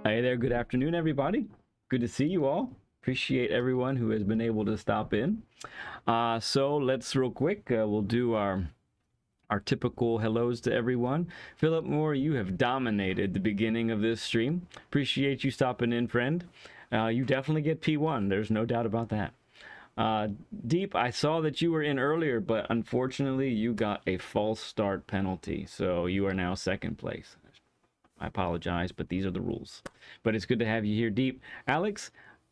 Hey there, good afternoon, everybody. Good to see you all. Appreciate everyone who has been able to stop in. So let's real quick, we'll do our typical hellos to everyone. Philip Moore, you have dominated the beginning of this stream. Appreciate you stopping in, friend. You definitely get P1. There's no doubt about that. Deep, I saw that you were in earlier, but unfortunately you got a false start penalty, so you are now second place. I apologize, but these are the rules. But it's good to have you here, Deep. Alex,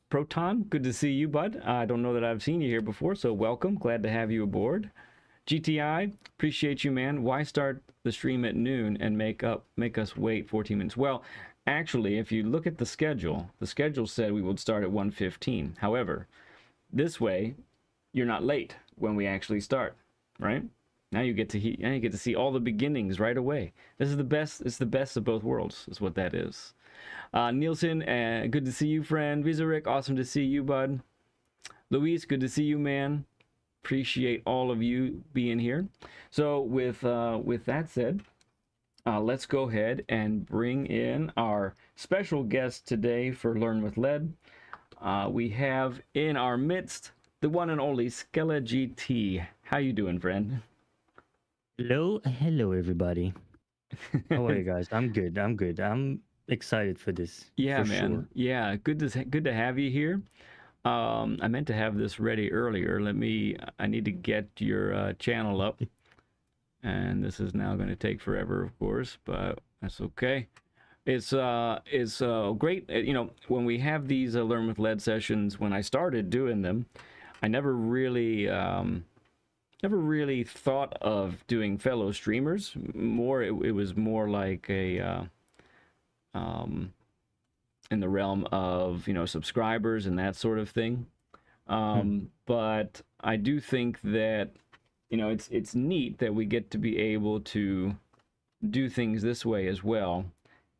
Proton, good to see you, bud. I don't know that I've seen you here before, so welcome. Glad to have you aboard. GTI, appreciate you, man. Why start the stream at noon and make us wait 14 minutes? Well, actually, if you look at the schedule said we would start at 1:15. However, this way, you're not late when we actually start, right? Now you get to see all the beginnings right away. This is the best. It's the best of both worlds, is what that is. Nielsen, good to see you, friend. Vizaric, awesome to see you, bud. Luis, good to see you, man. Appreciate all of you being here. So with that said, let's go ahead and bring in our special guest today for Learn with Lead. We have in our midst the one and only Skelle GT. How you doing, friend? Hello, everybody. How are you guys? I'm good. I'm excited for this. Yeah, for man. Sure. Yeah, good to have you here. I meant to have this ready earlier. I need to get your channel up, and this is now going to take forever, of course, but that's okay. It's great. You know, when we have these Learn with Lead sessions, when I started doing them, I never really thought of doing fellow streamers. It was more like a in the realm of, you know, subscribers and that sort of thing. But I do think that, you know, it's neat that we get to be able to do things this way as well.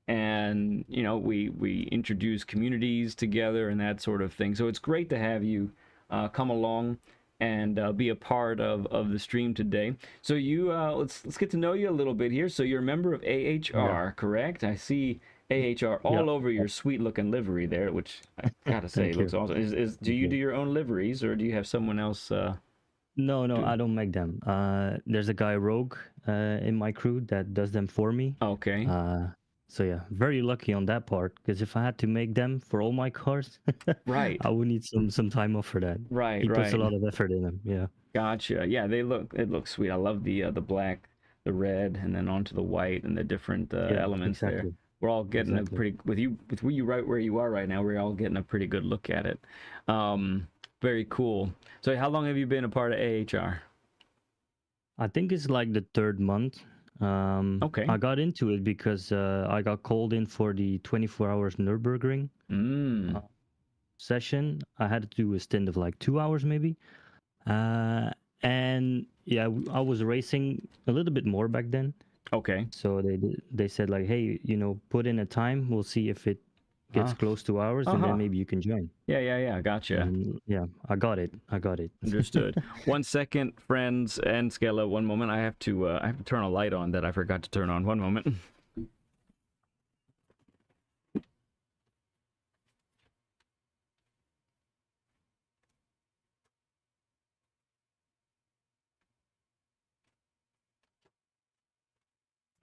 And, you know, we introduce communities together and that sort of thing. So it's great to have you come along and be a part of the stream today. So you let's get to know you a little bit here. So you're a member of AHR, correct? I see AHR all over your sweet looking livery there, which I gotta say looks awesome. Do you do your own liveries, or do you have someone else? No, do? I don't make them. There's a guy Rogue in my crew that does them for me. Okay. So yeah, very lucky on that part, because if I had to make them for all my cars, Right. I would need some time off for that. Right. He puts a Right. lot of effort in them. Yeah. Gotcha. Yeah, it looks sweet. I love the black, the red, and then onto the white and the different Yeah. elements there. Exactly. We're all getting a Exactly. pretty with you right where you are right now. We're all getting a pretty good look at it. Very cool. So, how long have you been a part of AHR? I think it's like the third month. Okay. I got into it because I got called in for the 24 hours Nürburgring session. I had to do a stint of like 2 hours maybe. And yeah, I was racing a little bit more back then. Okay. So they said like, hey, you know, put in a time. We'll see if it gets close to ours, and then maybe you can join. Yeah. Gotcha. And yeah, I got it. Understood. 1 second, friends and Skelle. 1 moment. I have to turn a light on that I forgot to turn on. 1 moment.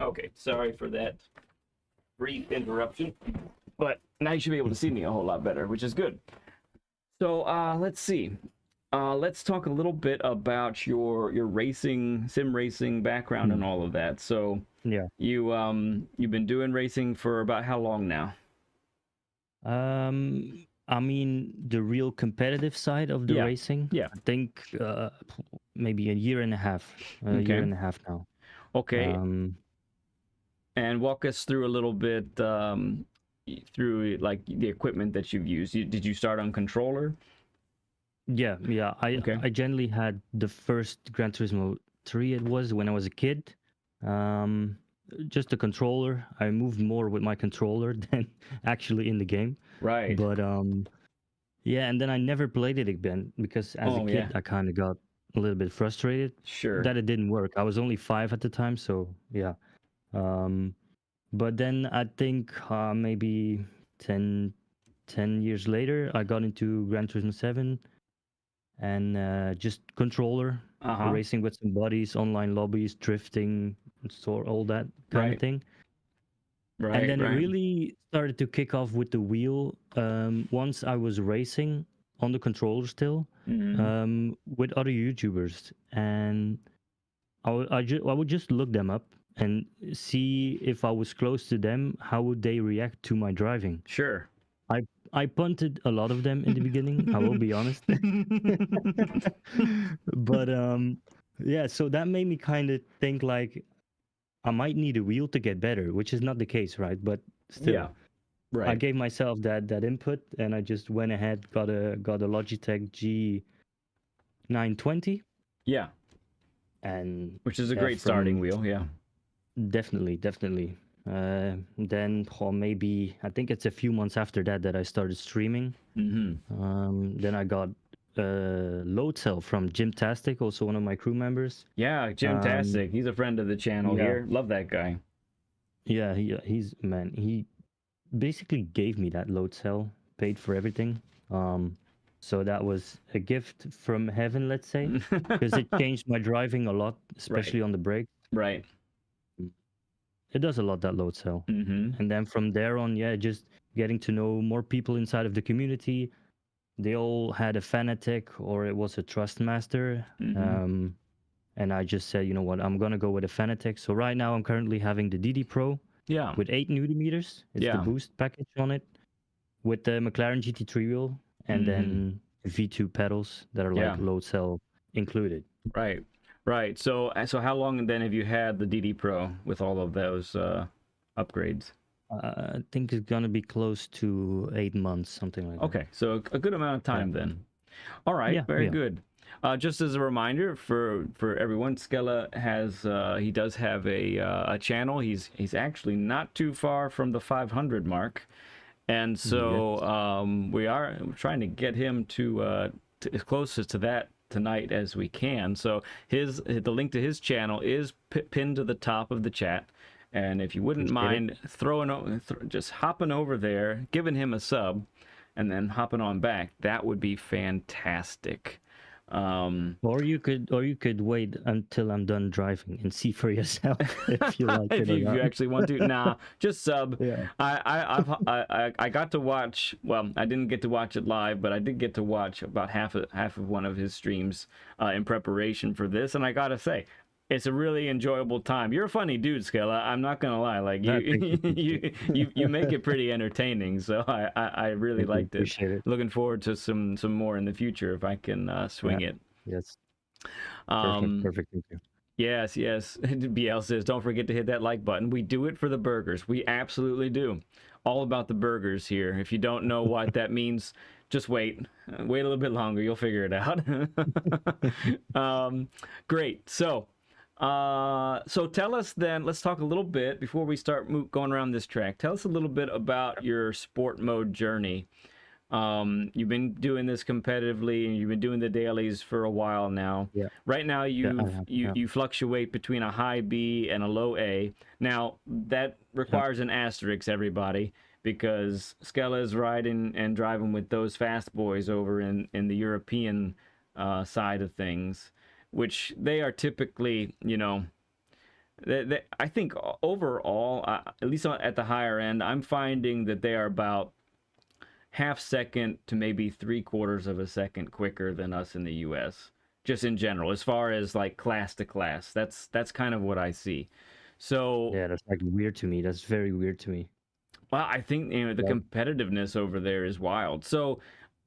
Okay, sorry for that brief interruption, but now you should be able to see me a whole lot better, which is good. So let's see. Let's talk a little bit about your sim racing background and all of that. So Yeah. you've been doing racing for about how long now? I mean, the real competitive side of the racing. Yeah. I think maybe a year and a half. Year and a half now. Okay. And walk us through a little bit through like the equipment that you've used. Did you start on controller? Yeah. I generally had the first Gran Turismo 3. It was when I was a kid. Just a controller. I moved more with my controller than actually in the game. Right. But yeah, and then I never played it again because as a kid I kind of got a little bit frustrated. Sure. That it didn't work. I was only 5 at the time, so yeah. But then I think maybe 10 years later, I got into Gran Turismo 7 and just controller, racing with some buddies, online lobbies, drifting, so all that kind of thing. And then it really started to kick off with the wheel once I was racing on the controller still with other YouTubers. And I would just look them up and see if I was close to them, how would they react to my driving. Sure. I punted a lot of them in the beginning, I will be honest. But yeah, so that made me kind of think like I might need a wheel to get better, which is not the case, right? But still, Yeah. Right. I gave myself that input, and I just went ahead, got a Logitech G920. Yeah. And which is a great starting wheel. Yeah. Definitely. Then, or maybe I think it's a few months after that I started streaming. Then I got load cell from Jimtastic, also one of my crew members. Yeah, Jimtastic. He's a friend of the channel here. Love that guy. Yeah, he's man. He basically gave me that load cell, paid for everything. So that was a gift from heaven, let's say, because it changed my driving a lot, especially on the brakes. Right. It does a lot, that load cell. And then from there on, just getting to know more people inside of the community. They all had a Fanatec or it was a Trustmaster. And I just said, you know what, I'm going to go with a Fanatec. So right now I'm currently having the DD Pro with 8 Nm. It's the boost package on it with the McLaren GT3 wheel and then V2 pedals that are like load cell included. Right. So how long then have you had the DD Pro with all of those upgrades? I think it's gonna be close to 8 months, something like that. Okay, so a good amount of time then. All right, very good. Just as a reminder for everyone, Skelle has he does have a channel. He's actually not too far from the 500 mark, and so we are trying to get him to as close to that tonight as we can. So the link to his channel is pinned to the top of the chat. And if you wouldn't mind just hopping over there, giving him a sub, and then hopping on back, that would be fantastic. Or you could wait until I'm done driving and see for yourself if you like it. If you actually want to, nah, just sub. Yeah. I got to watch. Well, I didn't get to watch it live, but I did get to watch about half of one of his streams in preparation for this, and I gotta say, it's a really enjoyable time. You're a funny dude, Skelle. I'm not gonna lie. Like you make it pretty entertaining. So I really liked it. Looking forward to some more in the future if I can swing it. Yes. Perfect. Thank you. Yes. BL says, don't forget to hit that like button. We do it for the burgers. We absolutely do. All about the burgers here. If you don't know what that means, just wait a little bit longer. You'll figure it out. Great. So tell us then, let's talk a little bit before we start going around this track. Tell us a little bit about your sport mode journey. You've been doing this competitively and you've been doing the dailies for a while now. Yeah. Right now you fluctuate between a high B and a low A. Now that requires an asterisk, everybody, because Skelle is riding and driving with those fast boys over in the European side of things, which they are typically, I think overall, at least at the higher end, I'm finding that they are about half second to maybe 3/4 of a second quicker than us in the US, just in general, as far as like class to class. That's kind of what I see. So yeah, that's like weird to me. That's very weird to me. Well, I think the competitiveness over there is wild. So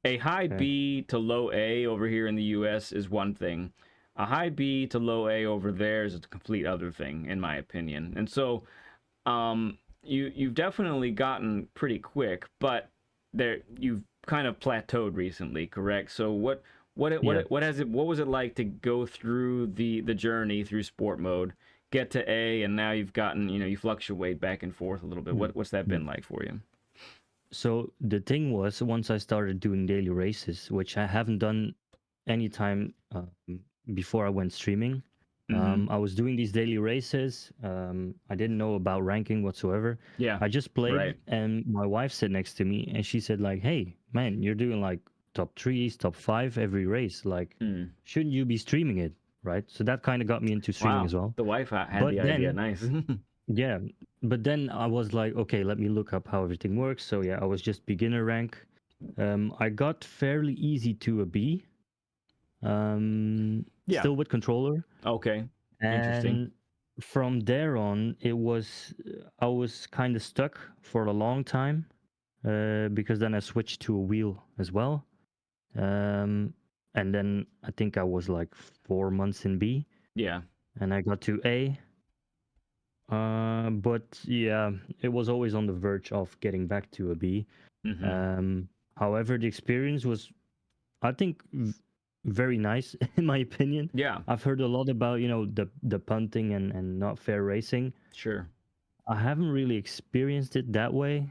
a high B to low A over here in the US is one thing. A high B to low A over there is a complete other thing, in my opinion. And so, you've definitely gotten pretty quick, but you've kind of plateaued recently, correct? So what was it like to go through the journey through sport mode, get to A, and now you've gotten you fluctuate back and forth a little bit. What's that been like for you? So the thing was, once I started doing daily races, which I haven't done any time before I went streaming, I was doing these daily races. I didn't know about ranking whatsoever. Yeah. I just played, Right. and my wife sat next to me, and she said like, "Hey, man, you're doing like top threes, top five every race. Like, Mm. shouldn't you be streaming it?" Right. So that kind of got me into streaming Wow. as well. The wife had But the idea. then, Nice. yeah, but then I was like, okay, let me look up how everything works. So yeah, I was just beginner rank. I got fairly easy to a B. Yeah. Still with controller. Okay. Interesting. And from there on, it was I was kind of stuck for a long time because then I switched to a wheel as well. And then I think I was like 4 months in B, Yeah. and I got to A. But yeah, it was always on the verge of getting back to a B. Mm-hmm. However, the experience was, I think, very nice in my opinion. Yeah. I've heard a lot about the punting and not fair racing. Sure. I haven't really experienced it that way.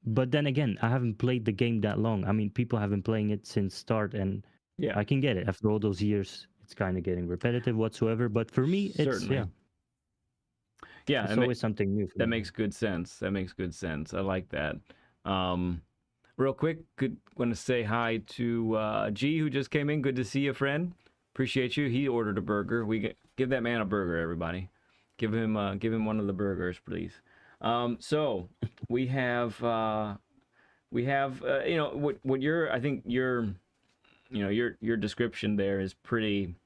But then again, I haven't played the game that long. I mean, people have been playing it since start, and Yeah. I can get it. After all those years, it's kind of getting repetitive whatsoever. But for me, it's Certainly. Yeah. it's always something new for That me. makes good sense. That makes good sense. I like that. Um, Real quick, want to say hi to G, who just came in. Good to see you, friend. Appreciate you. He ordered a burger. Give that man a burger, everybody. Give him one of the burgers, please. So we have what your I think your description there is pretty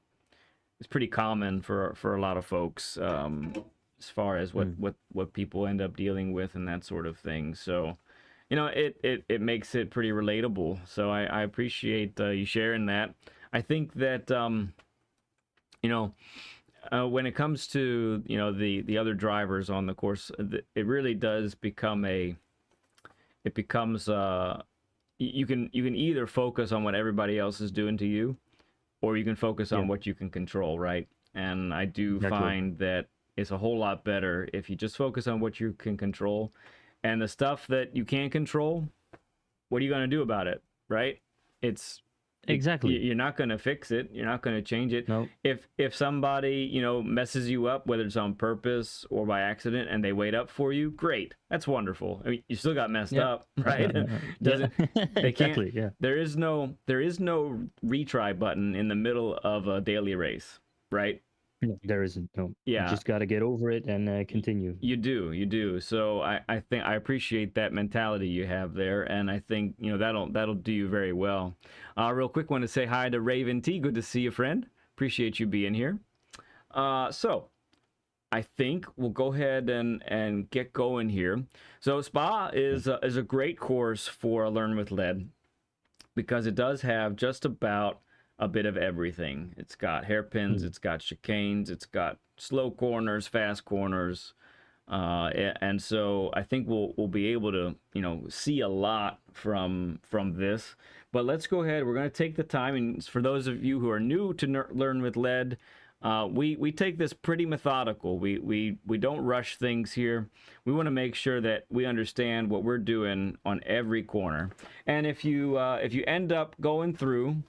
common for a lot of folks, as far as what people end up dealing with and that sort of thing. So it makes it pretty relatable. So I appreciate you sharing that. I think that when it comes to the other drivers on the course, it really does become it becomes you can either focus on what everybody else is doing to you, or you can focus on what you can control, right? And I do Exactly. find that it's a whole lot better if you just focus on what you can control, and the stuff that you can't control, what are you going to do about it, right? Exactly. You're not going to fix it. You're not going to change it. No. If somebody messes you up, whether it's on purpose or by accident, and they wait up for you, great. That's wonderful. I mean, you still got messed up, right? Doesn't they can't? Exactly. Yeah. There is no retry button in the middle of a daily race, right? No, there isn't. No. Yeah. You just got to get over it and continue. You do. So I think I appreciate that mentality you have there, and I think that'll do you very well. Real quick, want to say hi to Raven T. Good to see you, friend. Appreciate you being here. So I think we'll go ahead and get going here. So Spa is a great course for Learn with Lead, because it does have just about a bit of everything. It's got hairpins, it's got chicanes, it's got slow corners, fast corners, and so I think we'll be able to see a lot from this. But let's go ahead. We're going to take the time, and for those of you who are new to Learn with Lead, we take this pretty methodical. We don't rush things here. We want to make sure that we understand what we're doing on every corner. And if you end up going through,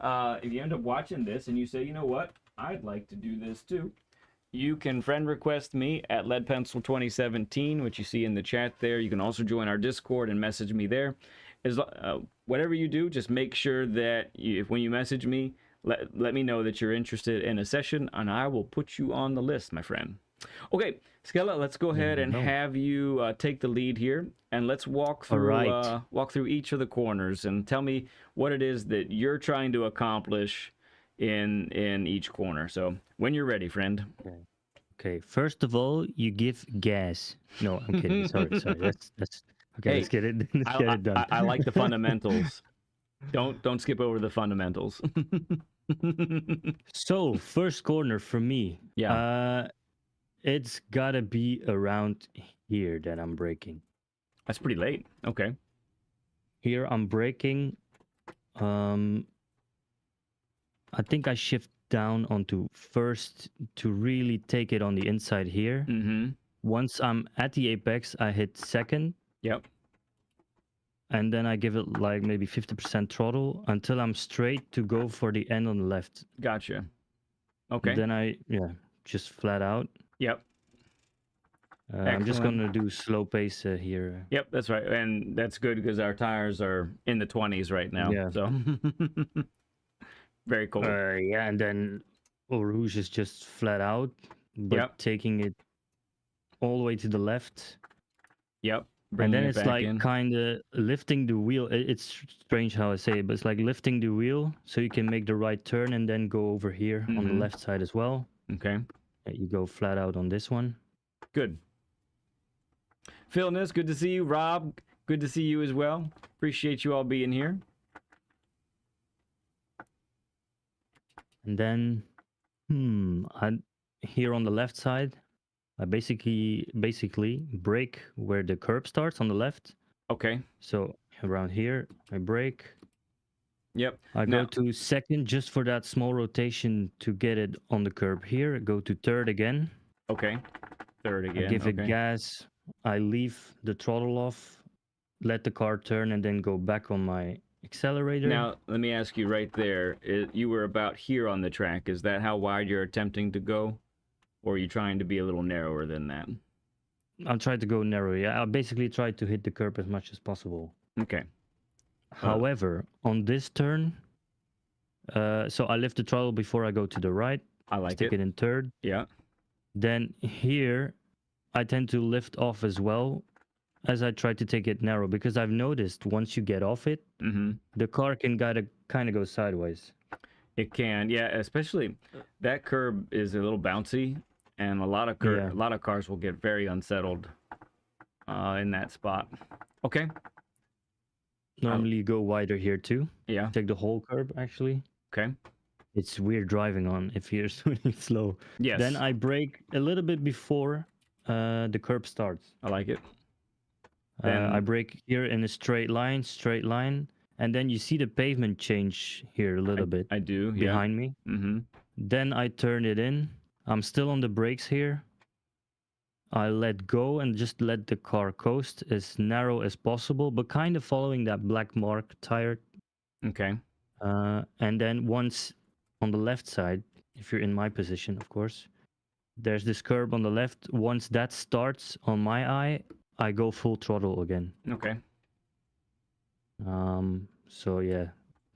if you end up watching this and you say, you know what, I'd like to do this too, you can friend request me at leadpencil2017, which you see in the chat there. You can also join our Discord and message me there. Whatever you do, just make sure that when you message me, let me know that you're interested in a session, and I will put you on the list, my friend. Okay, Skelle, let's go ahead and have you take the lead here, and let's walk through each of the corners and tell me what it is that you're trying to accomplish in each corner. So when you're ready, friend. Okay. First of all, you give gas. No, I'm kidding. Sorry. That's okay. Hey, let's get it. Let's get it done. I like the fundamentals. Don't skip over the fundamentals. So first corner for me. Yeah. It's gotta be around here that I'm braking. That's pretty late. Okay. Here I'm braking. I think I shift down onto first to really take it on the inside here. Mm-hmm. Once I'm at the apex, I hit second. Yep. And then I give it like maybe 50% throttle until I'm straight to go for the end on the left. Gotcha. Okay. Then I just flat out. Yep. I'm just Excellent. gonna do slow pace here. Yep, that's right, and that's good because our tires are in the 20s right now. Yeah. So very cool. Yeah, and then Eau Rouge is just flat out, but Yep. taking it all the way to the left. Yep. And Bringing then it it's back like in. kind of lifting the wheel. It's strange how I say it, but it's like lifting the wheel so you can make the right turn and then go over here on the left side as well. Okay. You go flat out on this one. Good. Philness, good to see you. Rob, good to see you as well. Appreciate you all being here. And then, here on the left side, I basically brake where the curb starts on the left. Okay. So around here, I brake. Yep. I go to second just for that small rotation to get it on the curb here. Go to third again. Okay. Third again. I give it gas. I leave the throttle off, let the car turn, and then go back on my accelerator. Now, let me ask you right there. You were about here on the track. Is that how wide you're attempting to go? Or are you trying to be a little narrower than that? I'll try to go narrow. Yeah, I basically try to hit the curb as much as possible. Okay. However, on this turn, so I lift the throttle before I go to the right. I like Stick it in third. Yeah. Then here, I tend to lift off as well as I try to take it narrow because I've noticed once you get off it, the car can kind of go sideways. It can, yeah. Especially that curb is a little bouncy, and a lot of cars will get very unsettled in that spot. Okay. Normally you go wider here too. Yeah. Take the whole curb actually. Okay. It's weird driving on if you're swinging slow. Yes. Then I brake a little bit before the curb starts. I like it. I brake here in a straight line, and then you see the pavement change here a little bit. I do, behind me. Then I turn it in. I'm still on the brakes here. I let go and just let the car coast as narrow as possible, but kind of following that black mark tire. Okay. And then once on the left side, if you're in my position, of course, there's this curb on the left. Once that starts on my eye, I go full throttle again. Okay. So yeah,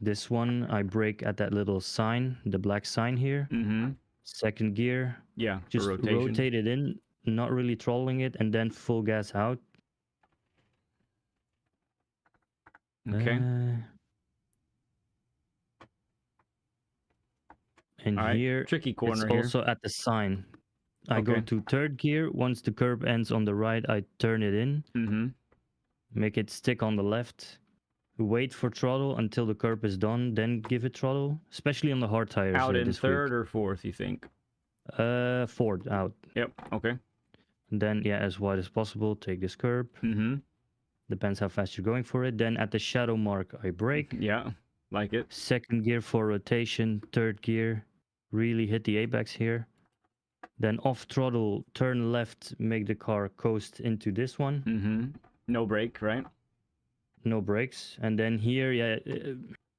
this one I brake at that little sign, the black sign here. Second gear. Yeah. Just rotate it in, not really throttling it, and then full gas out. Okay. And here, tricky corner it's here. also at the sign. I go to third gear. Once the curb ends on the right, I turn it in. Make it stick on the left. Wait for throttle until the curb is done, then give it throttle, especially on the hard tires. Out in third or fourth, you think? Fourth out. Yep. Okay. And then, yeah, as wide as possible, take this curb. Depends how fast you're going for it. Then at the shadow mark, I brake. Yeah, like it. Second gear for rotation, third gear, really hit the apex here. Then off throttle, turn left, make the car coast into this one. No brake, right? No brakes. And then here, yeah,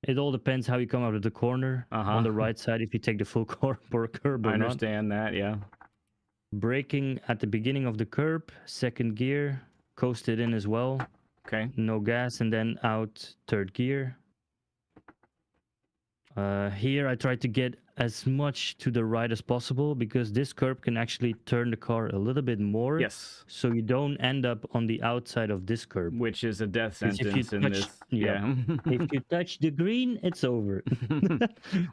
it all depends how you come out of the corner on the right side, if you take the full curb or not. I understand that, yeah. Braking at the beginning of the curb, second gear, coast it in as well. Okay. No gas, and then out third gear. Here I try to get as much to the right as possible because this curb can actually turn the car a little bit more. Yes. So you don't end up on the outside of this curb. Which is a death sentence in this. Yeah. If you touch the green, it's over.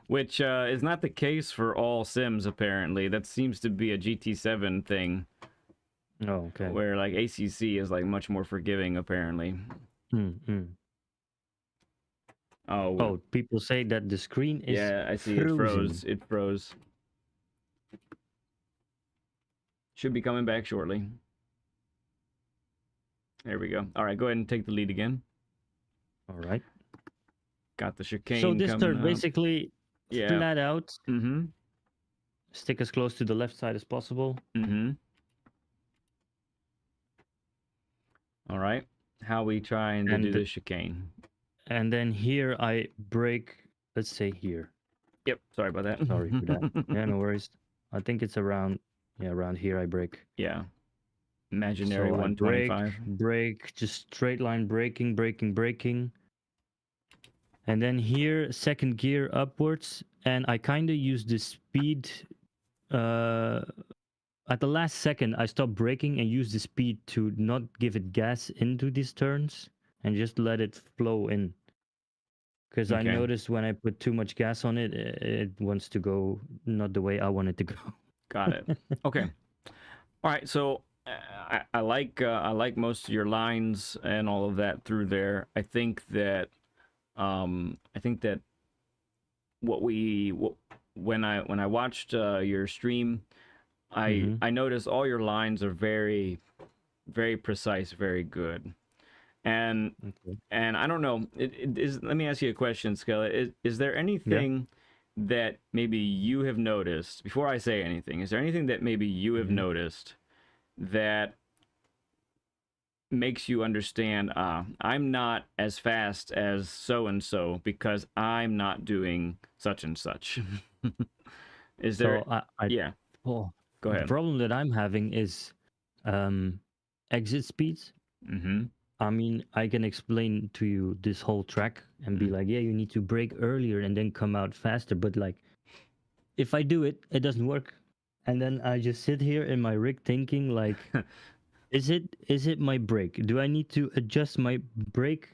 Which is not the case for all sims, apparently. That seems to be a GT7 thing. Oh, okay. Where like ACC is like much more forgiving, apparently. Oh, people say that the screen is I see frozen. It froze. Should be coming back shortly. There we go. All right, go ahead and take the lead again. All right. Got the chicane. So this turn up. Basically flat out. Stick as close to the left side as possible. All right. How we trying to do the chicane? And then here I brake, let's say here. Yep. Sorry about that. Sorry for that. Yeah, no worries. I think it's around, yeah, around here I brake. Yeah. Imaginary So I brake, 125. brake, just straight line braking, braking, braking. And then here, second gear upwards. And I kind of use the speed. At the last second, I stopped braking and used the speed to not give it gas into these turns and just let it flow in. Because I Okay. noticed when I put too much gas on it, it wants to go not the way I want it to go. Got it. Okay. All right. So I like most of your lines and all of that through there. I think that when I watched your stream, I noticed all your lines are very very precise, very good. And Okay. and I don't know. It is. Let me ask you a question, Skelle. Is there Yeah. anything that maybe you have noticed before I say anything? Is there anything that maybe you have noticed that makes you understand? I'm not as fast as so and so because I'm not doing such and such. Is there? So Yeah. oh, Go the ahead. problem that I'm having is um, exit speeds. Mm-hmm. I mean, I can explain to you this whole track and be like, yeah, you need to brake earlier and then come out faster. But like, if I do it, it doesn't work. And then I just sit here in my rig thinking like, is it my brake? Do I need to adjust my brake?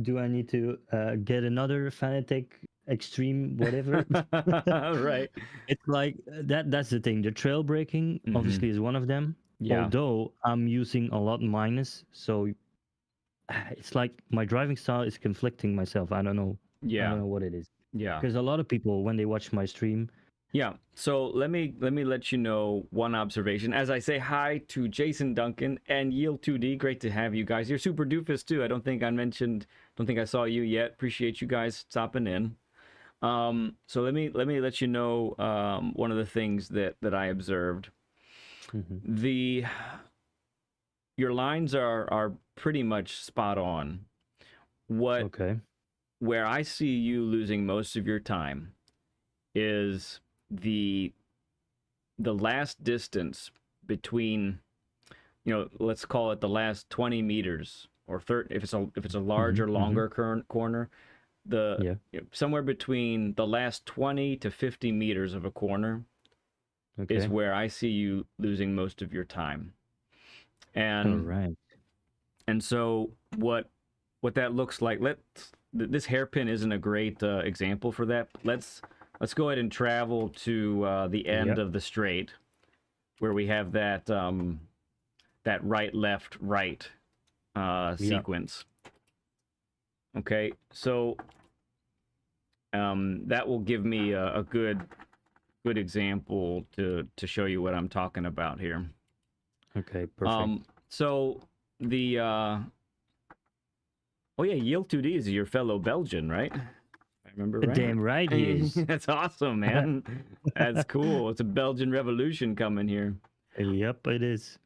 Do I need to get another Fanatec Extreme whatever? Right. It's like that's the thing. The trail braking Mm-hmm. obviously is one of them. Yeah. Although I'm using a lot minus, so it's like my driving style is conflicting myself. I don't know. I Yeah. don't know what it is. Yeah. Because a lot of people when they watch my stream, Yeah. So let me let you know one observation. As I say hi to Jason Duncan and Yield 2D, great to have you guys. You're super doofus too. Don't think I saw you yet. Appreciate you guys stopping in. So let me let you know one of the things that I observed. mhm, The Your lines are pretty much spot on. What okay, Where I see you losing most of your time is the last distance between, let's call it the last 20 meters or 30 if it's a larger hmm, longer corner, the yeah, somewhere between the last 20 to 50 meters of a corner is okay, where I see you losing most of your time. all And right, so what that looks like, this hairpin isn't a great example for that. Let's go ahead and travel to the end yep, of the straight where we have that that right left right yeah, sequence. Okay, so that will give me a good example to show you what I'm talking about here. okay, perfect. So the oh yeah, Yield 2D is your fellow Belgian, right? I remember right. Damn right he is. That's awesome, man. That's cool. It's a Belgian revolution coming here. Yep, it is.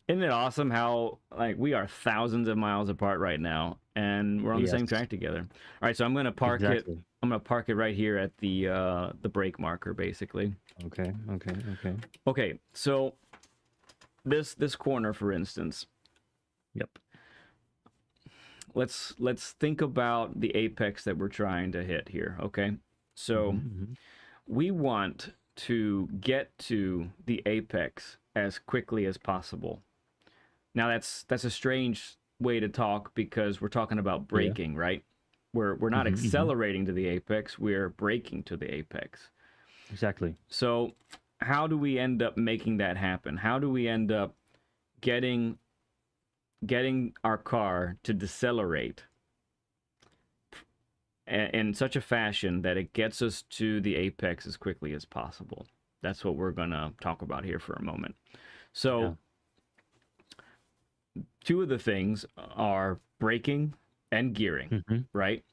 Isn't it awesome how like we are thousands of miles apart right now and we're on the Yes, same track together. All right, so I'm gonna park it. exactly. I'm gonna park it right here at the brake marker, basically. Okay, okay, okay. Okay, so this corner, for instance, Yep. let's think about the apex that we're trying to hit here. Okay, so Mm-hmm. we want to get to the apex as quickly as possible. Now that's a strange way to talk because we're talking about Yeah. braking, right? We're not Mm-hmm. accelerating to the apex, we're braking to the apex. Exactly. So how do we end up making that happen? How do we end up getting our car to decelerate in such a fashion that it gets us to the apex as quickly as possible? That's what we're going to talk about here for a moment. Yeah. So two of the things are braking and gearing, Mm-hmm. right?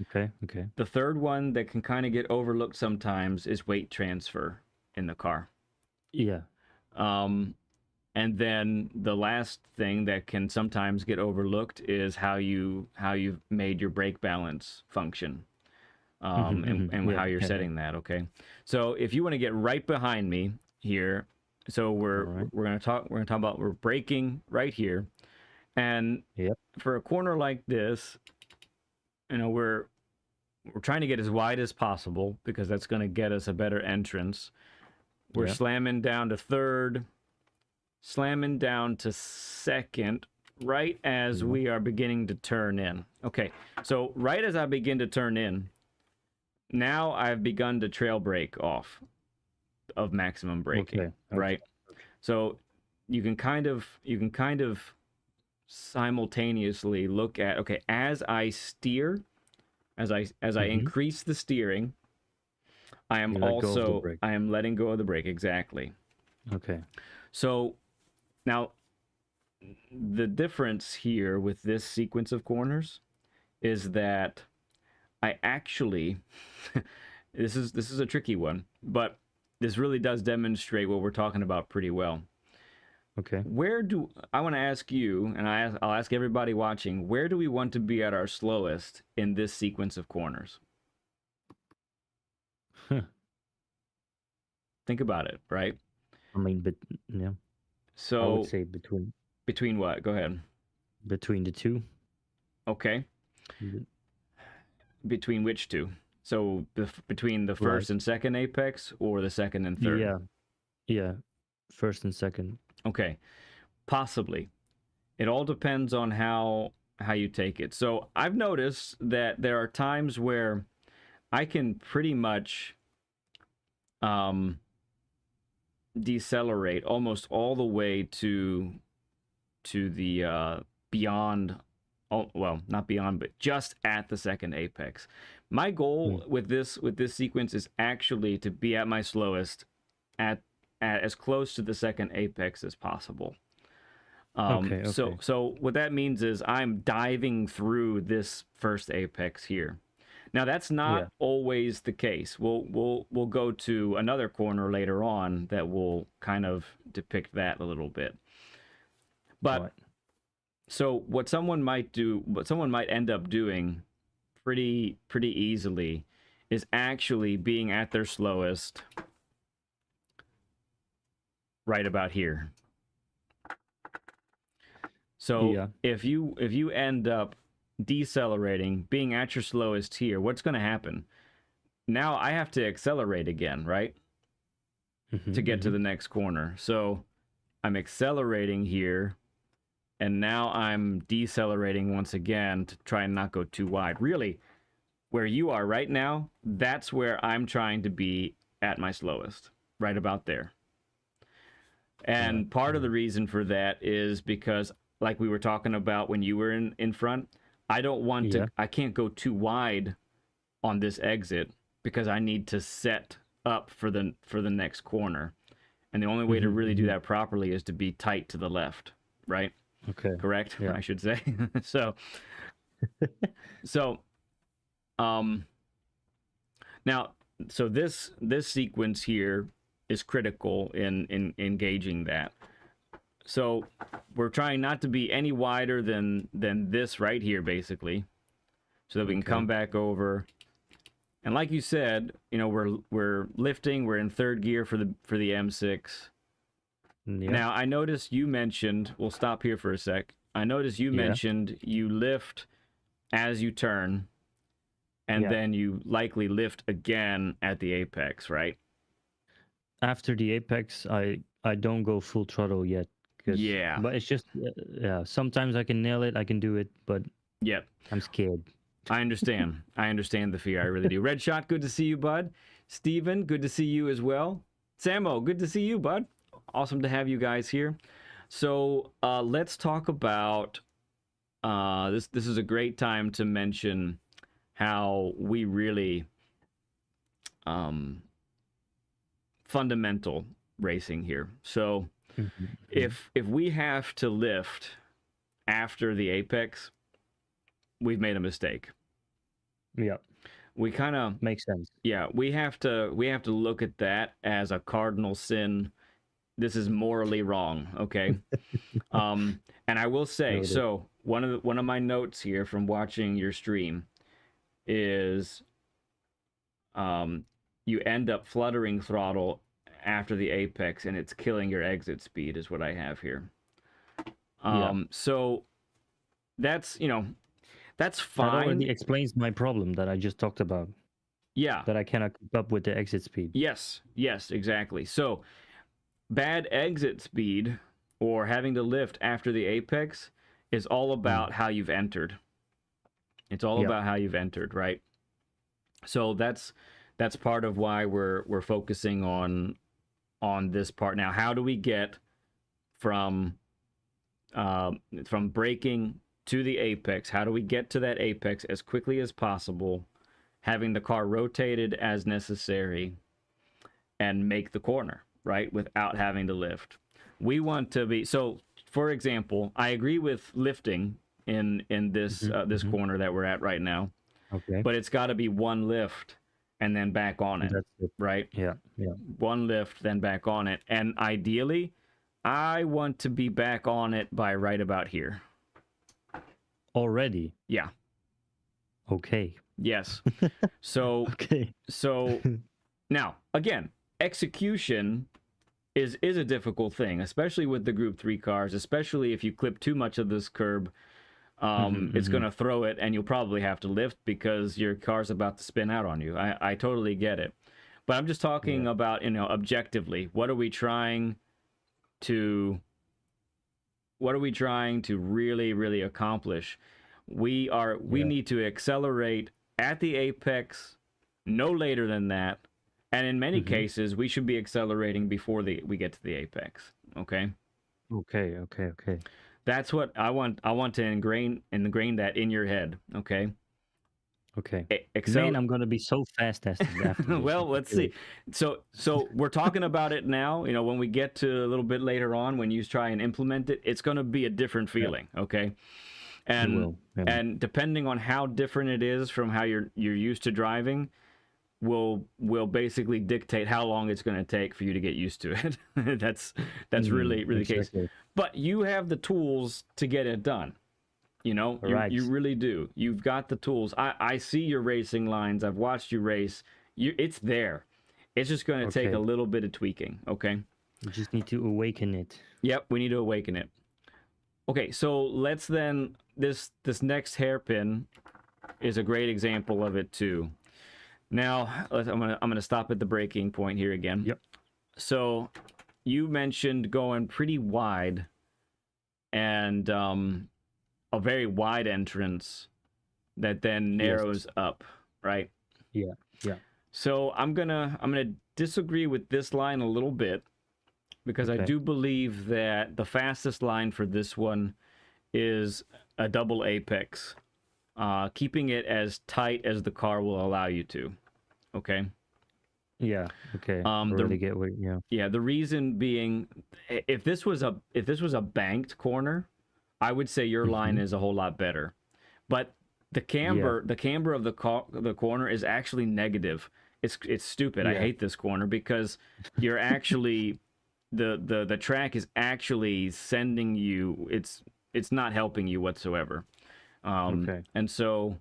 Okay. Okay. The third one that can kind of get overlooked sometimes is weight transfer in the car. Yeah. Um, and then the last thing that can sometimes get overlooked is how you've made your brake balance function. and how you're setting that. Okay, so if you want to get right behind me here, so we're gonna talk about we're braking right here, and for a corner like this, you know, we're trying to get as wide as possible because that's going to get us a better entrance. We're slamming down to third, slamming down to second, right as we are beginning to turn in. Okay, so right as I begin to turn in, now I've begun to trail brake off of maximum braking, right? So you can kind of simultaneously look at, okay, as I steer, as I increase the steering, I am letting go of the brake. Exactly. Okay. So now the difference here with this sequence of corners is that I actually this is a tricky one, but this really does demonstrate what we're talking about pretty well. Okay. I want to ask you, and I'll ask everybody watching, where do we want to be at our slowest in this sequence of corners? Think about it, right? I mean, but yeah. So I would say between what? Go ahead. Between the two. Okay. Between which two? So between the first and second apex, or the second and third? Yeah. First and second. Okay. Possibly. It all depends on how you take it. So I've noticed that there are times where I can pretty much decelerate almost all the way to the beyond, well, not beyond, but just at the second apex. My goal with this sequence is actually to be at my slowest at as close to the second apex as possible. Okay. So what that means is I'm diving through this first apex here. Now that's not always the case. We'll go to another corner later on that will kind of depict that a little bit. But so what someone might end up doing pretty easily is actually being at their slowest right about here. So if you end up decelerating, being at your slowest here, what's going to happen? Now I have to accelerate again, right? To get to the next corner. So I'm accelerating here, and now I'm decelerating once again to try and not go too wide. Really, where you are right now, that's where I'm trying to be at my slowest, right about there. And part of the reason for that is because, like we were talking about when you were in front, I don't want to, I can't go too wide on this exit because I need to set up for the next corner. And the only way to really do that properly is to be tight to the left, right? Okay. Correct? I should say. So now, so this sequence here is critical in engaging that. So we're trying not to be any wider than this right here, basically, so that we can come back over. And like you said, you know, we're lifting. We're in third gear for the M6. Now I noticed you mentioned. We'll stop here for a sec. I noticed you mentioned you lift as you turn, and then you likely lift again at the apex, right? After the apex, I don't go full throttle yet. But it's just sometimes I can nail it, I can do it, but I'm scared. I understand the fear, I really do. Red Shot, good to see you, bud. Steven, good to see you as well. Samo, good to see you, bud. Awesome to have you guys here. So let's talk about this is a great time to mention how we really fundamental racing here. So if we have to lift after the apex, we've made a mistake. We kind of makes sense. We have to look at that as a cardinal sin. This is morally wrong, okay? And I will say, so one of my notes here from watching your stream is you end up fluttering throttle after the apex, and it's killing your exit speed, is what I have here. So that's, you know, that's fine. That already explains my problem that I just talked about. Yeah. That I cannot keep up with the exit speed. Yes, exactly. So bad exit speed or having to lift after the apex is all about how you've entered. It's all about how you've entered, right? So that's part of why we're focusing on this part. Now, how do we get from braking to the apex? How do we get to that apex as quickly as possible, having the car rotated as necessary, and make the corner, right, without having to lift? We want to be, so for example, I agree with lifting in this this corner that we're at right now. Okay. But it's got to be one lift and then back on it. That's it. Right? Yeah. One lift, then back on it. And ideally, I want to be back on it by right about here. Already? Yeah. Okay. Yes. So okay. So now, again, execution is a difficult thing, especially with the Group 3 cars, especially if you clip too much of this curb. It's going to throw it, and you'll probably have to lift because your car's about to spin out on you. I totally get it. But I'm just talking about, you know, objectively. What are we trying to really, really accomplish? We need to accelerate at the apex, no later than that. And in many cases, we should be accelerating before we get to the apex. Okay? Okay. That's what I want. I want to ingrain that in your head. Okay. Okay. Man, I'm gonna be so fast after this. Well, let's see. So we're talking about it now. You know, when we get to a little bit later on, when you try and implement it, it's going to be a different feeling. Yeah. Okay. And and depending on how different it is from how you're used to driving, will basically dictate how long it's going to take for you to get used to it. that's really the case. But you have the tools to get it done. You know, you really do. You've got the tools. I see your racing lines. I've watched you race. It's there. It's just going to take a little bit of tweaking. Okay. We just need to awaken it. Yep, we need to awaken it. Okay, so let's then this next hairpin is a great example of it too. Now, I'm gonna stop at the braking point here again. Yep. So, you mentioned going pretty wide, and a very wide entrance that then narrows up, right? Yeah. So I'm gonna disagree with this line a little bit, because I do believe that the fastest line for this one is a double apex. Keeping it as tight as the car will allow you to. Okay. Yeah. Okay. Really get what. Yeah. Yeah. The reason being, if this was a banked corner, I would say your line is a whole lot better. But the camber of the corner is actually negative. It's stupid. I hate this corner because you're actually the track is actually sending you. It's not helping you whatsoever. And so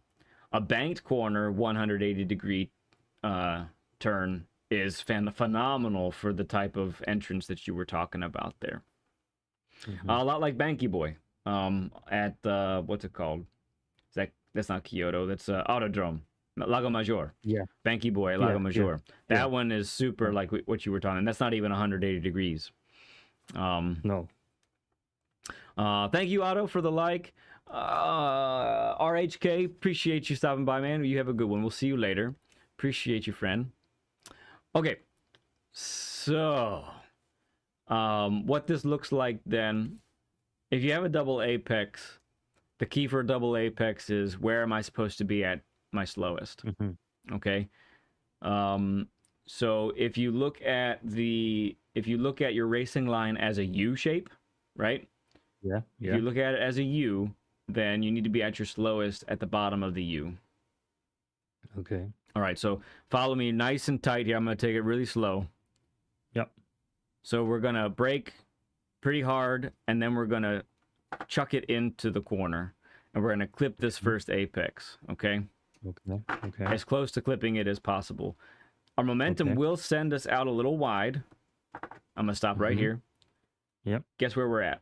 a banked corner 180-degree turn is phenomenal for the type of entrance that you were talking about there. A lot like Banky Boy at what's it called? That's not Kyoto. That's Autodrome, Lago Major. Yeah. Banky Boy, Lago Major. That one is super like what you were talking. That's not even 180 degrees. No. Thank you, Otto, for the like. RHK, appreciate you stopping by, man. You have a good one. We'll see you later. Appreciate you, friend. Okay, so what this looks like then, if you have a double apex, the key for a double apex is where am I supposed to be at my slowest? Okay. So if you look at your racing line as a U shape, right? Yeah. If you look at it as a U, then you need to be at your slowest at the bottom of the U. Okay. All right, so follow me nice and tight here. I'm going to take it really slow. Yep. So we're going to brake pretty hard, and then we're going to chuck it into the corner. And we're going to clip this first apex, okay? Okay. Okay. as close to clipping it as possible. Our momentum Okay. will send us out a little wide. I'm gonna stop right here. Yep. Guess where we're at?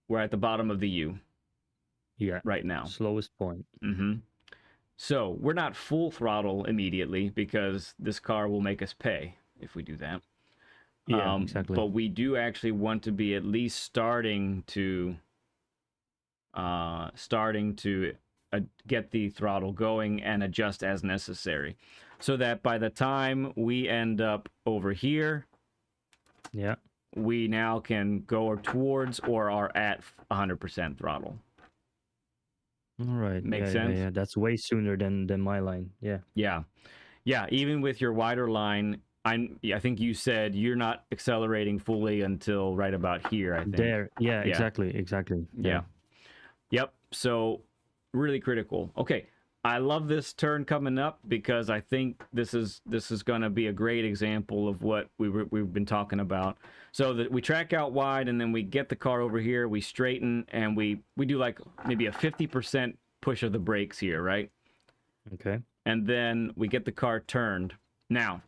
We're at the bottom of the U Yeah. right now. Slowest point. So we're not full throttle immediately because this car will make us pay if we do that. Yeah, exactly. But we do actually want to be at least starting to get the throttle going and adjust as necessary, so that by the time we end up over here, Yeah. we now can go towards or are at 100% throttle. All right. Makes Yeah, sense? yeah. That's way sooner than my line. Yeah. Yeah. Even with your wider line, I think you said you're not accelerating fully until right about here, I think. There. Yeah, exactly. Yeah. Yep. So really critical. Okay. I love this turn coming up because I think this is going to be a great example of what we've been talking about. So that we track out wide and then we get the car over here, we straighten, and we do like maybe a 50% push of the brakes here, right? Okay. And then we get the car turned. Now,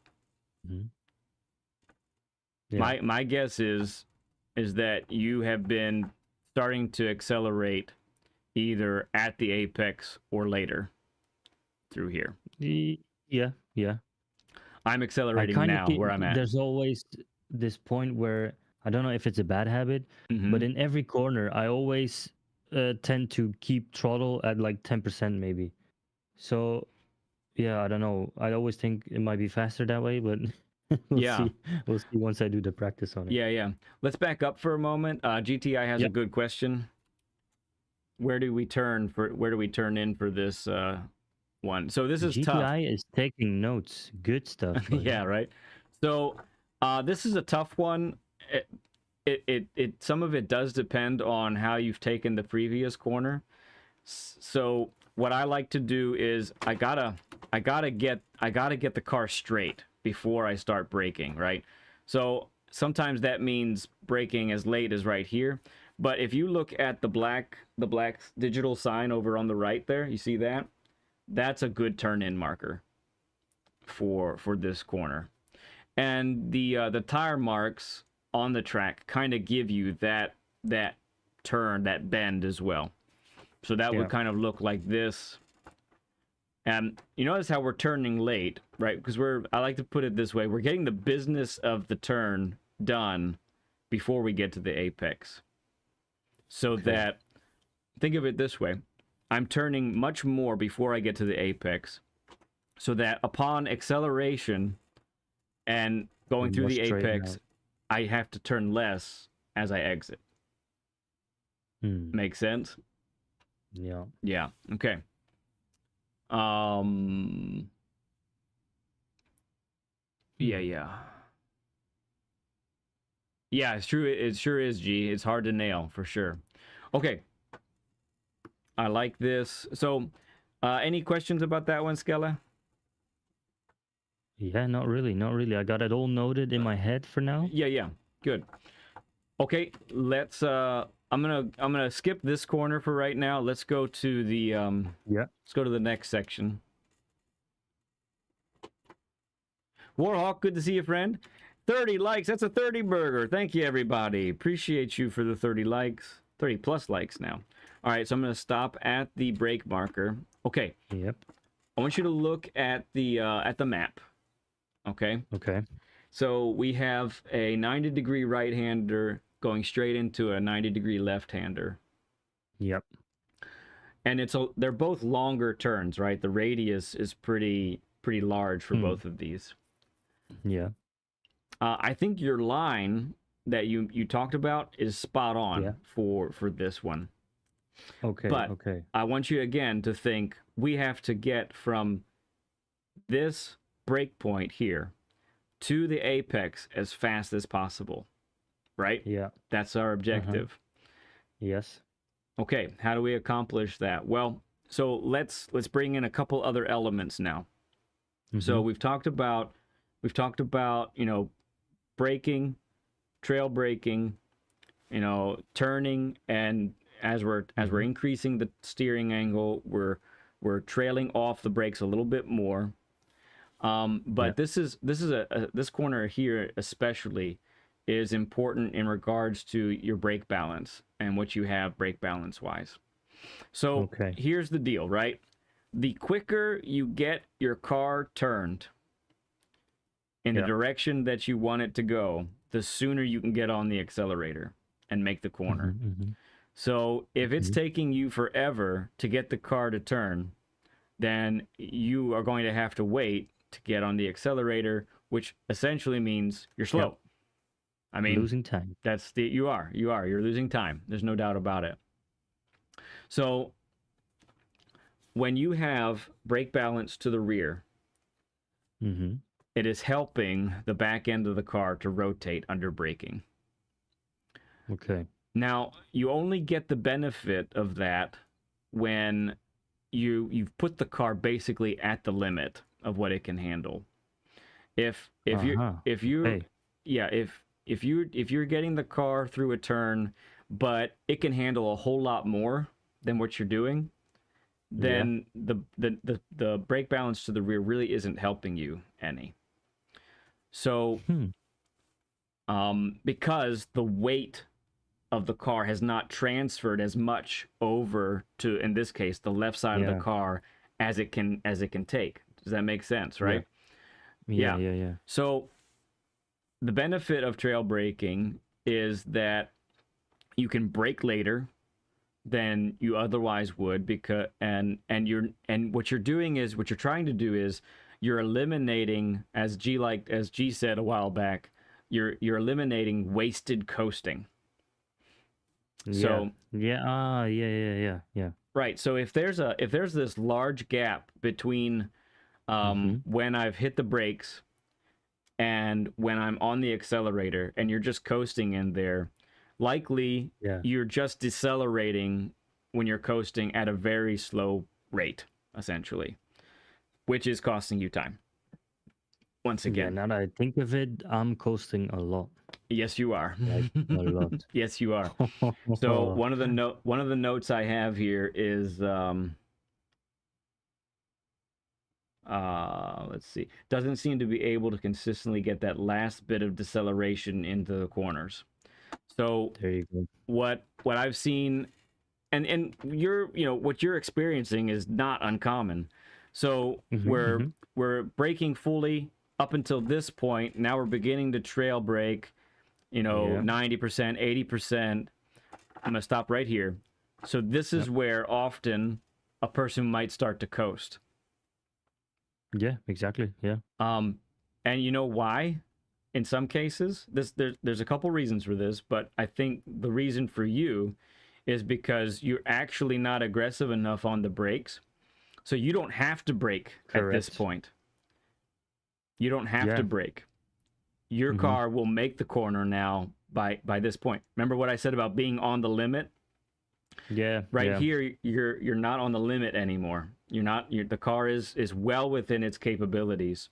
Yeah. my guess is that you have been starting to accelerate either at the apex or later through here. Yeah. I'm I accelerating kind now of where I'm at. there's always this point where I don't know if it's a bad habit, but in every corner I always tend to keep throttle at like 10% maybe. So yeah, I don't know. I always think it might be faster that way, but we'll see. We'll see once I do the practice on it. Yeah. Let's back up for a moment. GTI has a good question. Where do we turn in for this one? So this is GTI tough. is taking notes. Good stuff. Yeah, right. So this is a tough one. It some of it does depend on how you've taken the previous corner. So what I like to do is I gotta get the car straight before I start braking, right? So sometimes that means braking as late as right here. But if you look at the black digital sign over on the right there, you see that? That's a good turn-in marker for this corner. And the tire marks on the track kind of give you that turn, that bend as well. So that would kind of look like this. And you notice how we're turning late, right? Because I like to put it this way, we're getting the business of the turn done before we get to the apex. So that, think of it this way, I'm turning much more before I get to the apex, so that upon acceleration and going through the apex, I have to turn less as I exit. Make sense? Yeah. Okay. Yeah, it's true. It sure is, G. It's hard to nail, for sure. Okay. I like this. So, any questions about that one, Skelle? Yeah, not really. I got it all noted in my head for now. Yeah. Good. Okay, let's I'm gonna skip this corner for right now. Let's go to the let's go to the next section. Warhawk, good to see you, friend. 30 likes. That's a 30 burger. Thank you, everybody. Appreciate you for the 30 likes. 30 plus likes now. All right, so I'm going to stop at the brake marker. Okay. Yep. I want you to look at the map. Okay? Okay. So we have a 90-degree right-hander going straight into a 90-degree left-hander. Yep. And they're both longer turns, right? The radius is pretty large for both of these. Yeah. I think your line that you talked about is spot on for this one. Okay. But I want you again to think we have to get from this break point here to the apex as fast as possible, right? Yeah. That's our objective. Yes. Okay, how do we accomplish that? Well, so let's bring in a couple other elements now. So we've talked about braking, trail braking, turning, and as we're increasing the steering angle, we're we're trailing off the brakes a little bit more. But this corner here especially is important in regards to your brake balance and what you have brake balance wise. So here's the deal, right? The quicker you get your car turned in the direction that you want it to go, the sooner you can get on the accelerator and make the corner. So if it's taking you forever to get the car to turn, then you are going to have to wait to get on the accelerator, which essentially means you're slow. I mean, losing time. That's you're losing time. There's no doubt about it. So when you have brake balance to the rear, it is helping the back end of the car to rotate under braking. Okay. Now, you only get the benefit of that when you've put the car basically at the limit of what it can handle. If you're getting the car through a turn, but it can handle a whole lot more than what you're doing, then the brake balance to the rear really isn't helping you any. So because the weight of the car has not transferred as much over to, in this case, the left side of the car as it can take. Does that make sense, right? Yeah. So the benefit of trail braking is that you can brake later than you otherwise would, because and what you're doing is, what you're trying to do is, you're eliminating, as G said a while back, you're eliminating wasted coasting. So yeah. Right. So if there's this large gap between when I've hit the brakes and when I'm on the accelerator, and you're just coasting in there, likely you're just decelerating when you're coasting at a very slow rate, essentially, which is costing you time. Once again, now that I think of it, I'm coasting a lot. Yes, you are. Like, a lot. Yes, you are. So one of the notes I have here is let's see. Doesn't seem to be able to consistently get that last bit of deceleration into the corners. So there you go. What I've seen, and what you're experiencing is not uncommon. So we're braking fully up until this point. Now we're beginning to trail brake, 90%, 80%. I'm gonna stop right here. So this is where often a person might start to coast. Yeah, exactly. Yeah. And you know why? In some cases, there's a couple reasons for this, but I think the reason for you is because you're actually not aggressive enough on the brakes. So you don't have to brake at this point. You don't have to brake. Your car will make the corner now by this point. Remember what I said about being on the limit? Yeah. Here, you're not on the limit anymore. The car is well within its capabilities.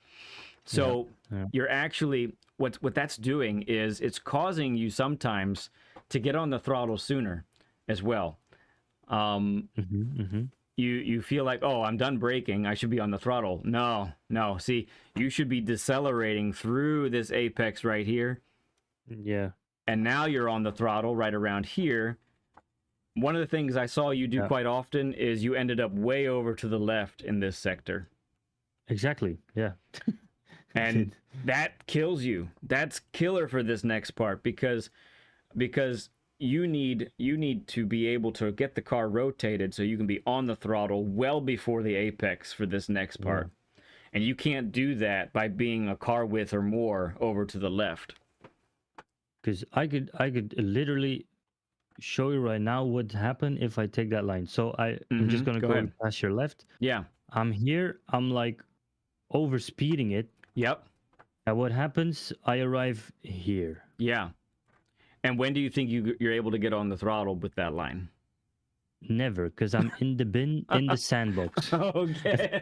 So you're actually, what that's doing is it's causing you sometimes to get on the throttle sooner as well. You feel like, oh, I'm done braking, I should be on the throttle. No. See, you should be decelerating through this apex right here. Yeah. And now you're on the throttle right around here. One of the things I saw you do quite often is you ended up way over to the left in this sector. Exactly. Yeah. And that kills you. That's killer for this next part, because you need to be able to get the car rotated so you can be on the throttle well before the apex for this next part. And you can't do that by being a car width or more over to the left. Because I could literally show you right now what happened if I take that line. So I'm just gonna go past your left. Yeah. I'm here. I'm like over speeding it. Yep. And what happens? I arrive here. Yeah. And when do you think you're able to get on the throttle with that line? Never, because I'm in the bin in the sandbox. Okay.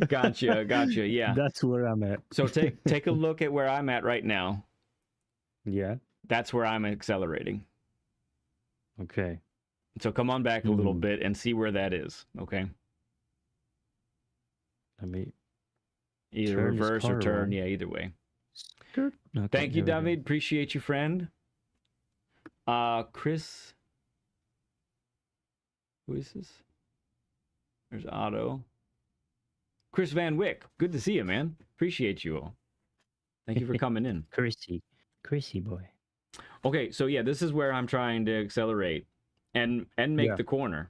Gotcha. Yeah. That's where I'm at. So take a look at where I'm at right now. Yeah. That's where I'm accelerating. Okay. So come on back a little bit and see where that is. Okay. Let me either turn this reverse or car turn. around. Yeah, either way. Okay, Thank you, there we go. David. Appreciate you, friend. Chris. Who is this? There's Otto. Chris Van Wyck. Good to see you, man. Appreciate you all. Thank you for coming in. Chrissy boy. Okay, so yeah, this is where I'm trying to accelerate and make the corner.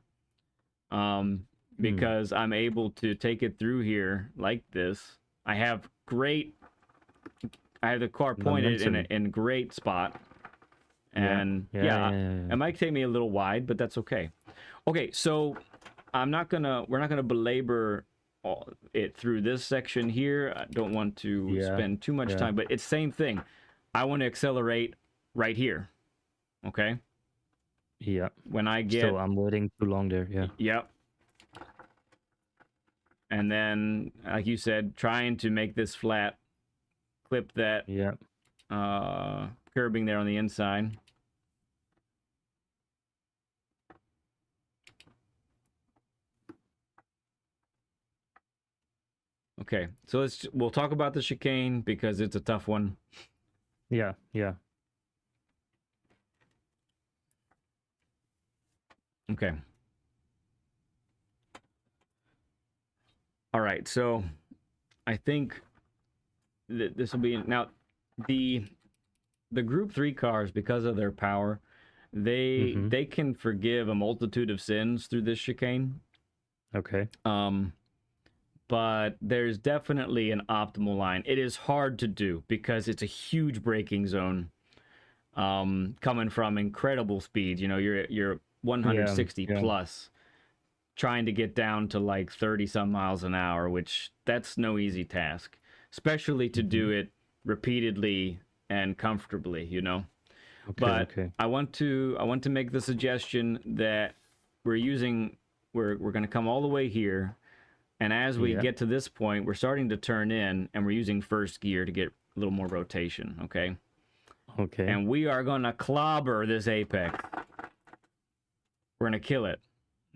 Because I'm able to take it through here like this. I have the car pointed in a great spot. And it might take me a little wide, but that's okay. Okay, so we're not gonna belabor it through this section here. I don't want to spend too much time, but it's same thing. I want to accelerate right here. Okay. Yeah. When I get, so I'm waiting too long there. Yeah. Yep. And then, like you said, trying to make this flat, clip that. Yeah. Curbing there on the inside. Okay, so we'll talk about the chicane because it's a tough one. Yeah. Okay. All right, so I think that this will be now the Group 3 cars, because of their power, they can forgive a multitude of sins through this chicane. Okay. But there's definitely an optimal line. It is hard to do because it's a huge braking zone. Coming from incredible speeds, you're 160 plus, trying to get down to like 30 some miles an hour, which that's no easy task, especially to do it repeatedly and comfortably, I want to make the suggestion that we're going to come all the way here, and as we get to this point, we're starting to turn in, and we're using first gear to get a little more rotation. Okay. And we are going to clobber this apex. We're going to kill it.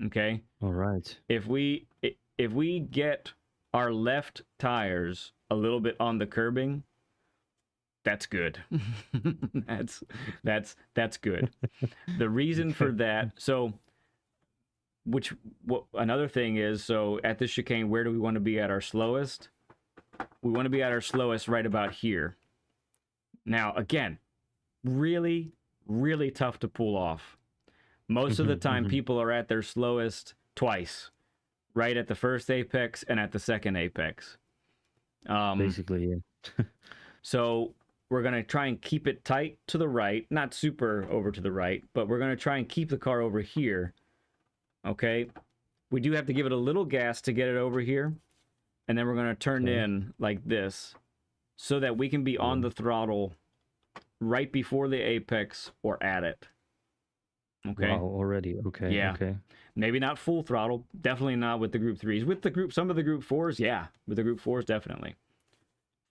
Okay. All right. If we get our left tires a little bit on the curbing, that's good. that's good. The reason for that, another thing is, so at this chicane, where do we want to be at our slowest? We want to be at our slowest right about here. Now, again, really, really tough to pull off. Most of the time, people are at their slowest twice, right at the first apex and at the second apex. Basically, yeah. So we're going to try and keep it tight to the right, not super over to the right, but we're going to try and keep the car over here. Okay. We do have to give it a little gas to get it over here. And then we're going to turn in like this so that we can be on the throttle right before the apex or at it. Okay. Wow, already. Okay. Yeah. Okay. Maybe not full throttle. Definitely not with the Group 3s. With some of the Group 4s, yeah. With the Group 4s, definitely.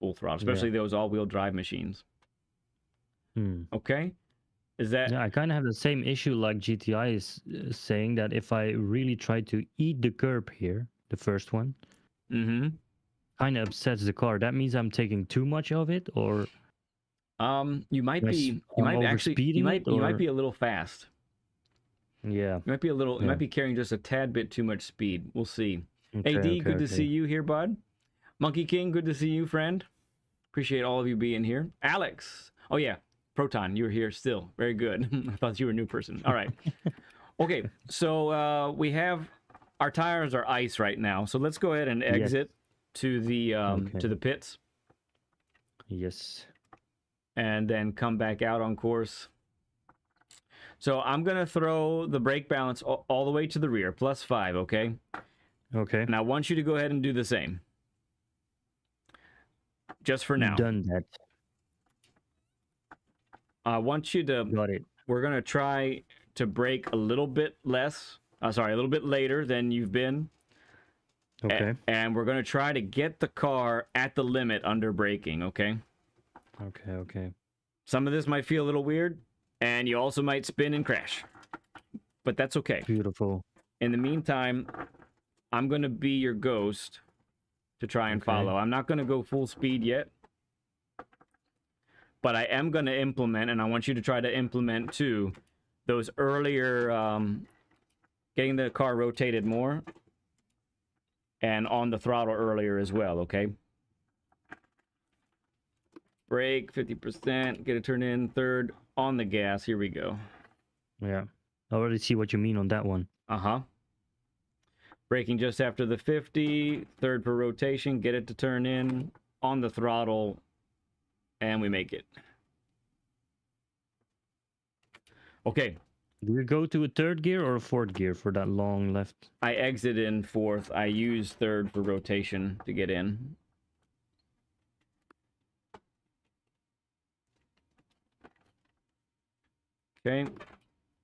Full throttle, especially those all-wheel drive machines. Okay. Is that... Yeah, I kind of have the same issue like GTI is saying, that if I really try to eat the curb here, the first one, kind of upsets the car. That means I'm taking too much of it, or you might be a little fast. Yeah. You might be you might be carrying just a tad bit too much speed. We'll see. AD, good to see you here, bud. Monkey King, good to see you, friend. Appreciate all of you being here. Alex. Oh yeah, Proton, you're here still. Very good. I thought you were a new person. All right. Okay, so we have our tires are ice right now. So let's go ahead and exit to the pits. Yes. And then come back out on course. So I'm going to throw the brake balance all the way to the rear, +5, okay? Okay. And I want you to go ahead and do the same. Just for now. Done that. I want you to... Got it. We're going to try to brake a little bit less. A little bit later than you've been. Okay. And we're going to try to get the car at the limit under braking, okay? Okay. Some of this might feel a little weird. And you also might spin and crash. But that's okay. Beautiful. In the meantime, I'm going to be your ghost. to try and Okay. follow. I'm not going to go full speed yet, but I am going to implement, and I want you to try to implement too, those earlier, getting the car rotated more and on the throttle earlier as well, okay? Brake, 50%, get it turned in, third, on the gas, here we go. Yeah. I already see what you mean on that one. Uh-huh. Braking just after the 50, third per rotation, get it to turn in, on the throttle, and we make it. Okay. Do you go to a third gear or a fourth gear for that long left? I exit in fourth. I use third for rotation to get in. Okay.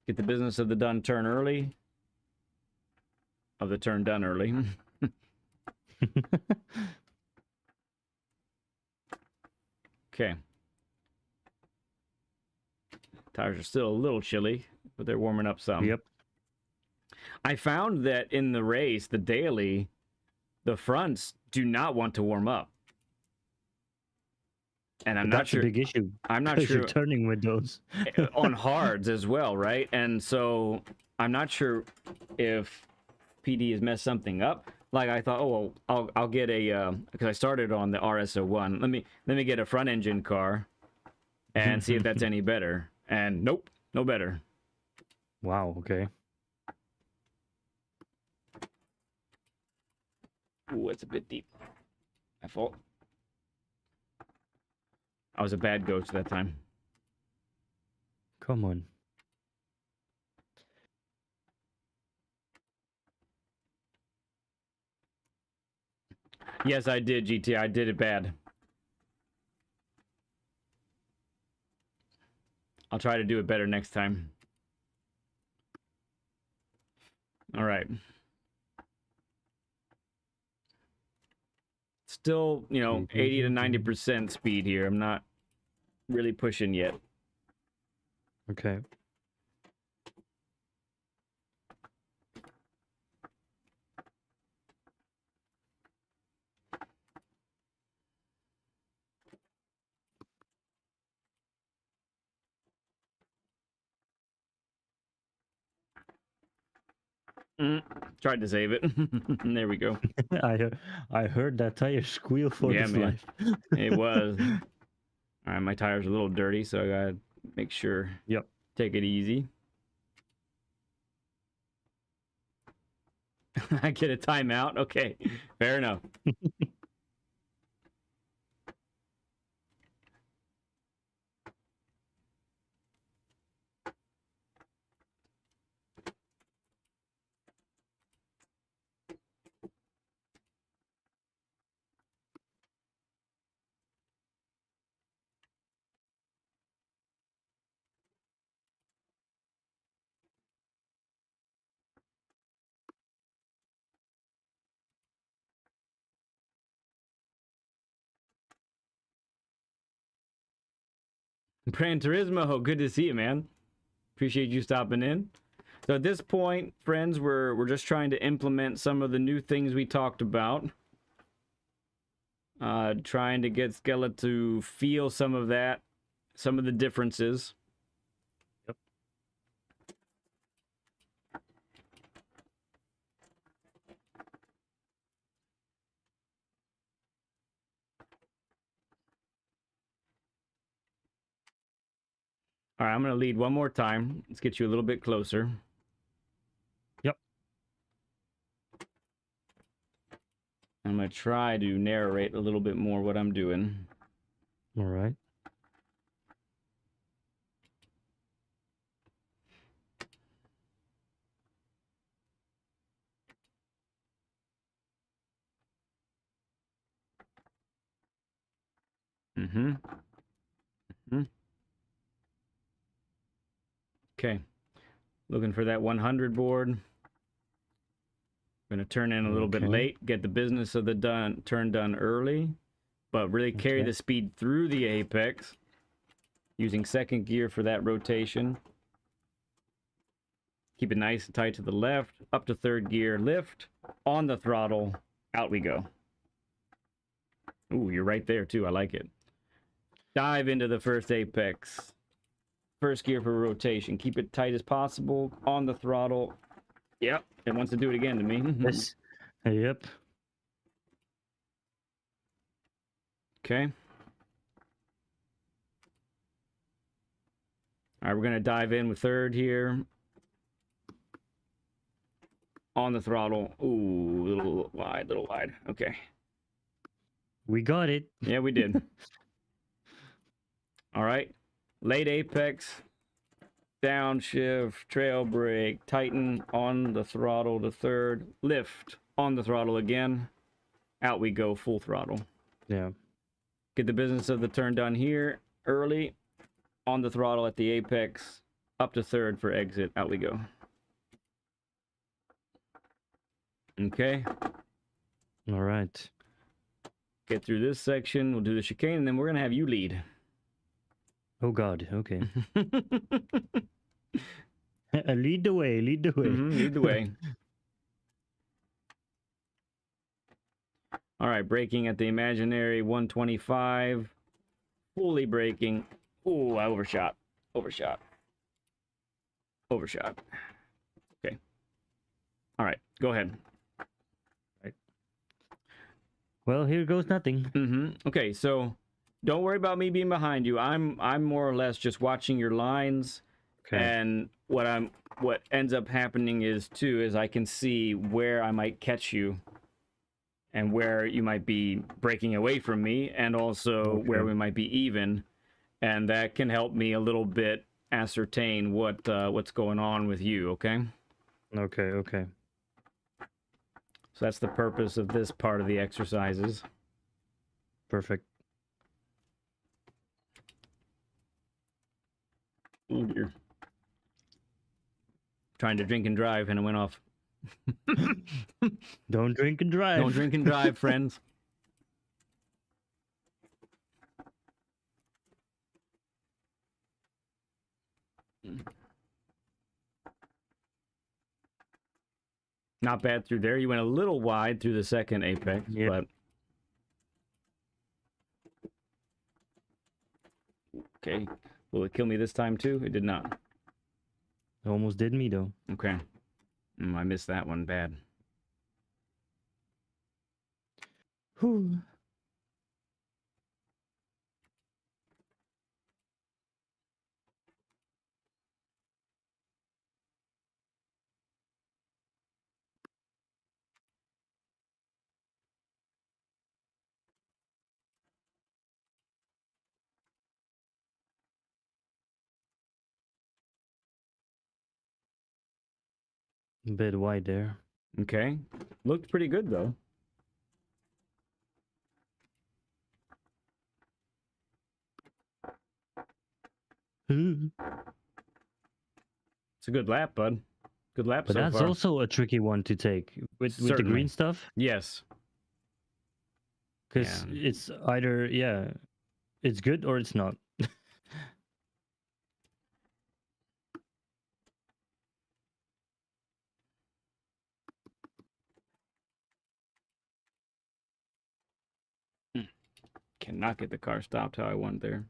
Get the business of the done turn early. Of the turn done early. Okay. Tires are still a little chilly, but they're warming up some. Yep. I found that in the race, the daily, the fronts do not want to warm up. And I'm not sure. That's a big issue. I'm not Because sure you're turning with those. on hards as well, right? And so I'm not sure if PD has messed something up. Like I thought, oh well, I'll get a because I started on the RS01. Let me get a front engine car and see if that's any better. And nope, no better. Wow. Okay. Ooh, it's a bit deep. My fault. I was a bad ghost that time. Come on. Yes, I did, GT. I did it bad. I'll try to do it better next time. All right. Still, 80 to 90% speed here. I'm not really pushing yet. Okay. Tried to save it. There we go. I heard that tire squeal for Yeah, its man. life. It was. All right, my tire's a little dirty, so I gotta make sure. Yep. Take it easy. I get a timeout. Okay, fair enough. Gran Turismo, good to see you, man. Appreciate you stopping in. So at this point, friends, we're just trying to implement some of the new things we talked about. Trying to get Skelle to feel some of that, some of the differences. Yep. All right, I'm going to lead one more time. Let's get you a little bit closer. Yep. I'm going to try to narrate a little bit more what I'm doing. All right. Okay. Looking for that 100 board. Going to turn in a little bit late, get the business of the turn done early, but really carry the speed through the apex using second gear for that rotation. Keep it nice and tight to the left, up to third gear, lift, on the throttle, out we go. Ooh, you're right there too. I like it. Dive into the first apex. First gear for rotation. Keep it tight as possible. On the throttle. Yep. It wants to do it again to me. Yes. Yep. Okay. All right, we're going to dive in with third here. On the throttle. Ooh, little wide. Okay. We got it. Yeah, we did. All right. Late apex. Downshift. Trail brake. Tighten on the throttle to third. Lift on the throttle again. Out we go, full throttle. Yeah. Get the business of the turn done here. Early. On the throttle at the apex. Up to third for exit. Out we go. Okay. All right. Get through this section. We'll do the chicane, and then we're going to have you lead. Oh, God. Okay. Lead the way. Lead the way. Lead the way. All right, braking at the imaginary 125. Fully braking. Ooh, I overshot. Overshot. Okay. All right, go ahead. Well, here goes nothing. Okay, so don't worry about me being behind you. I'm more or less just watching your lines. Okay. And what ends up happening is I can see where I might catch you and where you might be breaking away from me, and also where we might be even, and that can help me a little bit ascertain what's going on with you. Okay. Okay. So that's the purpose of this part of the exercises. Perfect. Ooh, dear. Trying to drink and drive, and it went off. Don't drink and drive. Don't drink and drive, friends. Not bad through there. You went a little wide through the second apex, but okay. Will it kill me this time too? It did not. Almost did me though. Okay. I missed that one bad. Whew. A bit wide there. Okay. Looked pretty good though. It's a good lap, bud. Good lap but so that's far. Also a tricky one to take with the green stuff. Yes. Because it's either it's good or it's not. Cannot get the car stopped how I want there.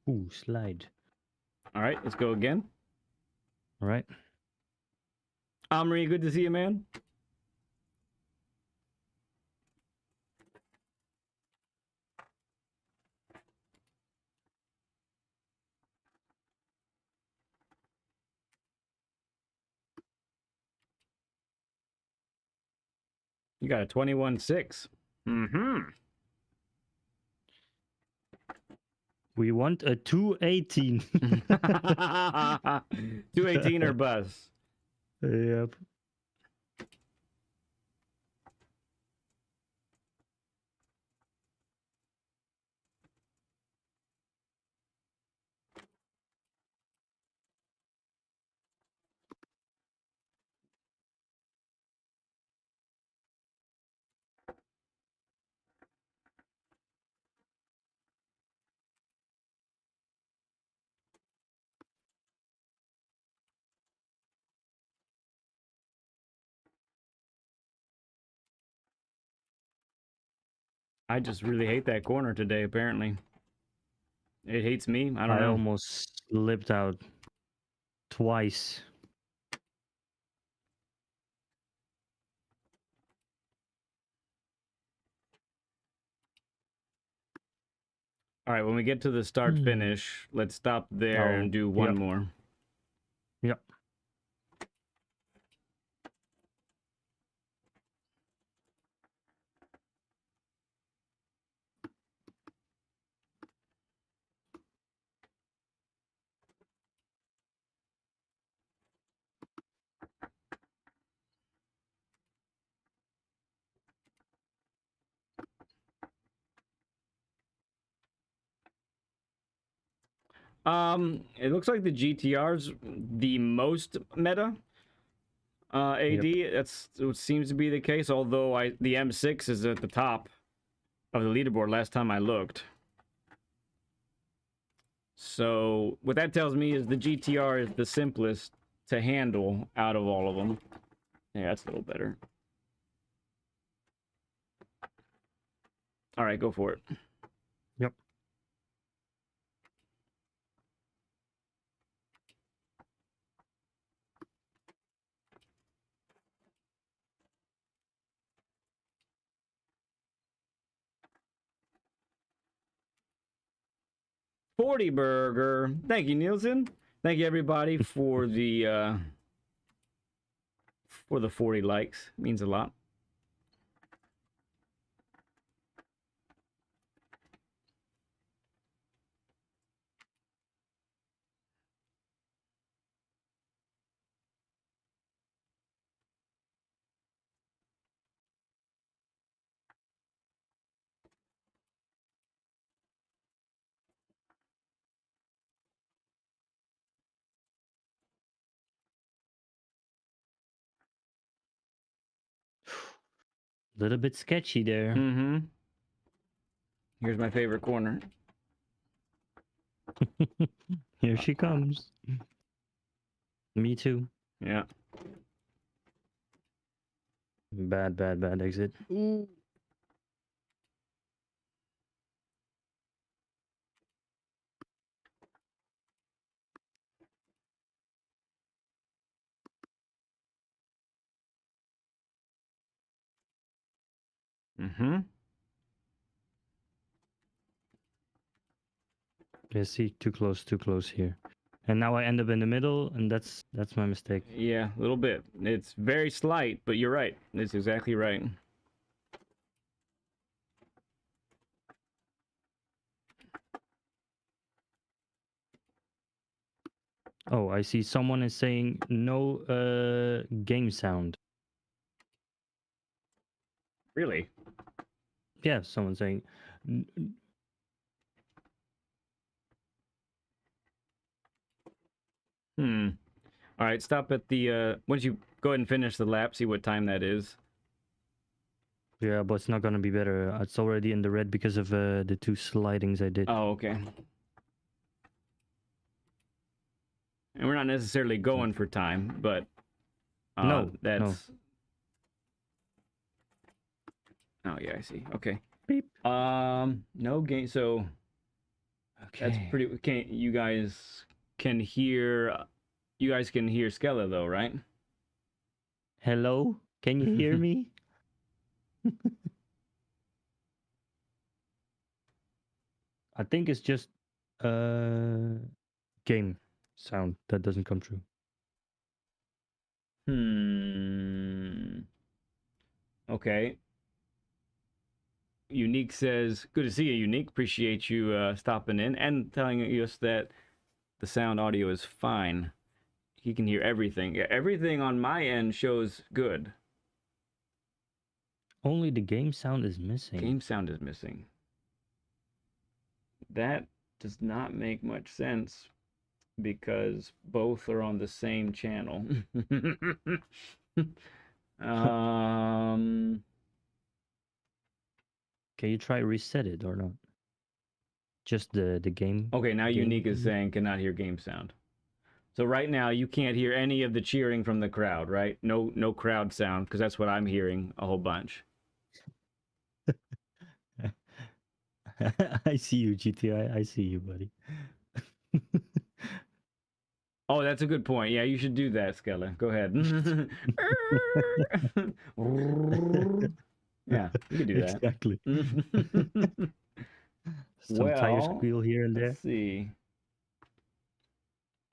Ooh, slide. All right, let's go again. All right. Omri, good to see you, man. You got a 21.6. We want a 218. 218 or bus. Yep. I just really hate that corner today, apparently. It hates me. I don't I know. almost slipped out twice. All right, when we get to the start finish, let's stop there and do one more. Yep. It looks like the GTR's the most meta. AD, Yep. that's what seems to be the case, although the M6 is at the top of the leaderboard last time I looked. So what that tells me is the GTR is the simplest to handle out of all of them. Yeah, that's a little better. All right, go for it. Yep. $40 burger. Thank you, Nielsen. Thank you everybody for the 40 likes. It means a lot. Little bit sketchy there. Mm-hmm. Here's my favorite corner. Here she comes. Me too. Yeah. Bad exit. Ooh. Mm-hmm. Yeah, see, too close here. And now I end up in the middle, and that's my mistake. Yeah, a little bit. It's very slight, but you're right. It's exactly right. Oh, I see someone is saying no game sound. Really? Yeah, someone's saying All right, stop at the once you go ahead and finish the lap, see what time that is. yeah, but it's not gonna be better. It's already in the red because of the 2 slidings I did. Oh, okay. And we're not necessarily going for time, but No, that's no. Oh yeah, I see. Okay. Beep. No game. So Okay. that's pretty. Can you guys can hear? You guys can hear Skelle though, right? Hello? Can you hear me? I think it's just game sound that doesn't come true. Okay. Unique says, "Good to see you, Unique. Appreciate you stopping in and telling us that the sound audio is fine. He can hear everything. Yeah, everything on my end shows good. Only the game sound is missing. Game sound is missing. That does not make much sense because both are on the same channel. Can you try reset it or not? Just the game. Okay, now game Unique is saying cannot hear game sound. So right now you can't hear any of the cheering from the crowd, right? No crowd sound because that's what I'm hearing a whole bunch. I see you, GTI. I see you, buddy. Oh, that's a good point. Yeah, you should do that, Skelle. Go ahead. Yeah, you could do that. Exactly. Some tire Well, squeal here and there. let's see.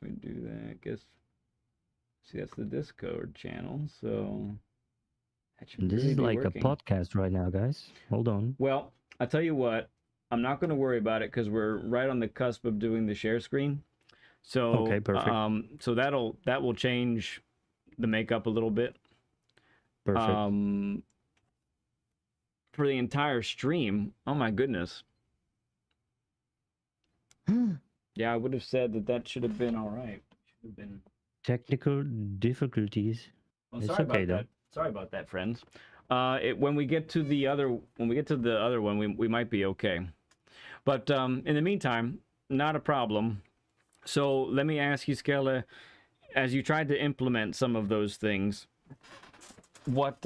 We do that. I guess. See, that's the Discord channel. So that should This really is be like working. a podcast right now, guys. Hold on. Well, I tell you what. I'm not going to worry about it because we're right on the cusp of doing the share screen. So Okay, perfect. so that will change the makeup a little bit. Perfect. For the entire stream. Oh my goodness. Yeah, I would have said that should have been all right. Should have been. Technical difficulties. Well, It's sorry okay about though. that. Sorry about that, friends. When we get to the other one, we might be okay. But in the meantime, not a problem. So let me ask you, Skelle, as you tried to implement some of those things, what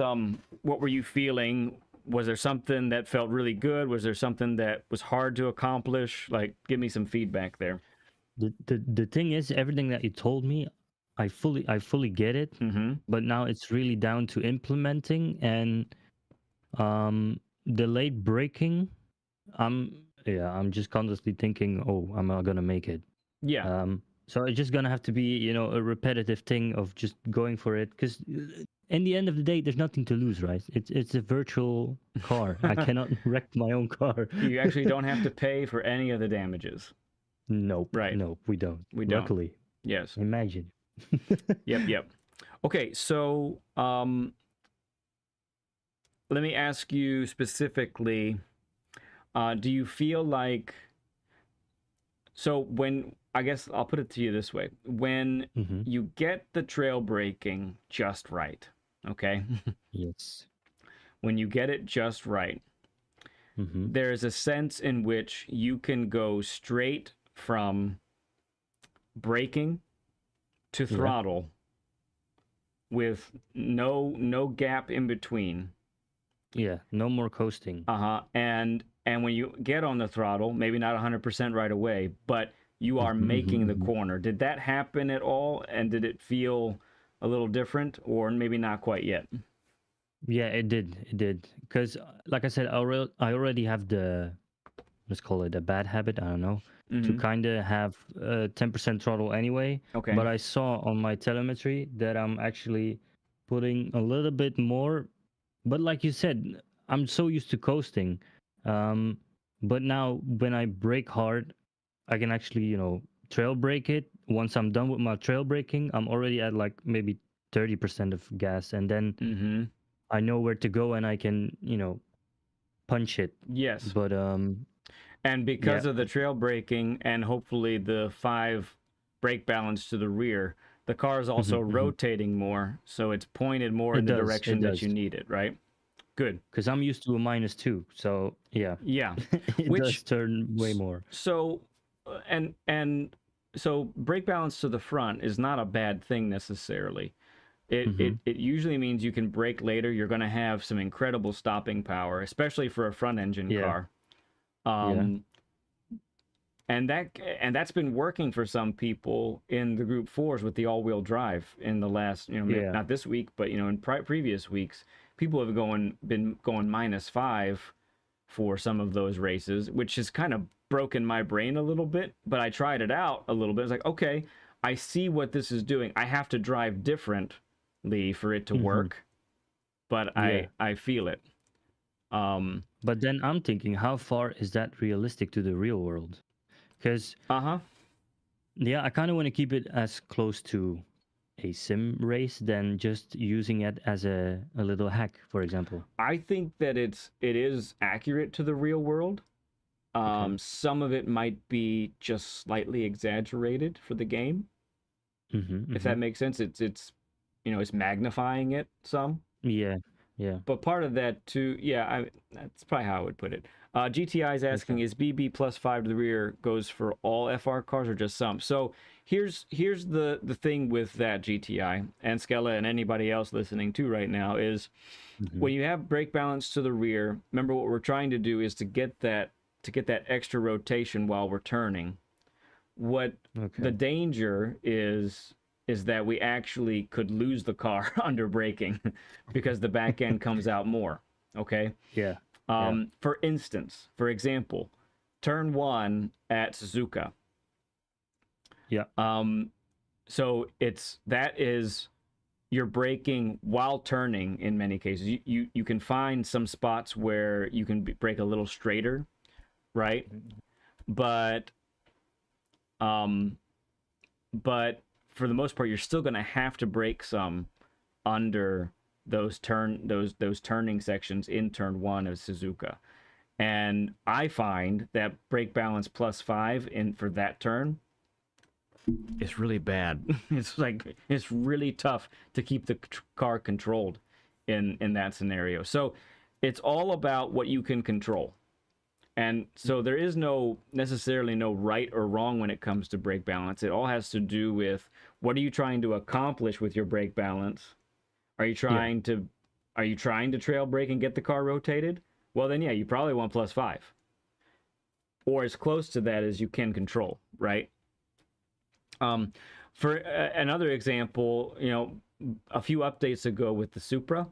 were you feeling? Was there something that felt really good? Was there something that was hard to accomplish? Like, give me some feedback there. The thing is, everything that you told me, I fully get it. Mm-hmm. But now it's really down to implementing and delayed braking. I'm just constantly thinking, oh, I'm not gonna make it. Yeah. So it's just gonna have to be, a repetitive thing of just going for it, because in the end of the day, there's nothing to lose, right? It's a virtual car. I cannot wreck my own car. You actually don't have to pay for any of the damages. Nope. Right. Nope, we don't. We don't. Luckily. Yes. Imagine. Yep. Okay, so let me ask you specifically, do you feel like, so when, I guess I'll put it to you this way, when you get the trail braking just right, okay? Yes. When you get it just right, there's a sense in which you can go straight from braking to throttle with no gap in between. Yeah, no more coasting. And when you get on the throttle, maybe not 100% right away, but you are making the corner. Did that happen at all? And did it feel a little different, or maybe not quite yet? Yeah, it did. Because, like I said, I already have the, let's call it a bad habit, I don't know, to kind of have 10% throttle anyway. Okay. But I saw on my telemetry that I'm actually putting a little bit more. But like you said, I'm so used to coasting. But now when I brake hard, I can actually, trail brake it. Once I'm done with my trail braking, I'm already at like maybe 30% of gas. And then I know where to go and I can, punch it. Yes. But and because of the trail braking and hopefully the 5 brake balance to the rear, the car is also rotating more, so it's pointed more in the direction that you need it, right? Good. Because I'm used to a -2, so yeah. Yeah. It does turn way more. So, and so brake balance to the front is not a bad thing necessarily. It usually means you can brake later. You're going to have some incredible stopping power, especially for a front engine car. And that's been working for some people in the Group 4s with the all-wheel drive in the last, not this week, but in previous weeks, people have been going -5 for some of those races, which has kind of broken my brain a little bit. But I tried it out a little bit. It's like, okay, I see what this is doing. I have to drive differently for it to work, but I feel it. But then I'm thinking, how far is that realistic to the real world? Because I kind of want to keep it as close to a sim race than just using it as a little hack, for example. I think that it is accurate to the real world. Some of it might be just slightly exaggerated for the game, if that makes sense. It's it's magnifying it some. Yeah. But part of that too, that's probably how I would put it. GTI is asking, is BB +5 to the rear goes for all FR cars or just some? So here's the thing with that, GTI and Skelle and anybody else listening to right now is when you have brake balance to the rear, remember what we're trying to do is to get that to get that extra rotation while we're turning. What the danger is that we actually could lose the car under braking because the back end comes out more. Okay. Yeah. For instance, for example, turn 1 at Suzuka. Yeah. So you're braking while turning in many cases. You can find some spots where you can brake a little straighter, right? But for the most part, you're still going to have to brake some under those turning sections in turn 1 of Suzuka. And I find that brake balance +5 for that turn is really bad. It's really tough to keep the car controlled in that scenario. So it's all about what you can control. And so there is necessarily no right or wrong when it comes to brake balance. It all has to do with what are you trying to accomplish with your brake balance? Are you trying to trail brake and get the car rotated? Well, then you probably want +5, or as close to that as you can control, right? For another example, a few updates ago with the Supra,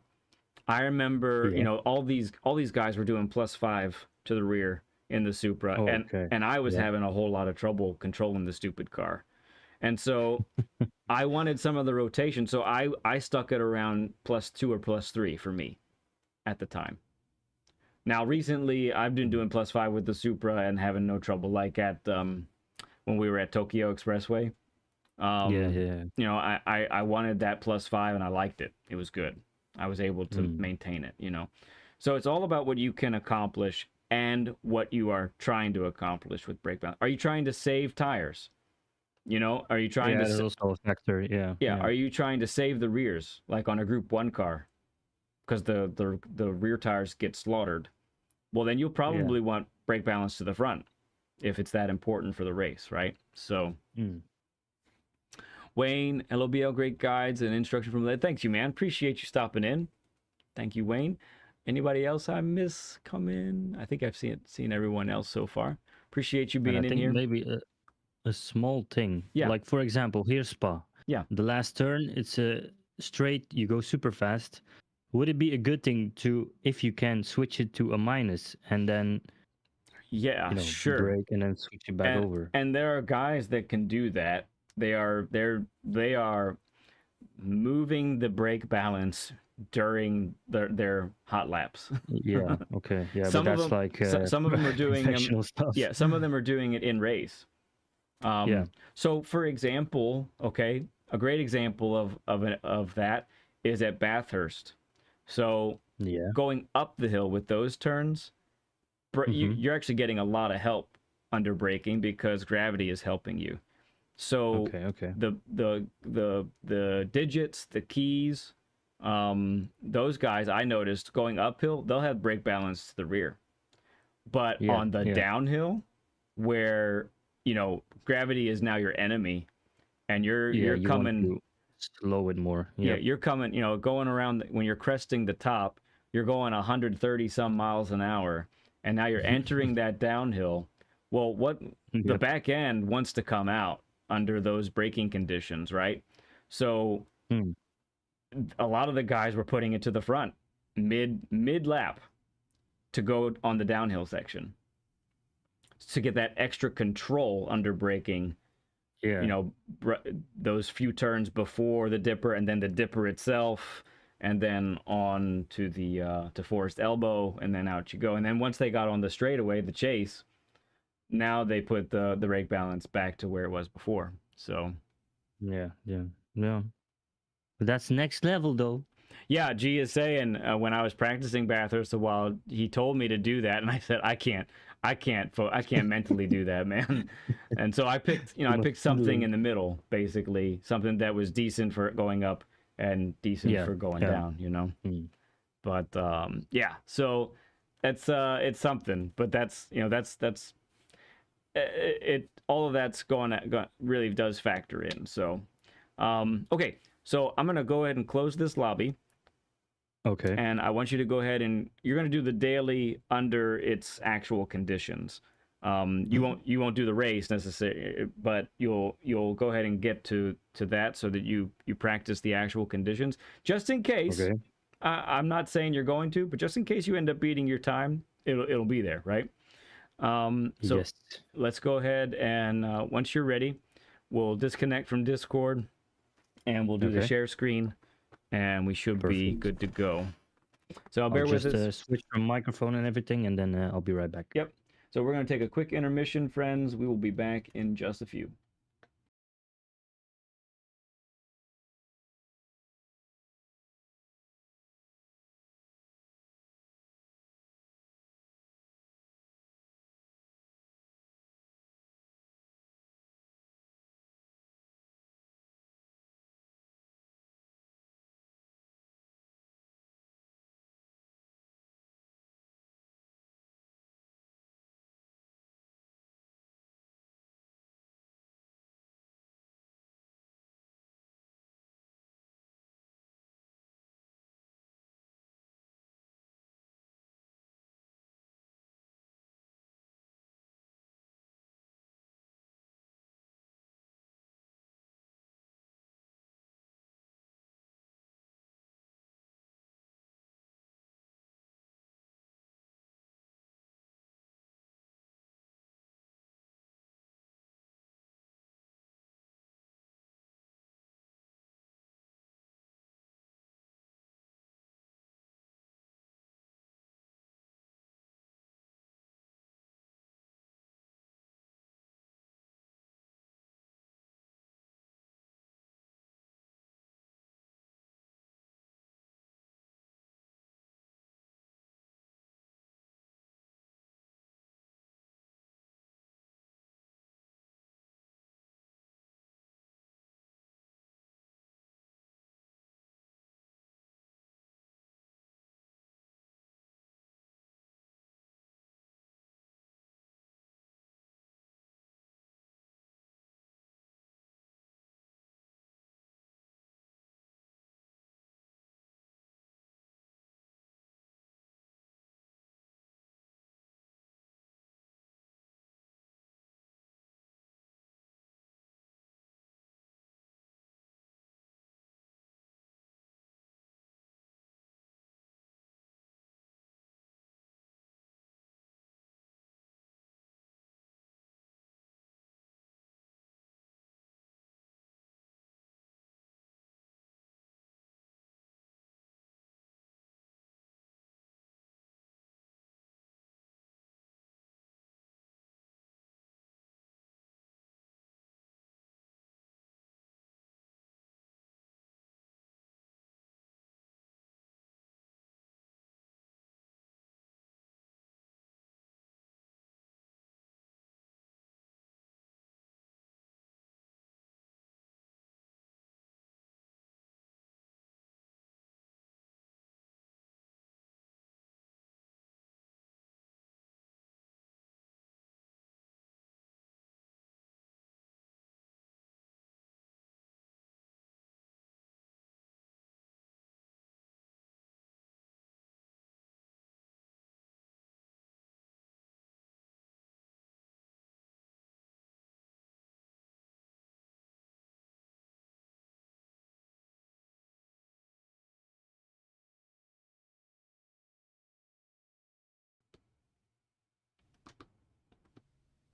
I remember all these guys were doing +5 to the rear in the Supra, and I was having a whole lot of trouble controlling the stupid car. And so I wanted some of the rotation, so I stuck it around +2 or +3 for me at the time. Now recently I've been doing +5 with the Supra and having no trouble, like at when we were at Tokyo Expressway. I wanted that +5 and I liked it. It was good. I was able to maintain it, So it's all about what you can accomplish and what you are trying to accomplish with brake balance. Are you trying to save tires? Are you trying to... there's also a factor, Are you trying to save the rears, like on a Group 1 car? Because the rear tires get slaughtered. Well, then you'll probably want brake balance to the front if it's that important for the race, right? So... Wayne, LOBL, great guides and instruction from there. Thanks you, man. Appreciate you stopping in. Thank you, Wayne. Anybody else I miss come in? I think I've seen everyone else so far. Appreciate you being in here. Maybe a small thing. Yeah. Like, for example, here Spa. Yeah. The last turn, it's a straight, you go super fast. Would it be a good thing to, if you can, switch it to a minus and then... sure. Brake and then switch it back over. And there are guys that can do that. They are moving the brake balance during their hot laps. Okay. Yeah, some but of that's them, like some of them are doing stuff. Yeah, some of them are doing it in race. So for example, a great example of that is at Bathurst. So going up the hill with those turns, you're actually getting a lot of help under braking because gravity is helping you. So the digits, the keys, those guys I noticed going uphill, they'll have brake balance to the rear. But on the downhill, where gravity is now your enemy, and you're coming slow it more. You're coming, going around when you're cresting the top, you're going 130 some miles an hour, and now you're entering that downhill. Well, the back end wants to come out under those braking conditions, right? So a lot of the guys were putting it to the front mid lap to go on the downhill section to get that extra control under braking. Those few turns before the dipper, and then the dipper itself, and then on to the to Forest Elbow, and then out you go. And then once they got on the straightaway, the chase, now they put the brake balance back to where it was before. So yeah. But that's next level though. Yeah, G is saying when I was practicing Bathurst a while, he told me to do that, and I said I can't mentally do that, man. And so I picked something in the middle, basically something that was decent for going up and decent for going down, But so it's something, but that's it. All of that's really does factor in. So okay, so I'm gonna go ahead and close this lobby. Okay. And I want you to go ahead and you're going to do the daily under its actual conditions. You won't do the race necessarily, but you'll go ahead and get to that so that you practice the actual conditions just in case. Okay. I'm not saying you're going to, but just in case you end up beating your time, it'll be there, right? So Yes. let's go ahead and once you're ready, we'll disconnect from Discord and we'll do the Okay. share screen, and we should be Perfect. good to go. So I'll bear with just us. switch from microphone and everything, and then I'll be right back. Yep. So we're going to take a quick intermission, friends. We will be back in just a few.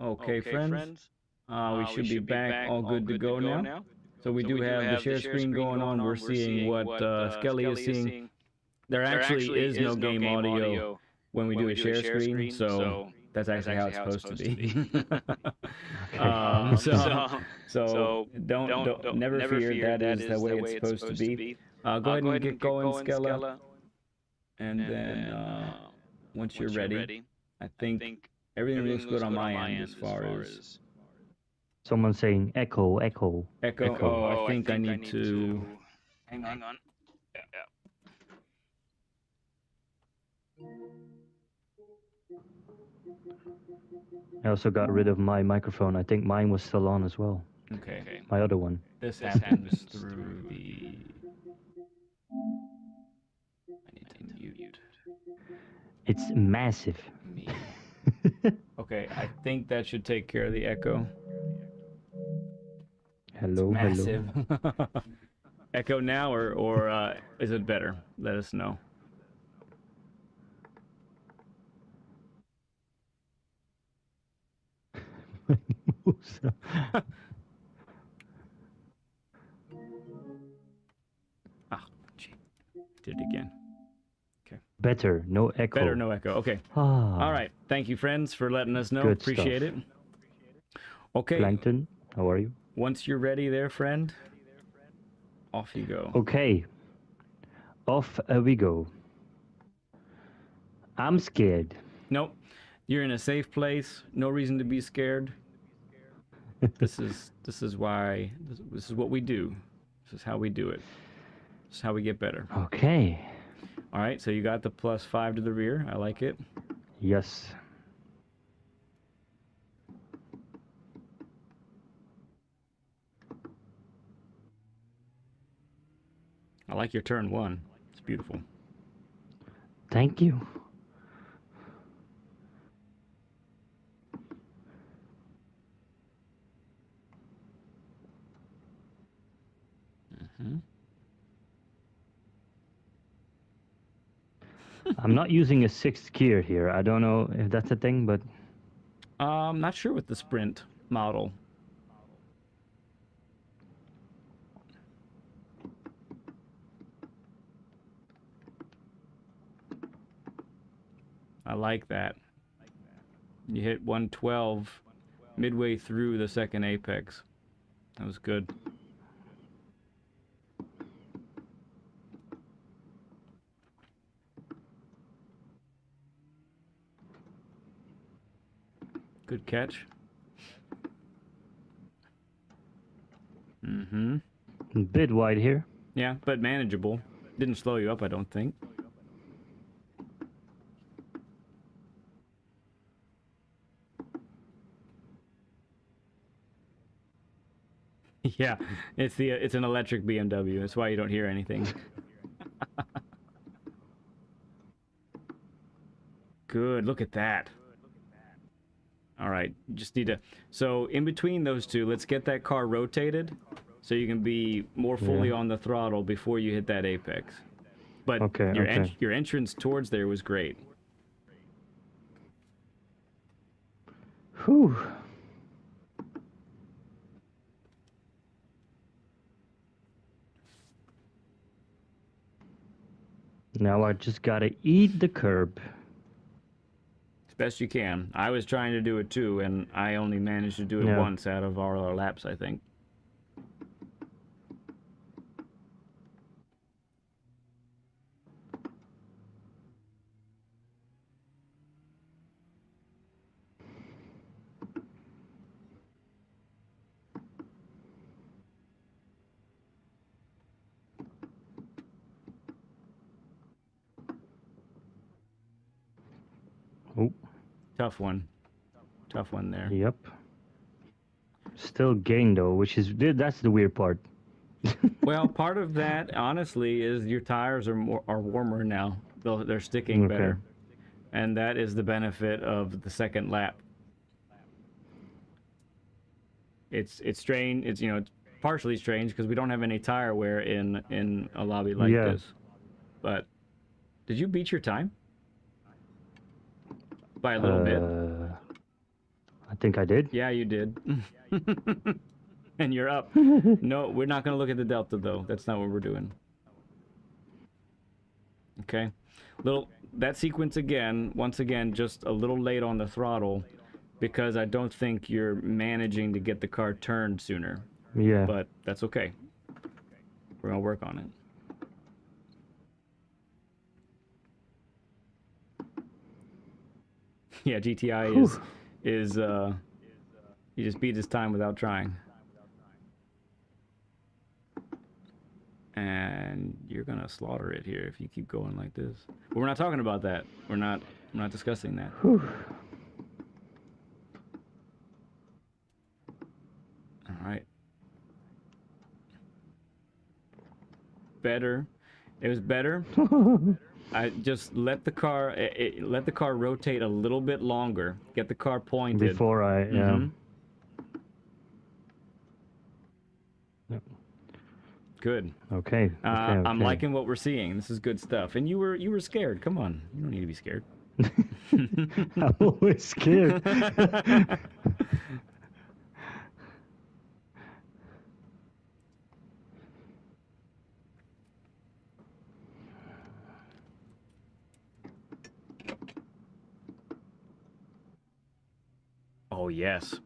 Okay, friends. We should be back all good to go now. So we do have the share screen going on. We're seeing what Skelle is seeing. There actually is no game audio when we do a share screen, so that's actually how it's supposed to be. Don't never fear. That is the way it's supposed to be. Go ahead and get going, Skelle, and then once you're ready, I think everything looks good on my end as far as Someone saying echo, echo. echo. Oh, I think I need to hang on. I also got rid of my microphone. I think mine was still on as well. Okay. My other one. This happens through the. I need It's massive. Me. Okay, I think that should take care of the echo. It's Hello, massive. Echo now, or is it better? Let us know. Ah, gee, did it again. Okay. Better, no echo. Better, no echo. Okay. All right. Thank you, friends, for letting us know. Good Appreciate stuff. it. Okay. Plankton, how are you? Once you're ready there, friend, off you go. Okay. Off we go. I'm scared. Nope. You're in a safe place. No reason to be scared. This is why this is what we do. This is how we do it. This is how we get better. Okay. All right, so you got the +5 to the rear. I like it. Yes. I like your turn 1. It's beautiful. Thank you. Mm-hmm. I'm not using a 6th gear here. I don't know if that's a thing, but... I'm not sure with the Sprint model. I like that. You hit 112 midway through the second apex. That was good. Good catch. Mm-hmm. A bit wide here. Yeah, but manageable. Didn't slow you up, I don't think. Yeah, it's an electric BMW. That's why you don't hear anything. Good, look at that. All right, you just need to... So in between those two, let's get that car rotated so you can be more fully on the throttle before you hit that apex. But your entrance towards there was great. Whew. Now I just gotta eat the curb. As best you can. I was trying to do it too, and I only managed to do it once out of all our laps, I think. Oh. Tough one. Tough one there. Yep. Still gain though, that's the weird part. Well, part of that, honestly, is your tires are warmer now. They're sticking better, and that is the benefit of the second lap. It's strange. It's it's partially strange because we don't have any tire wear in a lobby like this. But did you beat your time by a little bit? I think I did. Yeah, you did. And you're up. No, we're not going to look at the delta though. That's not what we're doing. Okay. That sequence again, once again, just a little late on the throttle because I don't think you're managing to get the car turned sooner. Yeah. But that's okay. We're going to work on it. Yeah, GTI is he just beat his time without trying. And you're gonna slaughter it here if you keep going like this. But we're not talking about that. We're not discussing that. Whew. All right. Better. It was better. I just let the car rotate a little bit longer. Get the car pointed before I. Mm-hmm. Yep. Good. Okay. I'm liking what we're seeing. This is good stuff. And you were scared. Come on, you don't need to be scared. I'm always scared. Oh yes.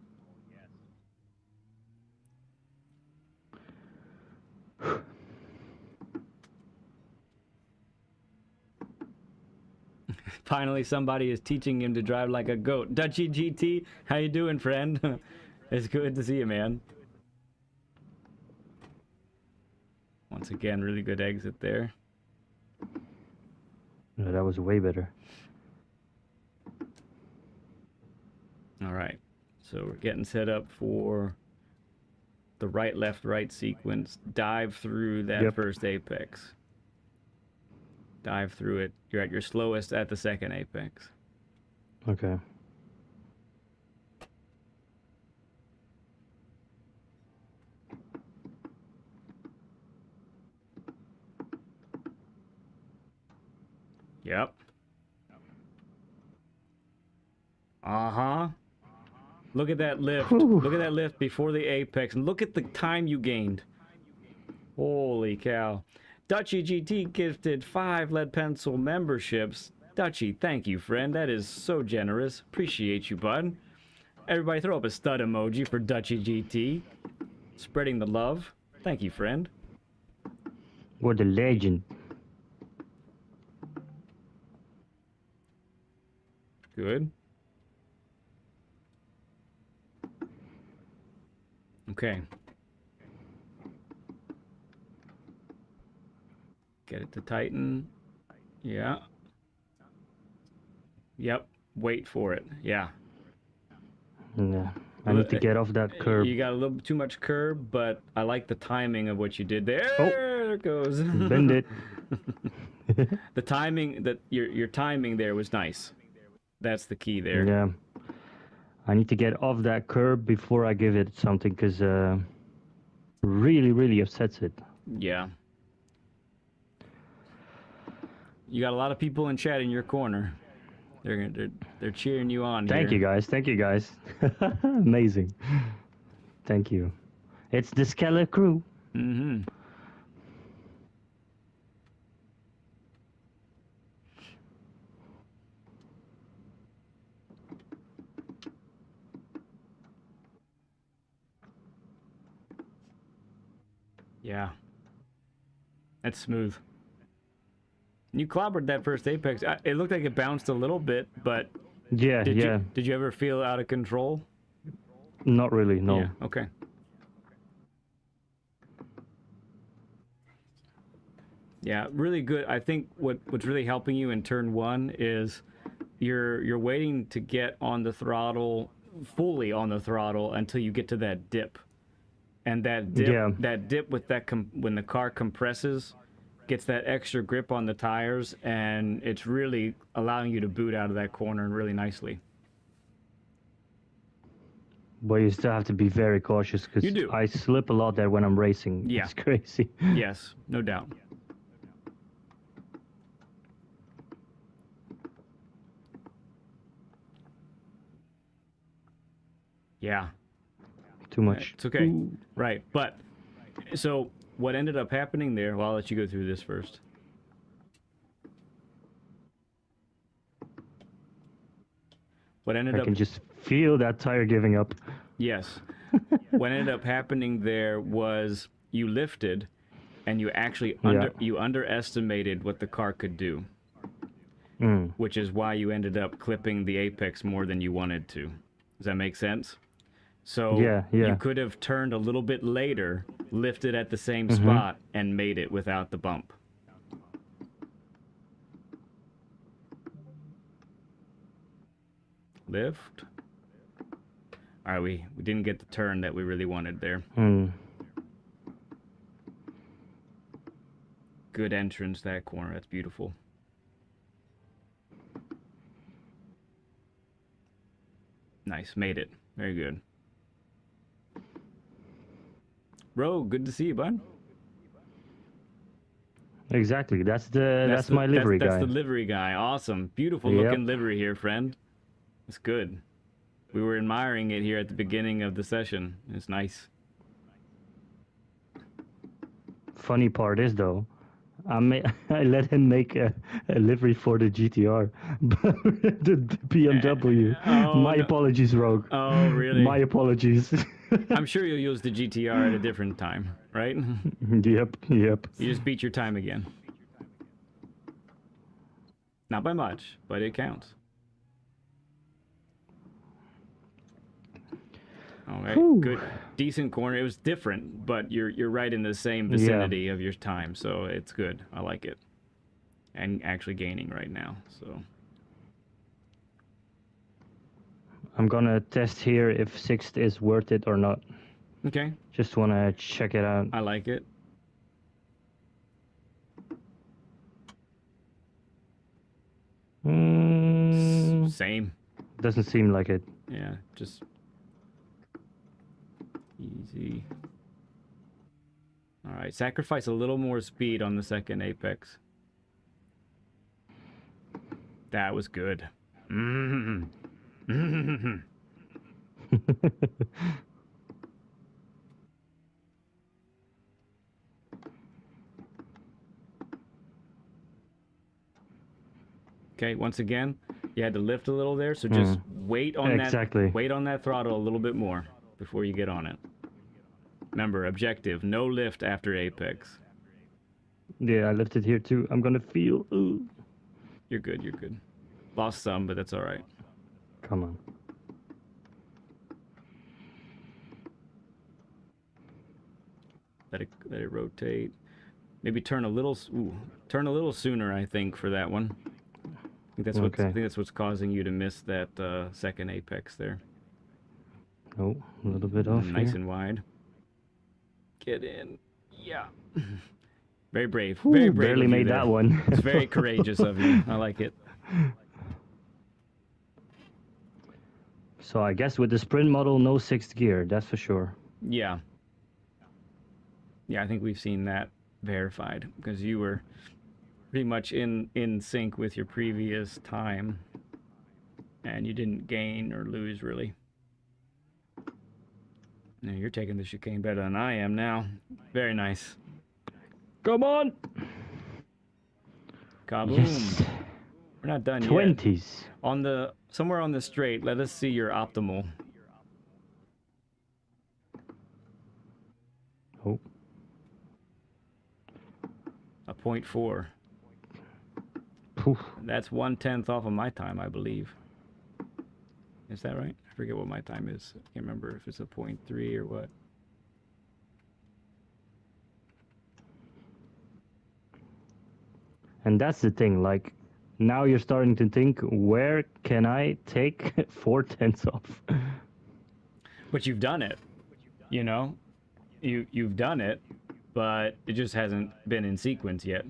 Finally, somebody is teaching him to drive like a goat. Dutchy GT, how you doing, friend? It's good to see you, man. Once again, really good exit there. No, that was way better. All right, so we're getting set up for the right, left, right sequence. Dive through that first apex. Dive through it. You're at your slowest at the second apex. Okay. Yep. Uh-huh. Look at that lift. Whew. Look at that lift before the apex. And look at the time you gained. Holy cow. Dutchy GT gifted 5 lead pencil memberships. Dutchy, thank you, friend. That is so generous. Appreciate you, bud. Everybody throw up a stud emoji for Dutchy GT. Spreading the love. Thank you, friend. What a legend. Good. Okay. Get it to tighten. Yeah. Yep. Wait for it. Yeah. Yeah. I need to get off that curb. You got a little too much curb, but I like the timing of what you did there. Oh. There it goes. Bend it. The timing, that your timing there was nice. That's the key there. Yeah. I need to get off that curb before I give it something, because really upsets it. Yeah. You got a lot of people in chat in your corner. They're cheering you on. Thank you guys. Thank you guys. Amazing. Thank you. It's the Skelle crew. Mm-hmm. Yeah. That's smooth. You clobbered that first apex. It looked like it bounced a little bit, but Yeah, did you ever feel out of control? Not really, no. Yeah, okay. Yeah, really good. I think what's really helping you in turn 1 is you're waiting to get on the throttle, fully on the throttle, until you get to that dip. And that dip with that when the car compresses, gets that extra grip on the tires, and it's really allowing you to boot out of that corner really nicely. But you still have to be very cautious, because I slip a lot there when I'm racing. Yeah. It's crazy. Yes, no doubt. Yeah. Too much. It's okay. Ooh. Right. But so what ended up happening there, well, I'll let you go through this first. What ended up, I can just feel that tire giving up. Yes. What ended up happening there was you lifted, and you actually you underestimated what the car could do. Which is why you ended up clipping the apex more than you wanted to. Does that make sense? So you could have turned a little bit later, lifted at the same spot, and made it without the bump. Lift. All right, we didn't get the turn that we really wanted there. Good entrance, that corner. That's beautiful. Nice, made it. Very good. Rogue, good to see you, bud. Exactly. That's my livery guy. That's the livery guy. Awesome. Beautiful looking livery here, friend. It's good. We were admiring it here at the beginning of the session. It's nice. Funny part is though, I let him make a livery for the GTR, the BMW. My apologies, Rogue. Oh, really? My apologies. I'm sure you'll use the GTR at a different time, right? Yep. You just beat your time again. Not by much, but it counts. All right, good, decent corner. It was different, but you're right in the same vicinity of your time, so it's good. I like it, and actually gaining right now. So I'm gonna test here if 6th is worth it or not. Okay. Just wanna check it out. I like it. Same. Doesn't seem like it. Yeah, just easy. All right, sacrifice a little more speed on the second apex. That was good. Okay, once again, you had to lift a little there, so just wait on that throttle a little bit more before you get on it. Remember, objective, no lift after apex. Yeah, I lifted here too. I'm gonna feel. Ooh. You're good, you're good. Lost some, but that's all right. Come on. Let it rotate. Maybe turn a little sooner, I think, for that one. I think that's what's causing you to miss that second apex there. Oh, a little bit off. Nice here. and wide. Get in. Yeah. Very brave. Ooh, Very brave. Barely made that one. It's very courageous of you. I like it. So I guess with the sprint model, no 6th gear. That's for sure. Yeah. Yeah, I think we've seen that verified because you were pretty much in sync with your previous time, and you didn't gain or lose really. Now you're taking the chicane better than I am now. Very nice. Come on. Kaboom. Yes. We're not done 20s. yet. Somewhere on the straight, let us see your optimal. Oh. A 0.4. Poof. That's 1/10 off of my time, I believe. Is that right? I forget what my time is. I can't remember if it's a 0.3 or what. And that's the thing, like, now you're starting to think, where can I take 4/10 off? But you've done it, you know? You've done it, but it just hasn't been in sequence yet.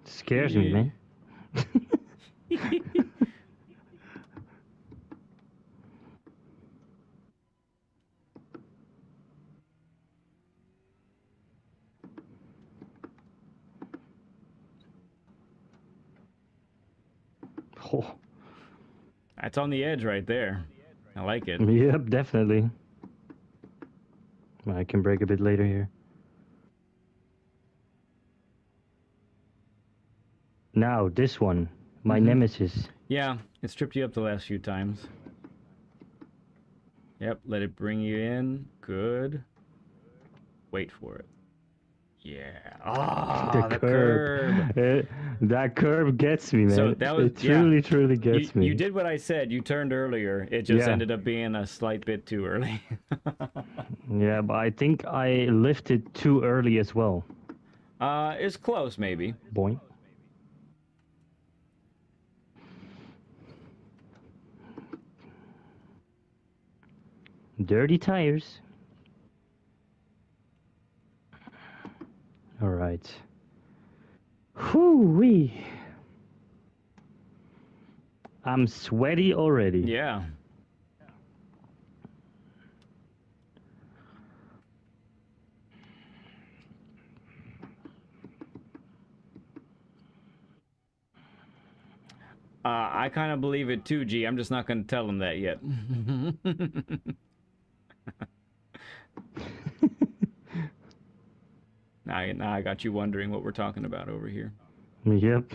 Scares me, man. Oh. That's on the edge right there. I like it. Yep, definitely. I can break a bit later here. Now, this one. My nemesis. Yeah, it's tripped you up the last few times. Yep, let it bring you in. Good. Wait for it. Yeah. Ah, the curb. That curb gets me, man. So that was, it truly gets me. You did what I said. You turned earlier. It just ended up being a slight bit too early. Yeah, but I think I lifted too early as well. It's close, maybe. Boing. Dirty tires. All right. Whoo-wee. I'm sweaty already. Yeah. I kind of believe it too, G. I'm just not going to tell him that yet. Now I got you wondering what we're talking about over here. Yep.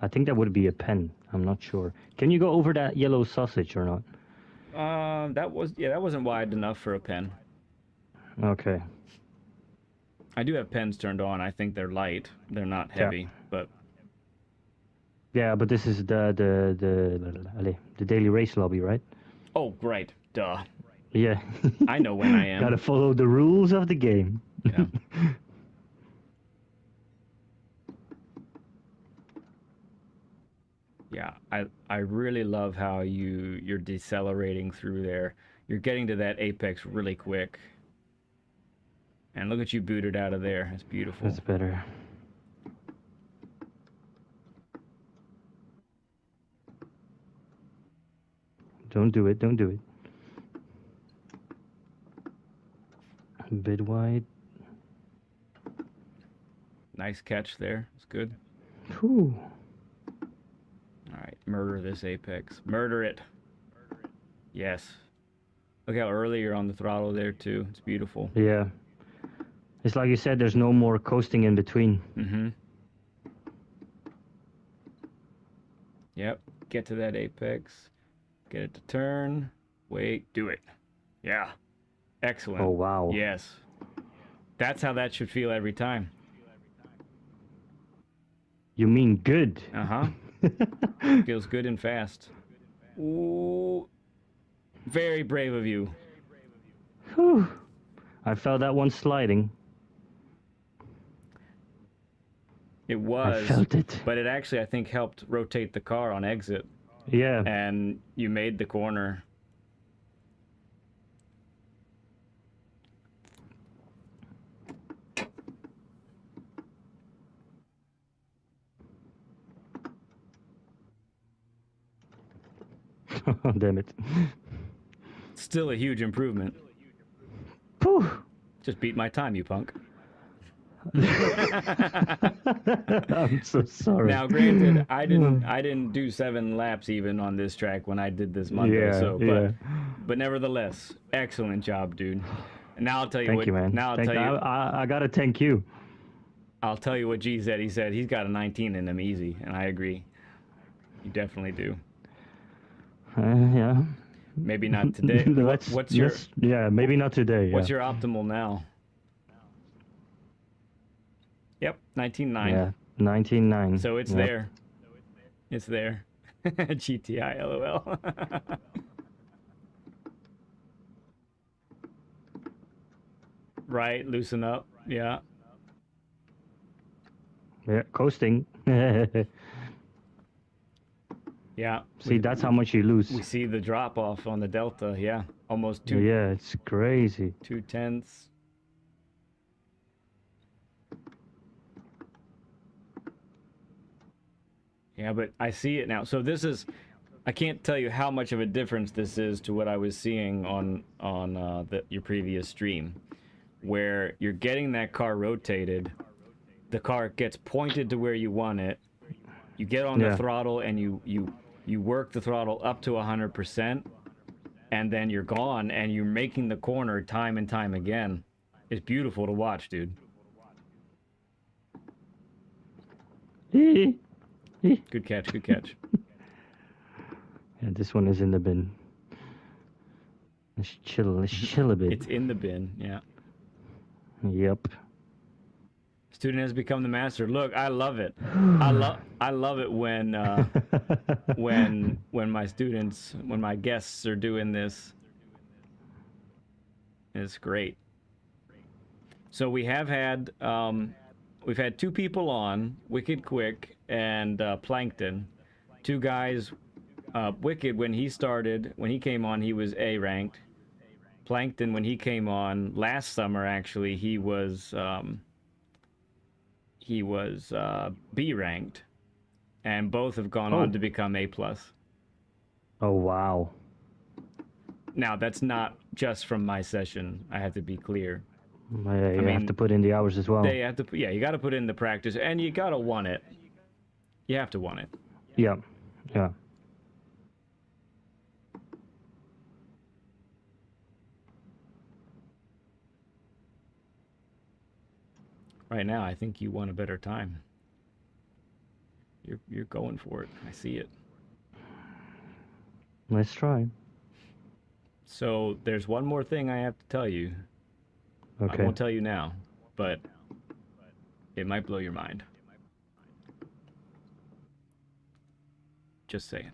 I think that would be a pen. I'm not sure. Can you go over that yellow sausage or not? That wasn't wide enough for a pen. Okay. I do have pens turned on. I think they're light. They're not heavy, but yeah, but this is the daily race lobby, right? oh, right. Duh. Yeah. I know when I am. Gotta follow the rules of the game. Yeah. Yeah, I really love how you're decelerating through there. You're getting to that apex really quick. And look at you booted out of there. It's beautiful. That's better. Don't do it. Don't do it. A bit wide. Nice catch there. It's good. Whew. All right, murder this apex. Murder it. Yes. Look how early you're on the throttle there too. It's beautiful. Yeah. It's like you said, there's no more coasting in between. Mm-hmm. Yep. Get to that apex. Get it to turn. Wait. Do it. Yeah. Excellent. Oh, wow. Yes. That's how that should feel every time. You mean good? Uh-huh. Feels good and fast. Ooh. Very brave of you. Whew. I felt that one sliding. It was. I felt it. But it actually, I think, helped rotate the car on exit. Yeah. And you made the corner. Damn it. Still a huge improvement. Whew. Just beat my time, you punk. I'm so sorry. Now, granted, I didn't do 7 laps even on this track when I did this Monday. Yeah, But nevertheless, excellent job, dude. And now I'll tell you Thank what. you, man. Now I'll tell you. I gotta thank you. I'll tell you what G said. He said he's got a 19 in him easy, and I agree. You definitely do. Yeah. Maybe not today. What's your? Yeah, maybe not today. What's yeah. your optimal now? Yep, 19.9. Yeah, 19.9. So it's there. It's there. GTI, LOL. Right, loosen up. Yeah. Yeah, coasting. Yeah. See, that's how much you lose. We see the drop off on the Delta. Yeah, almost 2. Yeah, it's crazy. 2/10. Yeah, but I see it now. So this is, I can't tell you how much of a difference this is to what I was seeing on your previous stream, where you're getting that car rotated, the car gets pointed to where you want it, you get on the throttle and you work the throttle up to 100%, and then you're gone and you're making the corner time and time again. It's beautiful to watch, dude. Good catch, good catch. Yeah, this one is in the bin. Let's chill a bit. It's in the bin, yeah. Yep. Student has become the master. Look, I love it. I love it when when my guests are doing this. It's great. So we have had we've had 2 people on, Wicked Quick and Plankton. 2 guys. Wicked, when he came on, he was A ranked. Plankton, when he came on last summer, actually, he was B ranked, and both have gone on to become A+. Oh, wow. Now, that's not just from my session. I have to be clear. Yeah, you have to put in the hours as well. They have to, yeah, you got to put in the practice, and you got to want it. You have to want it. Yeah, yeah. Right now, I think you want a better time. You're going for it. I see it. Let's try. So there's one more thing I have to tell you. Okay. I won't tell you now, but it might blow your mind. Just saying.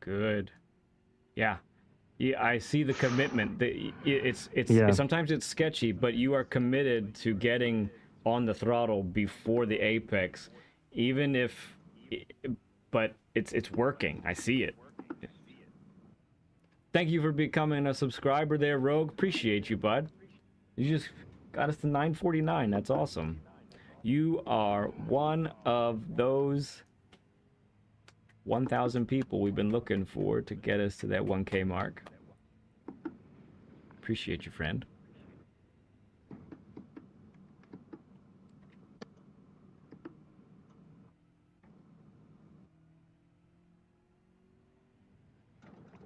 Good. Yeah. Yeah, I see the commitment. Sometimes it's sketchy, but you are committed to getting on the throttle before the apex, even if, but it's working. I see it. Thank you for becoming a subscriber there, Rogue. Appreciate you, bud. You just got us to 949. That's awesome. You are one of those 1,000 people we've been looking for to get us to that 1K mark. Appreciate you, friend.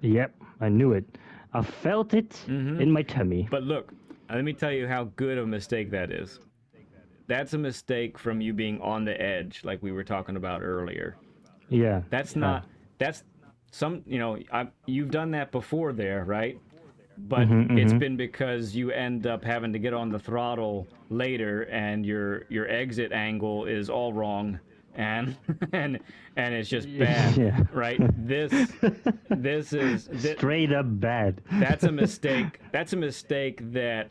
Yep, I knew it. I felt it in my tummy. But look, let me tell you how good of a mistake that is. That's a mistake from you being on the edge, like we were talking about earlier. Yeah. That's not, that's some, you know, you've done that before there, right? But it's been because you end up having to get on the throttle later and your exit angle is all wrong and it's just bad, Yeah. right? This is straight up bad. That's a mistake. That's a mistake that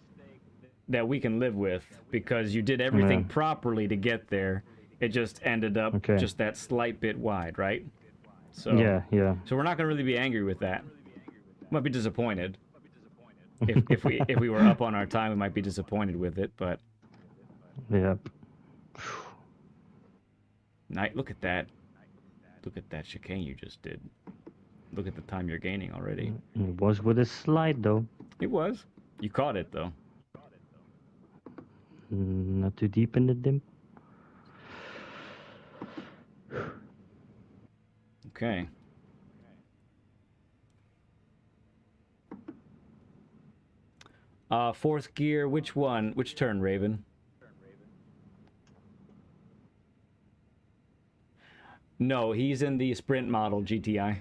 we can live with because you did everything properly to get there. It just ended up just that slight bit wide, right? So yeah. So we're not gonna really be angry with that. Might be disappointed. If we were up on our time, we might be disappointed with it, but yep. Look at that. Look at that chicane you just did. Look at the time you're gaining already. It was with a slide though. It was. You caught it though. Not too deep in the dimp. Okay. Fourth gear, which one? Which turn, Raven? No, he's in the sprint model GTI.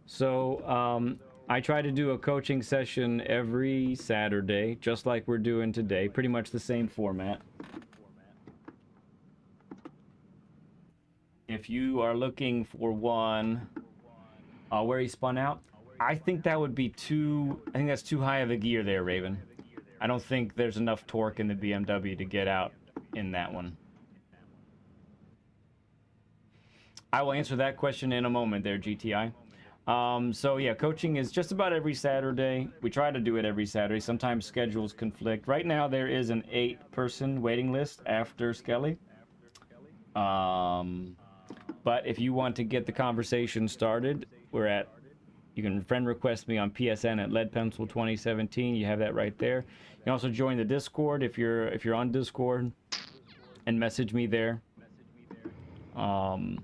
So, I try to do a coaching session every Saturday, just like we're doing today. Pretty much the same format. If you are looking for one where he spun out, I think that would be I think that's too high of a gear there, Raven. I don't think there's enough torque in the BMW to get out in that one. I will answer that question in a moment there, GTI. So yeah, coaching is just about every Saturday. We try to do it every Saturday. Sometimes schedules conflict. Right now there is an 8-person waiting list after Skelle. But if you want to get the conversation started, you can friend request me on PSN at leadpencil2017. You have that right there. You can also join the Discord if you're on Discord and message me there. And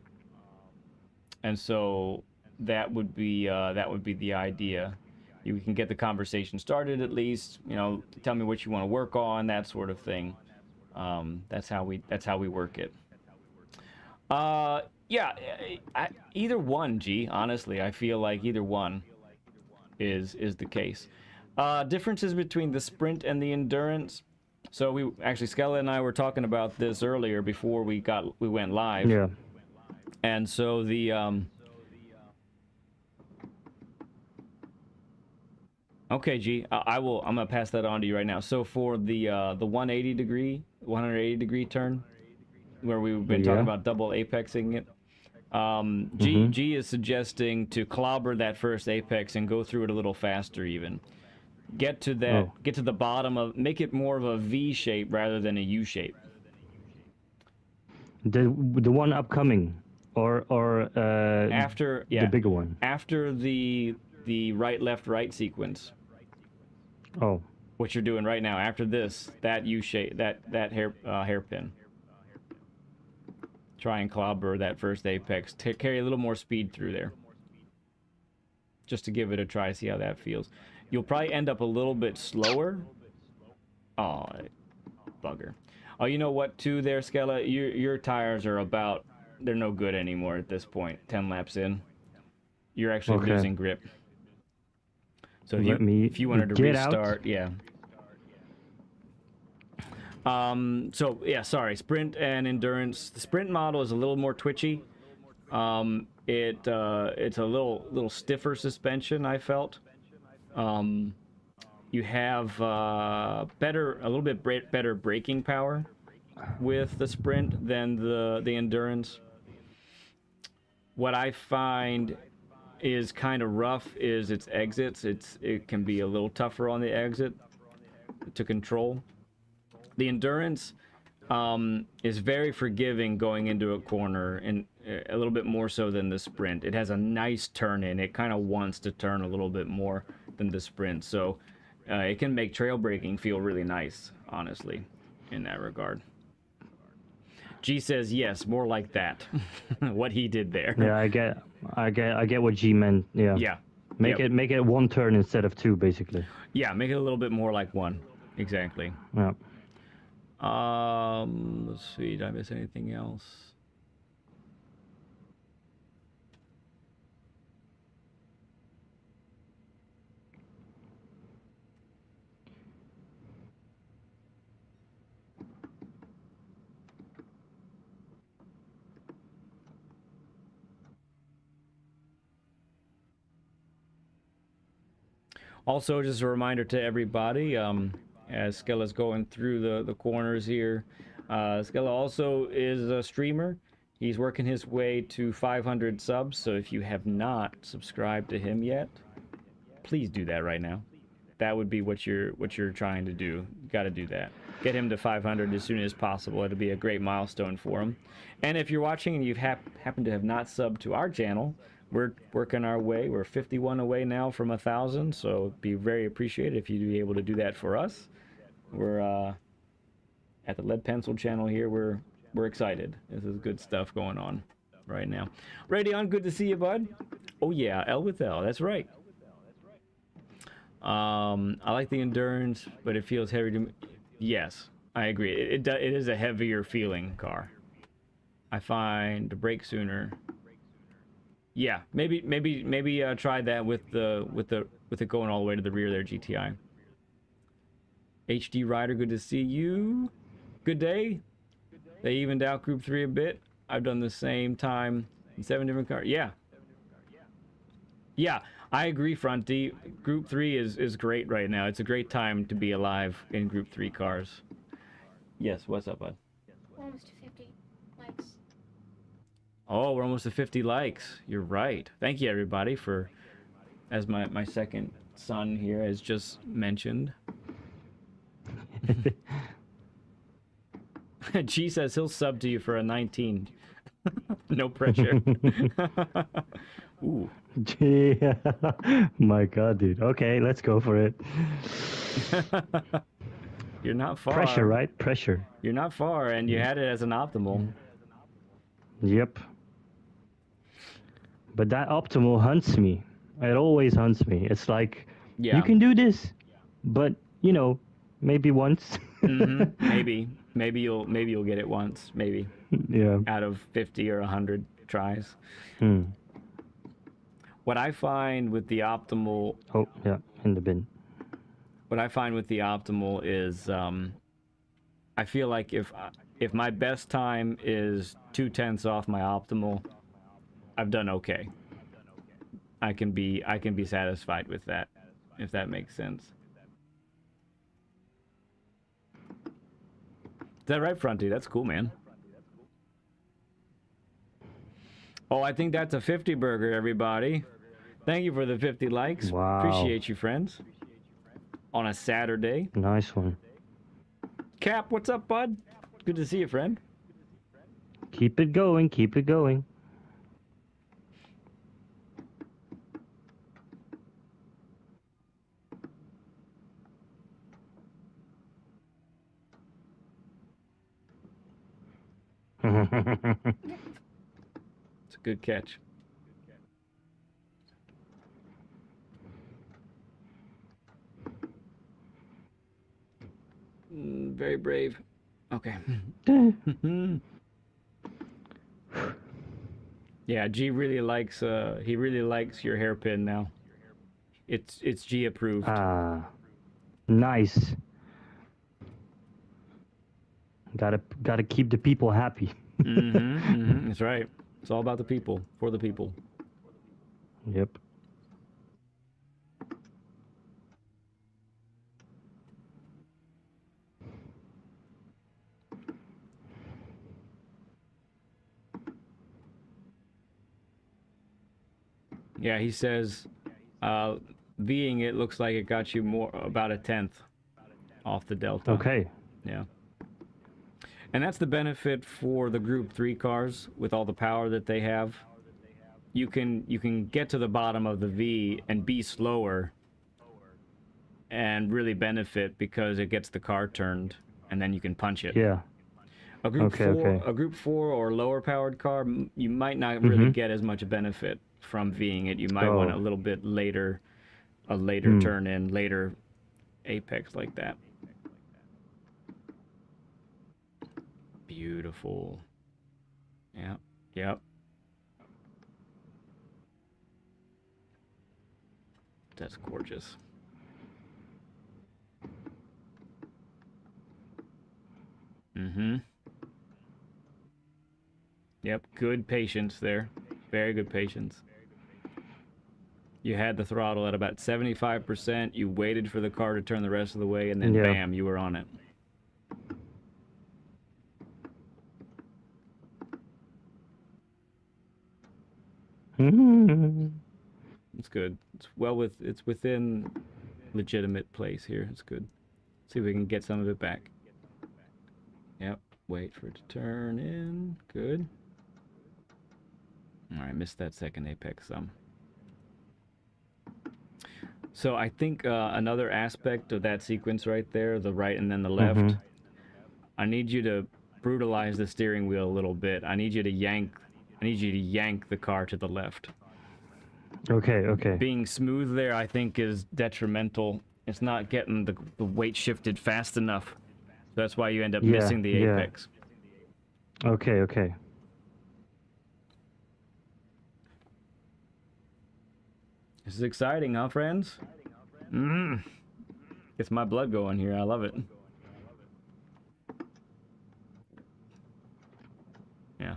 so that would be the idea. You can get the conversation started at least. You know, tell me what you want to work on, that sort of thing. That's how we work it. Yeah, either one, G. Honestly, I feel like either one is the case. Differences between the sprint and the endurance. So we actually, Skelle and I were talking about this earlier before we went live. Yeah. And so the okay, G, I'm gonna pass that on to you right now. So for the 180 degree turn, where we've been talking about double apexing it, G is suggesting to clobber that first apex and go through it a little faster even. Get to the bottom of, make it more of a V shape rather than a U shape. The one upcoming, or after the bigger one. After the right left right sequence. Oh. What you're doing right now. After this, that U shape, that hairpin. Try and clobber that first apex. Carry a little more speed through there. Just to give it a try, see how that feels. You'll probably end up a little bit slower. Oh, bugger. Oh, you know what, too, there, Skelle? Your tires are about... They're no good anymore at this point. 10 laps in. You're actually losing grip. So if you wanted to restart, out. Yeah. So, yeah, sorry. Sprint and endurance. The sprint model is a little more twitchy. It's a little stiffer suspension, I felt. You have a little bit better braking power with the sprint than the endurance. What I find is kind of rough is its exits. It can be a little tougher on the exit to control. The endurance is very forgiving going into a corner, and a little bit more so than the sprint. It has a nice turn in. It kind of wants to turn a little bit more than the sprint, so it can make trail braking feel really nice, honestly, in that regard. G says yes, more like that. What he did there. Yeah, I get what G meant. Yeah. Yeah. Make it one turn instead of two, basically. Yeah, make it a little bit more like one. Exactly. Yeah. Let's see. Did I miss anything else? Also, just a reminder to everybody, as Skelle's going through the corners here, Skelle also is a streamer. He's working his way to 500 subs, so if you have not subscribed to him yet, please do that right now. That would be what you're trying to do. You got to do that. Get him to 500 as soon as possible. It'll be a great milestone for him. And if you're watching and you happen to have not subbed to our channel, we're working our way. We're 51 away now from 1,000, so it'd be very appreciated if you'd be able to do that for us. We're at the Lead Pencil channel here. We're excited. This is good stuff going on right now. Radion, good to see you, bud. Oh yeah, L with L. That's right. I like the endurance, but it feels heavy to me. Yes, I agree. It is a heavier feeling car. I find to brake sooner. Yeah, maybe try that with it going all the way to the rear there, GTI. HD Rider, good to see you. Good day. They evened out Group 3 a bit. I've done the same time in 7 different cars. Yeah. Yeah, I agree, Fronty. Group 3 is great right now. It's a great time to be alive in Group 3 cars. Yes, what's up, bud? Almost to 50 likes. Oh, we're almost to 50 likes. You're right. Thank you, everybody, for, as my second son here has just mentioned. G says he'll sub to you for a 19. No pressure. Ooh. Yeah. My God, dude. Okay, let's go for it. You're not far. Pressure, right? Pressure. You're not far, and you had it as an optimal. Yep. But that optimal hunts me. It always hunts me. It's like, you can do this, but, you know, maybe once. Maybe you'll get it once, maybe. Yeah. Out of 50 or 100 tries. What I find with the optimal... Oh, yeah, in the bin. What I find with the optimal is I feel like if my best time is 2/10 off my optimal, I've done okay. I can be satisfied with that, if that makes sense. Is that right, Fronty? That's cool, man. Oh, I think that's a 50 burger, everybody. Thank you for the 50 likes. Wow. Appreciate you, friends. On a Saturday. Nice one. Cap, what's up, bud? Good to see you, friend. Keep it going. Keep it going. It's a good catch. Very brave. Okay. Yeah, G really likes he really likes your hairpin now. It's G approved. Ah, nice. Gotta keep the people happy. That's right. It's all about the people, for the people. Yep. Yeah, he says, Ving it looks like it got you more about a 1/10 off the delta. Okay. Yeah. And that's the benefit for the Group 3 cars with all the power that they have. You can get to the bottom of the V and be slower and really benefit because it gets the car turned and then you can punch it. Yeah. A Group 4, a Group 4 or lower powered car, you might not really get as much benefit from Ving it. You might want a little bit later, a later turn in, later apex like that. Beautiful. Yeah. Yep. That's gorgeous. Yep, good patience there. Very good patience. You had the throttle at about 75%. You waited for the car to turn the rest of the way, and then bam, you were on it. It's good. It's within legitimate place here. It's good. See if we can get some of it back. Yep. Wait for it to turn in. Good. All right, missed that second apex some. So I think another aspect of that sequence right there, the right and then the left, I need you to brutalize the steering wheel a little bit. I need you to yank the car to the left. Okay. Being smooth there, I think, is detrimental. It's not getting the weight shifted fast enough. That's why you end up missing the apex. Okay. This is exciting, huh, friends? Gets my blood going here. I love it. Yeah.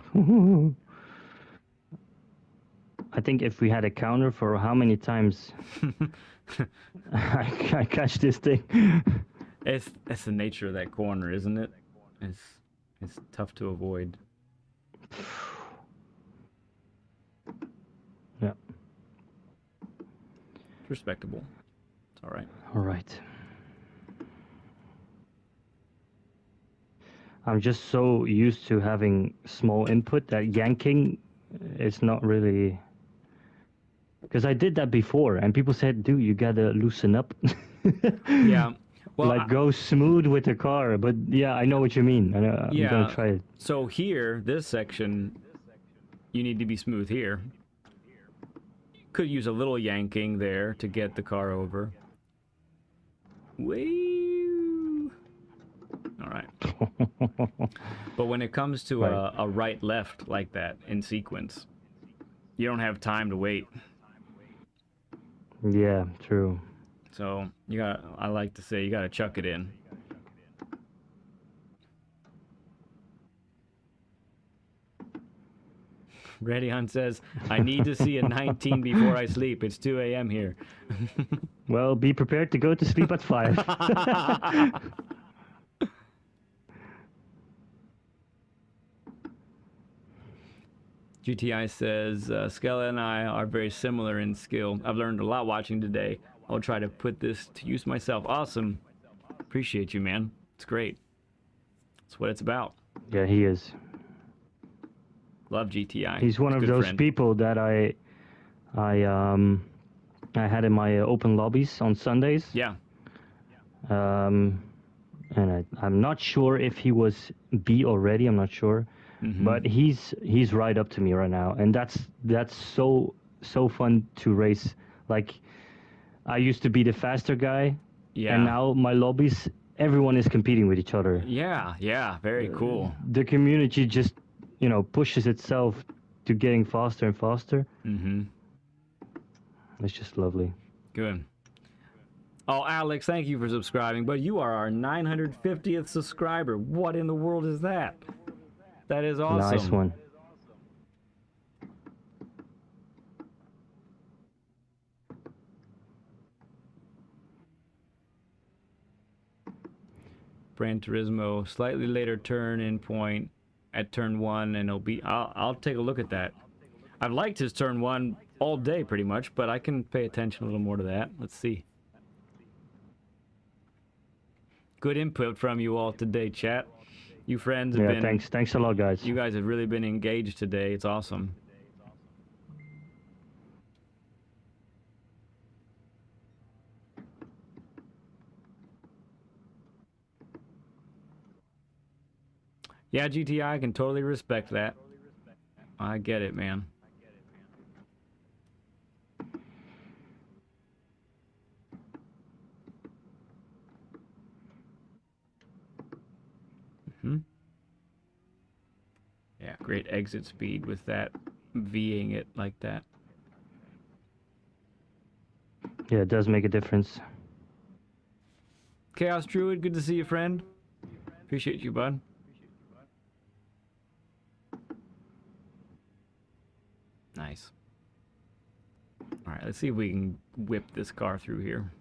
I think if we had a counter for how many times I catch this thing. That's the nature of that corner, isn't it? It's tough to avoid. Yeah. It's respectable. It's all right. All right. I'm just so used to having small input that yanking is not really... Because I did that before, and people said, dude, you gotta loosen up. Yeah. Well, like, go smooth with the car. But, yeah, I know what you mean. I'm gonna try it. So here, this section, you need to be smooth here. Could use a little yanking there to get the car over. Woo! All right. But when it comes to a right-left like that in sequence, you don't have time to wait. Yeah, true. So I like to say you gotta chuck it in. Ready Hunt says, I need to see a 19 before I sleep. It's 2 a.m. here. Well, be prepared to go to sleep at 5. GTI says, Skelle and I are very similar in skill. I've learned a lot watching today. I'll try to put this to use myself. Awesome. Appreciate you, man. It's great. That's what it's about. Yeah, he is. Love GTI. He's one of those friend. people that I had in my open lobbies on Sundays. Yeah. And I'm not sure if he was B already. I'm not sure. But he's right up to me right now, and that's so fun to race. Like, I used to be the faster guy, and now my lobbies, everyone is competing with each other. Yeah, very cool. The community just, pushes itself to getting faster and faster. It's just lovely. Good. Oh, Alex, thank you for subscribing, but you are our 950th subscriber. What in the world is that? That is awesome. Nice one. Brand Turismo, slightly later turn in point at turn 1, and it'll be... I'll take a look at that. I've liked his turn 1 all day, pretty much, but I can pay attention a little more to that. Let's see. Good input from you all today, chat. You friends have been... Thanks a lot, guys. You guys have really been engaged today. It's awesome. Yeah, GTI, I can totally respect that. I get it, man. Yeah, great exit speed with that, Ving it like that. Yeah, it does make a difference. Chaos Druid, good to see you, friend. Appreciate you, bud. Nice. All right, let's see if we can whip this car through here.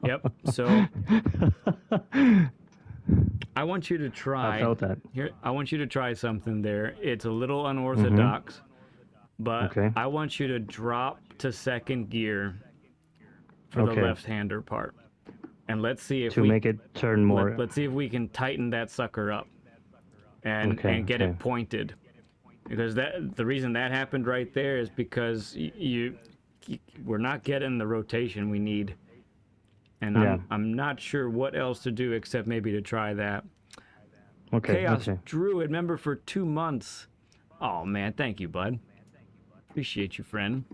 Yep. So I want you to try. I felt that. Here, I want you to try something there. It's a little unorthodox, but Okay. I want you to drop to second gear for the left-hander part, and let's see if to make it turn more. Let's see if we can tighten that sucker up and get it pointed. Because the reason that happened right there is because we're not getting the rotation we need. And I'm not sure what else to do except maybe to try that. Okay. Chaos Druid, member for 2 months. Oh man, thank you, bud. Appreciate you, friend.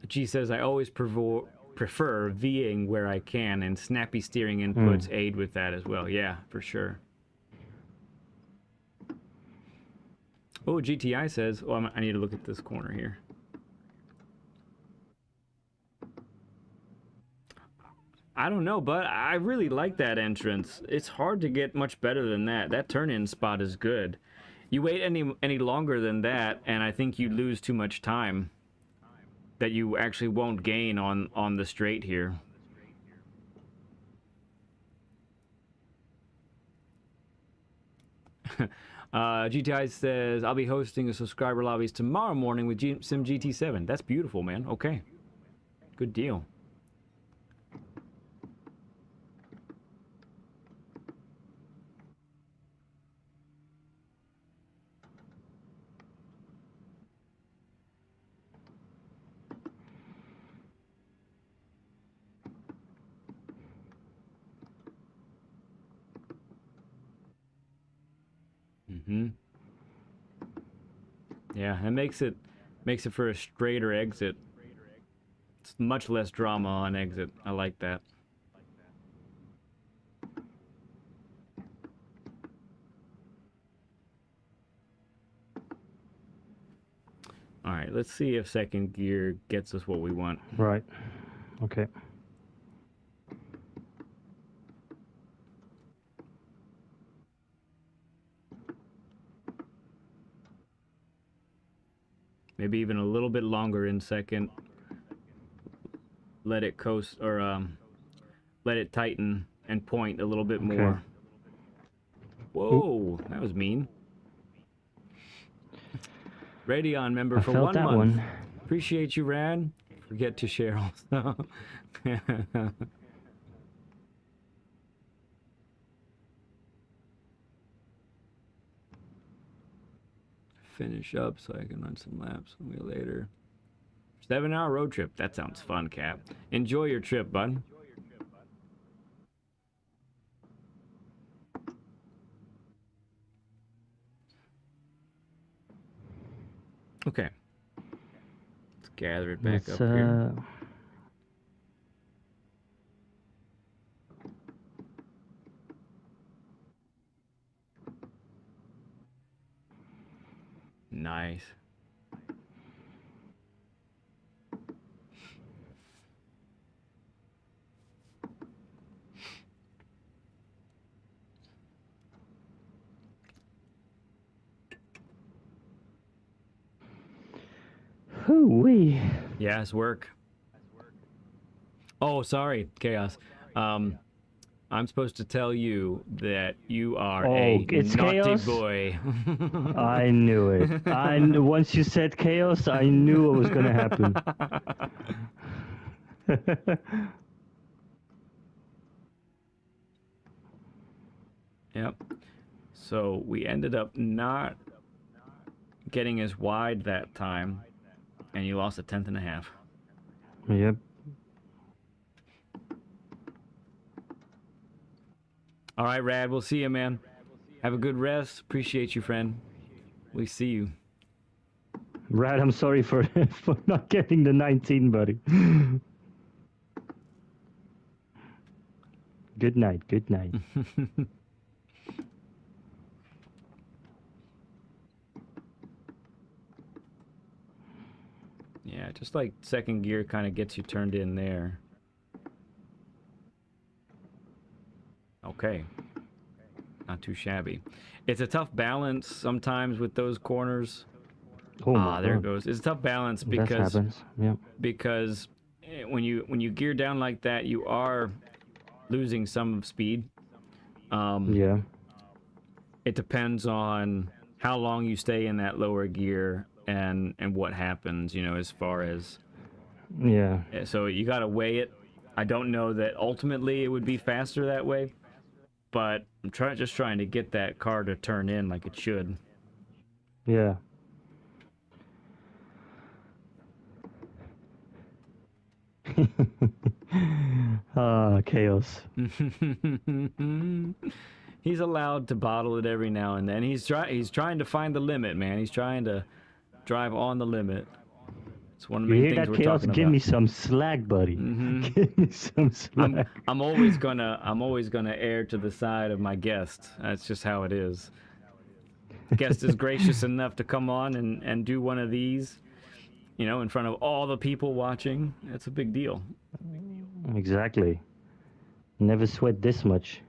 G says, I always prefer Ving where I can, and snappy steering inputs aid with that as well. Yeah, for sure. Oh, GTI says, oh, I need to look at this corner here. I don't know, but I really like that entrance. It's hard to get much better than that. That turn-in spot is good. You wait any longer than that, and I think you lose too much time that you actually won't gain on the straight here. GTI says, I'll be hosting a subscriber lobbies tomorrow morning with Sim GT7. That's beautiful, man. Okay. Good deal. Yeah, it makes it for a straighter exit. It's much less drama on exit. I like that. All right, let's see if second gear gets us what we want. Right. Okay. Maybe even a little bit longer in second. Let it coast, or let it tighten and point a little bit more. Whoa, that was mean. Radeon member for 1 month. Appreciate you, Rad. Forget to share also. Finish up so I can run some laps a wheel later. 7-hour road trip. That sounds fun, Cap. Enjoy your trip, bud. Okay. Let's gather it back up here. Nice. Hoo-wee. Yes, work. Oh, sorry, Chaos. I'm supposed to tell you that you are a it's naughty Chaos? boy. I knew it. Once you said Chaos, I knew what was going to happen. Yep. So we ended up not getting as wide that time, and you lost a 10th and a half. Yep. All right, Rad. We'll see you, man. Have a good rest. Appreciate you, friend. We see you. Rad, I'm sorry for not getting the 19, buddy. Good night. Good night. Yeah, just like second gear kind of gets you turned in there. Okay. Not too shabby. It's a tough balance sometimes with those corners. Oh there it goes. It's a tough balance because that happens. Yeah. Because when you gear down like that, you are losing some speed. Yeah. It depends on how long you stay in that lower gear and what happens, you know, as far as so you got to weigh it. I don't know that ultimately it would be faster that way, but I'm just trying to get that car to turn in like it should. Yeah. Chaos. He's allowed to bottle it every now and then. He's trying to find the limit, man. He's trying to drive on the limit. It's one of the main things we're Chaos? talking about. Give me some slack, buddy. Give me some slack. I'm always gonna err to the side of my guest. That's just how it is. Guest is gracious enough to come on and do one of these, you know, in front of all the people watching. That's a big deal. Exactly. Never sweat this much.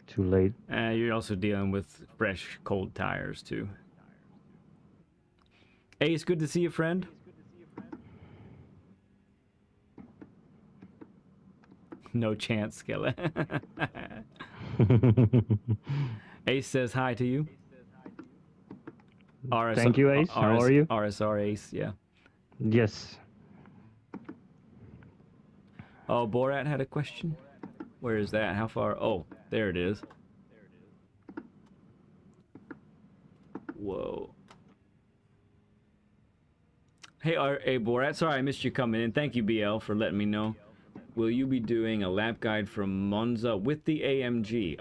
Too late. You're also dealing with fresh, cold tires, too. Ace, good to see you, friend. No chance, Skelle. Ace says hi to you. Thank you, Ace. How are you? RSR Ace, yeah. Yes. Oh, Borat had a question? Where is that? How far? Oh, there it is. Whoa. Hey, Borat, sorry I missed you coming in. Thank you, BL, for letting me know. Will you be doing a lap guide from Monza with the AMG?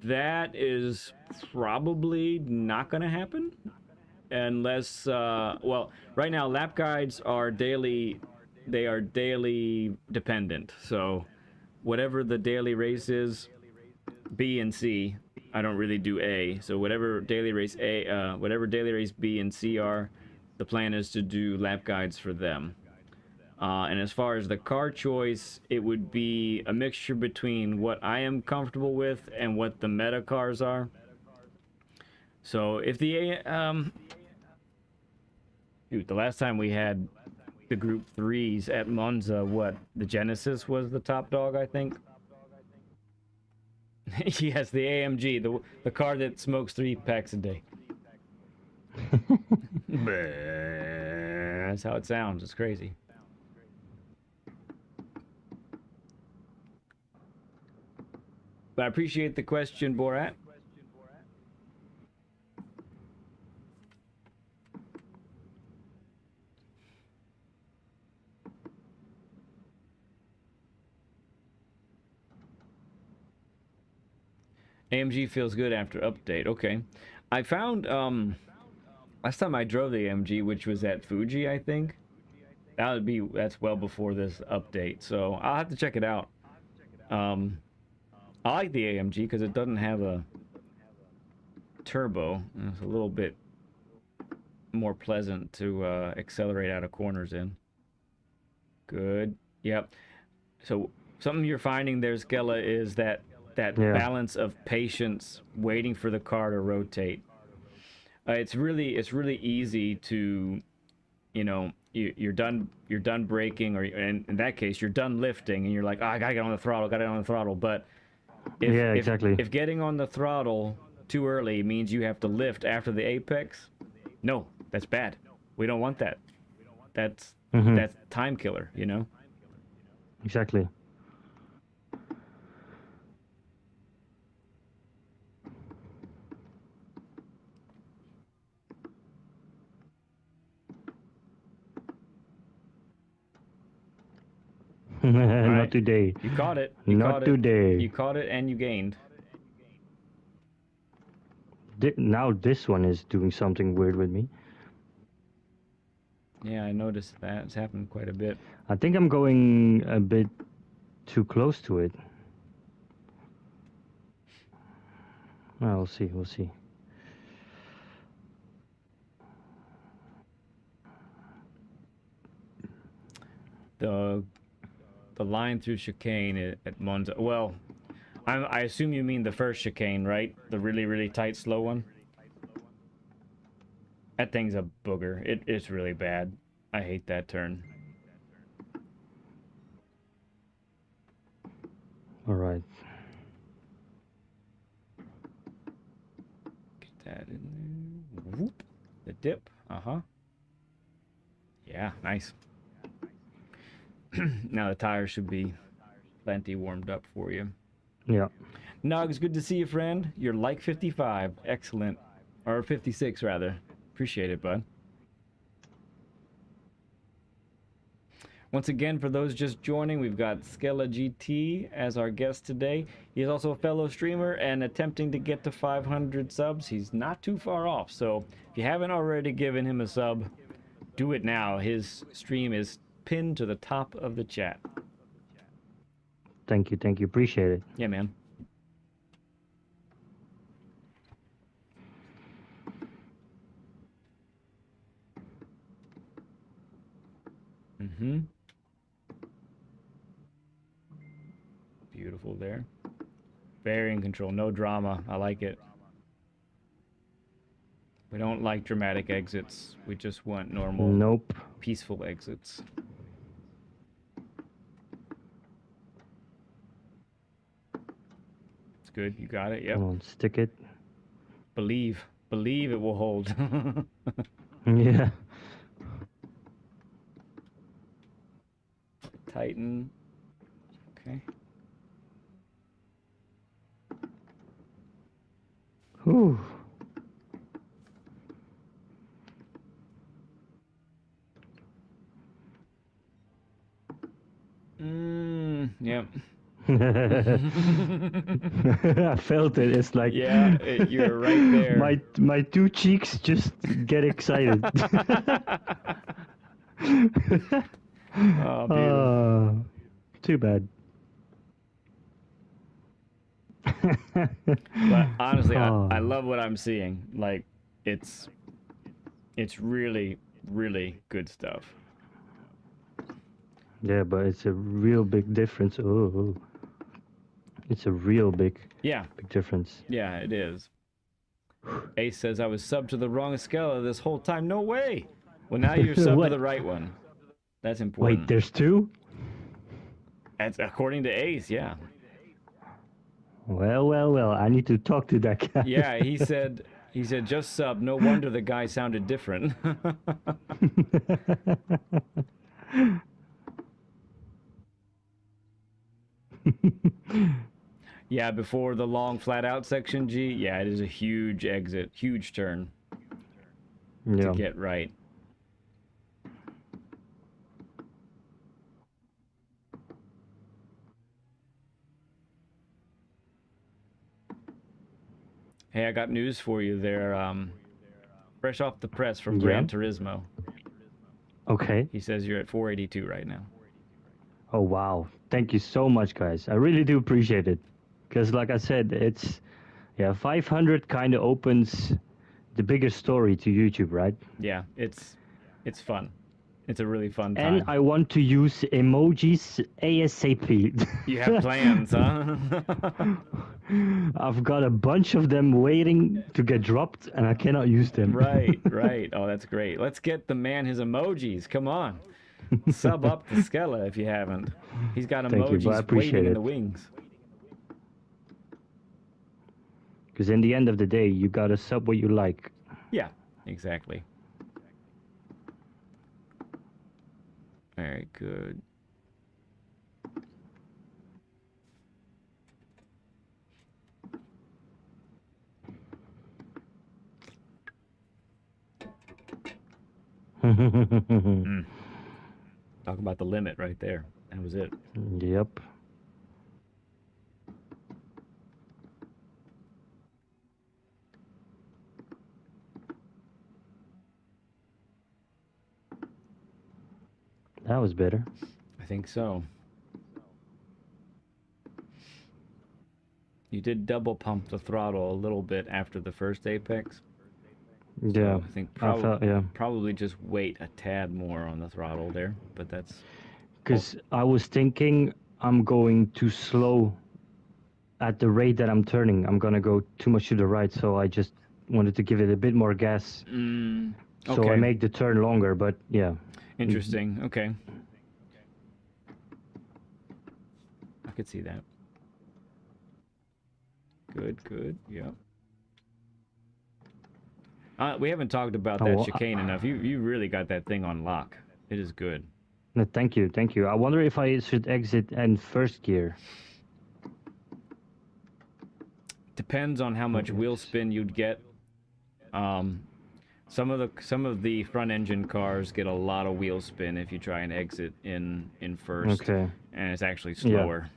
That is probably not going to happen. Unless, well, right now lap guides are daily they are daily dependent. So whatever the daily race is, B and C, I don't really do A. So whatever daily race B and C are, the plan is to do lap guides for them. And as far as the car choice, it would be a mixture between what I am comfortable with and what the meta cars are. So if the the last time we had the Group 3s at Monza, the Genesis was the top dog, I think. Yes, the AMG, the car that smokes 3 packs a day. That's how it sounds. It's crazy. But I appreciate the question, Borat. AMG feels good after update. Okay. I found, last time I drove the AMG, which was at Fuji, I think. That's well before this update. So I'll have to check it out. I like the AMG because it doesn't have a turbo. It's a little bit more pleasant to accelerate out of corners in. Good. Yep. So something you're finding there, Skelle, is that balance of patience, waiting for the car to rotate. It's really easy to, you're done braking, or in that case you're done lifting, and you're like, I gotta get on the throttle. But if getting on the throttle too early means you have to lift after the apex, no, that's bad. We don't want that. That's time killer, Exactly. Right. Not today. You caught it. Not today. You caught it and you gained. Now this one is doing something weird with me. Yeah, I noticed that. It's happened quite a bit. I think I'm going a bit too close to it. Well, we'll see. We'll see. The line through chicane at Monza. Well, I assume you mean the first chicane, right? The really tight, slow one. That thing's a booger. It's really bad. I hate that turn. All right. Get that in there. Whoop. The dip. Yeah, nice. Now the tires should be plenty warmed up for you. Yeah. Nugs, good to see you, friend. You're like 55. Excellent. Or 56, rather. Appreciate it, bud. Once again, for those just joining, we've got SkelleGT as our guest today. He is also a fellow streamer and attempting to get to 500 subs. He's not too far off, so if you haven't already given him a sub, do it now. His stream is pinned to the top of the chat. Thank you. Appreciate it. Yeah, man. Beautiful there. Very in control. No drama. I like it. We don't like dramatic exits. We just want normal, peaceful exits. It's good. You got it. Yep. Come on, stick it. Believe it will hold. Yeah. Tighten. Okay. Whew. Yep. I felt it. It's like, yeah, you're right there. My two cheeks just get excited. Oh, beautiful. Too bad. But honestly, I Oh. love what I'm seeing. Like, it's really, really good stuff. Yeah, but it's a real big difference. Oh, it's a real big Yeah, difference. yeah, it is. Ace says I was subbed to the wrong Skelle this whole time. No way. Well, now you're subbed to What? the right one. That's Wait, important. there's two? That's according to Ace. Yeah. Well. I need to talk to that guy. Yeah, he said just sub. No wonder the guy sounded different. Yeah, before the long flat out section G, yeah, it is a huge exit, huge turn to get right. Hey, I got news for you there. Fresh off the press from Gran Turismo. Okay. He says you're at 482 right now. Oh, wow. Thank you so much, guys. I really do appreciate it. Because, like I said, it's... Yeah, 500 kind of opens the bigger story to YouTube, right? Yeah, it's fun. It's a really fun time. And I want to use emojis ASAP. You have plans, huh? I've got a bunch of them waiting to get dropped, and I cannot use them. Right. Oh, that's great. Let's get the man his emojis. Come on. Sub up to Skelle if you haven't. He's got emojis waiting in the wings. Because in the end of the day, you gotta sub what you like. Yeah, exactly. Very good. Talk about the limit right there. That was it. Yep. That was better. I think so. You did double pump the throttle a little bit after the first apex. Yeah. So I think probably just wait a tad more on the throttle there, but that's... Because I was thinking I'm going too slow at the rate that I'm turning. I'm going to go too much to the right, so I just wanted to give it a bit more gas. Okay. So I made the turn longer, but yeah. Interesting. Okay. I could see that. Good. Yeah. We haven't talked about that chicane enough. You really got that thing on lock. It is good. No, thank you. I wonder if I should exit in first gear. Depends on how much wheel spin you'd get. Some of the front engine cars get a lot of wheel spin if you try and exit in first. Okay. And it's actually slower. Yeah.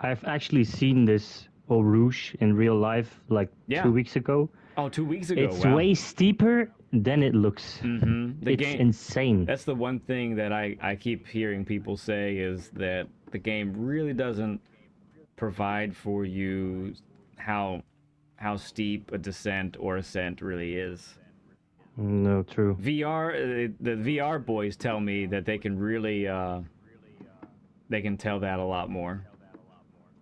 I've actually seen this Eau Rouge in real life like 2 weeks ago. Oh, 2 weeks ago. It's way steeper than it looks. It's insane. That's the one thing that I keep hearing people say is that the game really doesn't provide for you how steep a descent or ascent really is. No, true. VR, the VR boys tell me that they can really they can tell that a lot more.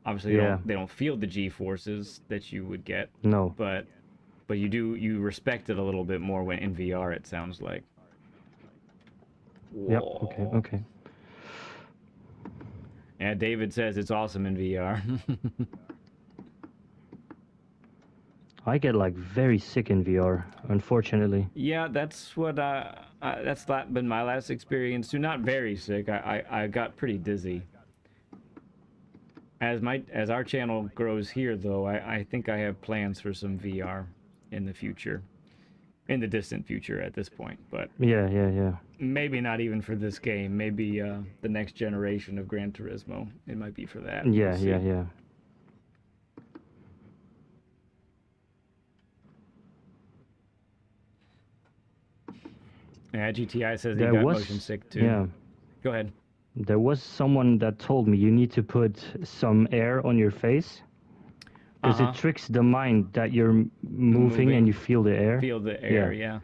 Obviously, they don't feel the G-forces that you would get. No. But you respect it a little bit more when in VR, it sounds like. Yep, okay. Yeah, David says it's awesome in VR. I get like very sick in VR, unfortunately. Yeah, that's what that's been my last experience too. Not very sick. I got pretty dizzy. As our channel grows here, though, I think I have plans for some VR in the future, in the distant future at this point. But yeah. Maybe not even for this game. Maybe the next generation of Gran Turismo. It might be for that. Yeah. Yeah, GTI says he There got was, motion sick too. yeah, Go ahead. there was someone that told me you need to put some air on your face because it tricks the mind that you're moving and you feel the air. Feel the air, yeah.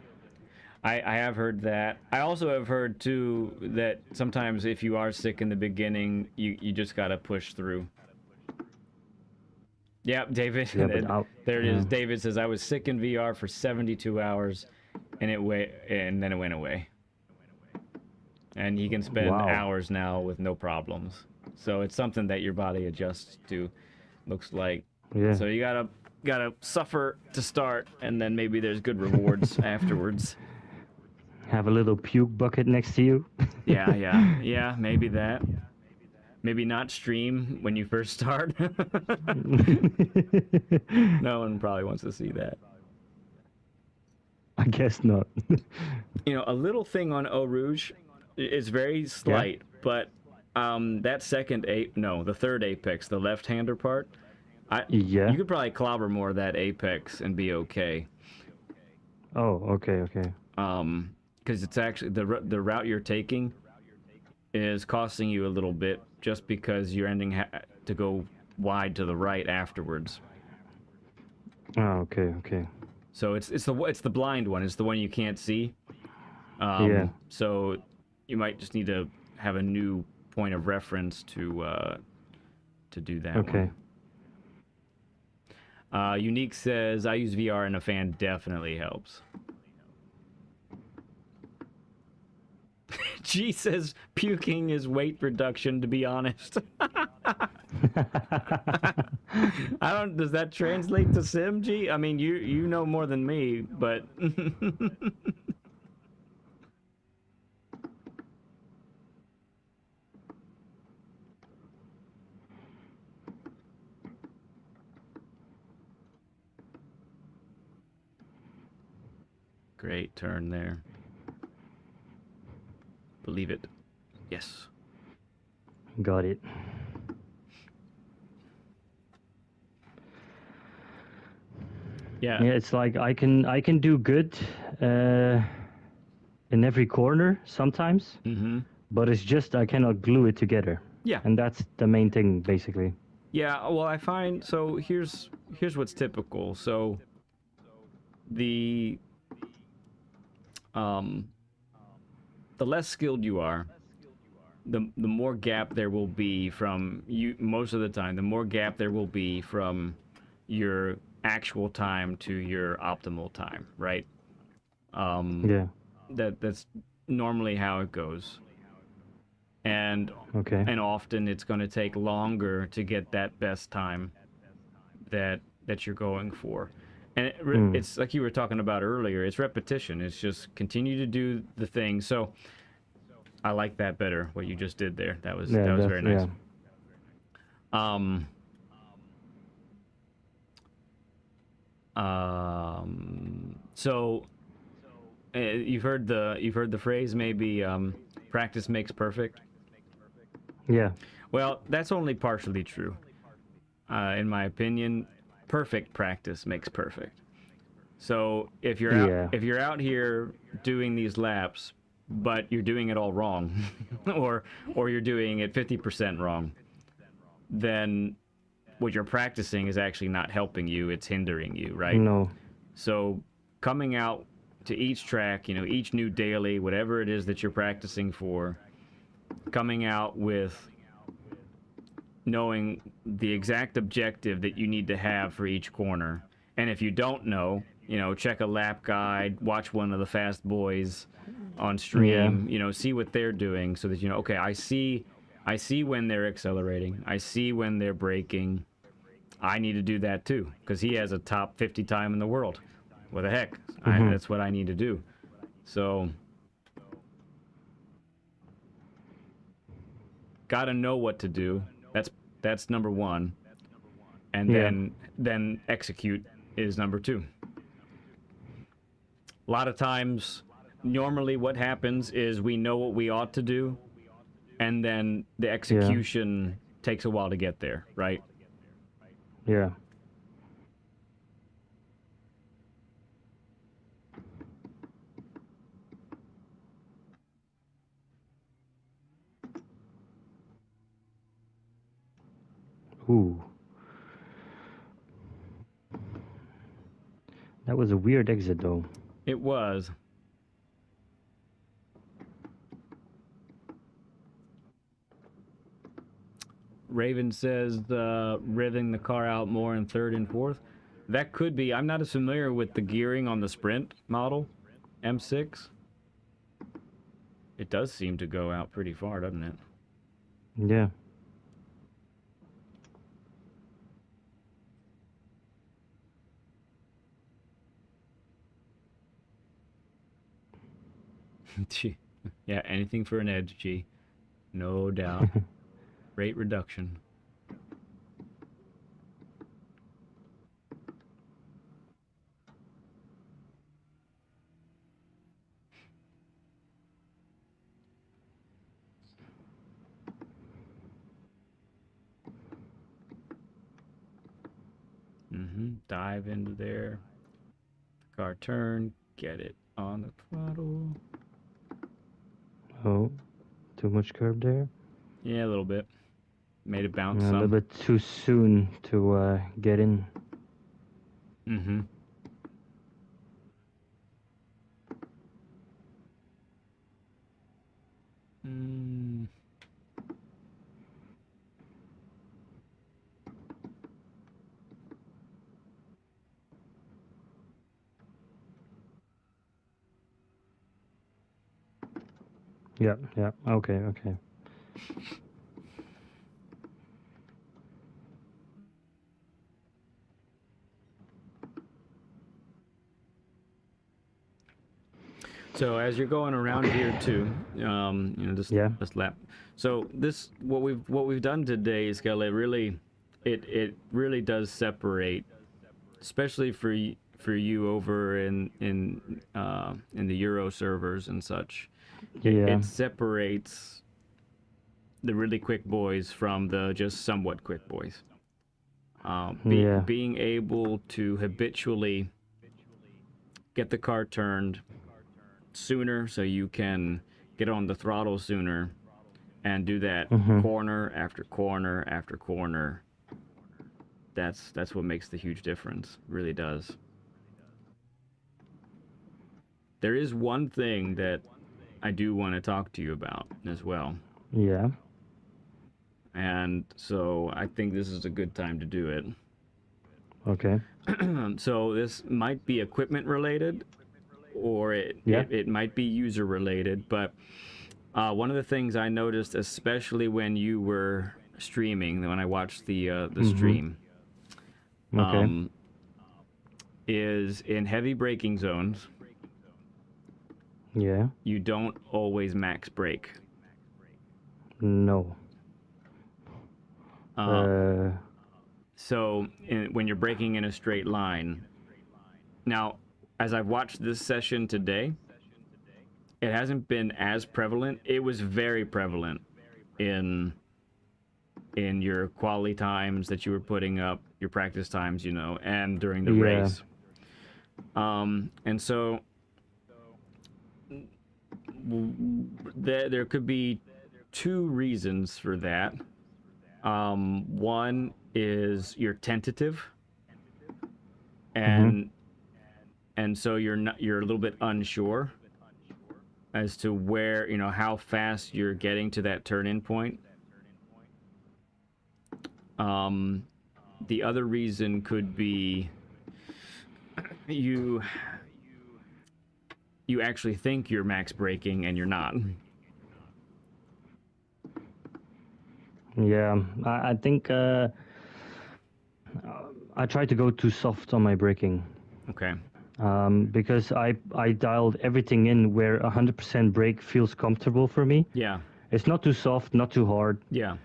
I have heard that. I also have heard too that sometimes if you are sick in the beginning, you just gotta push through. Yeah, David. Yeah, but there it is. David says I was sick in VR for 72 hours, and then it went away. And he can spend hours now with no problems. So it's something that your body adjusts to. Looks like. Yeah. So you gotta suffer to start, and then maybe there's good rewards afterwards. Have a little puke bucket next to you. Yeah, maybe that. Maybe not stream when you first start. No one probably wants to see that. I guess not. You know, a little thing on Eau Rouge is very slight, but that the third apex, the left-hander part, you could probably clobber more of that apex and be okay. Oh, okay. Because it's actually the route you're taking is costing you a little bit just because you're ending to go wide to the right afterwards. Oh, okay. So it's the blind one. It's the one you can't see. So you might just need to have a new point of reference to do that. Okay. One. Unique says I use VR and a fan definitely helps. G says puking is weight reduction, to be honest. Does that translate to sim, G? I mean, you know more than me, but great turn there. Believe it. Yes. Got it. Yeah. Yeah, it's like I can do good in every corner sometimes, but it's just I cannot glue it together. Yeah. And that's the main thing, basically. Yeah, well, I find, so here's what's typical. So the less skilled you are, the more gap there will be from you. Most of the time, the more gap there will be from your actual time to your optimal time, right? That's normally how it goes. And often it's going to take longer to get that best time that you're going for. And it's like you were talking about earlier, it's repetition. It's just continue to do the thing. So I like that better, what you just did there. That was very nice. So you've heard the phrase, maybe practice makes perfect. Yeah. Well, that's only partially true. In my opinion, perfect practice makes perfect. So if you're out here doing these laps, but you're doing it all wrong, or you're doing it 50% wrong, then what you're practicing is actually not helping you, it's hindering you, right? No. So coming out to each track, each new daily, whatever it is that you're practicing for, coming out with knowing the exact objective that you need to have for each corner. And if you don't know, check a lap guide, watch one of the fast boys on stream, see what they're doing so that okay, I see when they're accelerating, I see when they're braking. I need to do that too, because he has a top 50 time in the world. What the heck? That's what I need to do. So gotta know what to do. That's number one. And then execute is number two. A lot of times, normally what happens is we know what we ought to do, and then the execution takes a while to get there, right? Yeah. Ooh. That was a weird exit, though. It was. Raven says revving the car out more in third and fourth. That could be. I'm not as familiar with the gearing on the Sprint model M6. It does seem to go out pretty far, doesn't it? Yeah. Yeah, anything for an edge, G. No doubt. Rate reduction. Dive into there. Car turn. Get it on the throttle. Oh, too much curb there? Yeah, a little bit. Made it bounce A some. little bit too soon to get in. Mm-hmm. Yeah, yeah. Okay, okay. So as you're going around here too, you know, this lap. So this what we've done today, Skelle, it really does separate, especially for you over in the Euro servers and such. It separates the really quick boys from the just somewhat quick boys. Being able to habitually get the car turned sooner so you can get on the throttle sooner and do that corner after corner after corner. That's what makes the huge difference. Really does. There is one thing that I do want to talk to you about as well. Yeah. And so I think this is a good time to do it. Okay. So this might be equipment related, or it might be user related, but one of the things I noticed, especially when you were streaming, when I watched the stream, is in heavy braking zones. Yeah. You don't always max brake. No. So when you're braking in a straight line, now as I've watched this session today, it hasn't been as prevalent. It was very prevalent in your quality times that you were putting up, your practice times, you know, and during the race. And so there could be two reasons for that. One is you're tentative, and so you're a little bit unsure as to where, you know, how fast you're getting to that turn-in point. The other reason could be you actually think you're max braking and you're not. Yeah, I think I try to go too soft on my braking. Okay. Because I dialed everything in where 100% brake feels comfortable for me. Yeah. It's not too soft, not too hard. Yeah.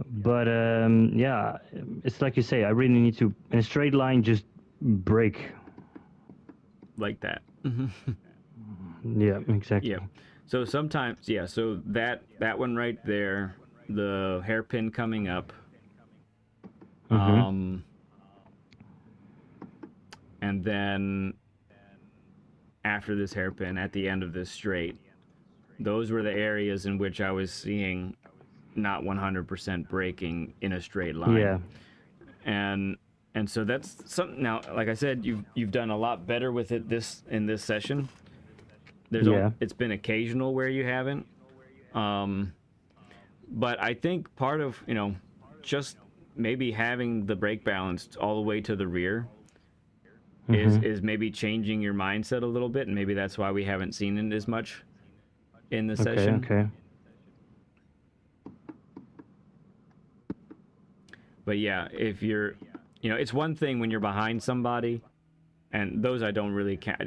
But yeah, it's like you say, I really need to, in a straight line, just brake. Like that. Yeah, exactly. Yeah. So sometimes, yeah, so that one right there, the hairpin coming up. And then after this hairpin, at the end of this straight, those were the areas in which I was seeing not 100% braking in a straight line. Yeah. And so that's something. Now, like I said, you've done a lot better with it in this session. It's been occasional where you haven't. But I think part of, just maybe having the brake balance all the way to the rear is maybe changing your mindset a little bit, and maybe that's why we haven't seen it as much in the session. Okay. But yeah, if you're, it's one thing when you're behind somebody, and those I didn't really count.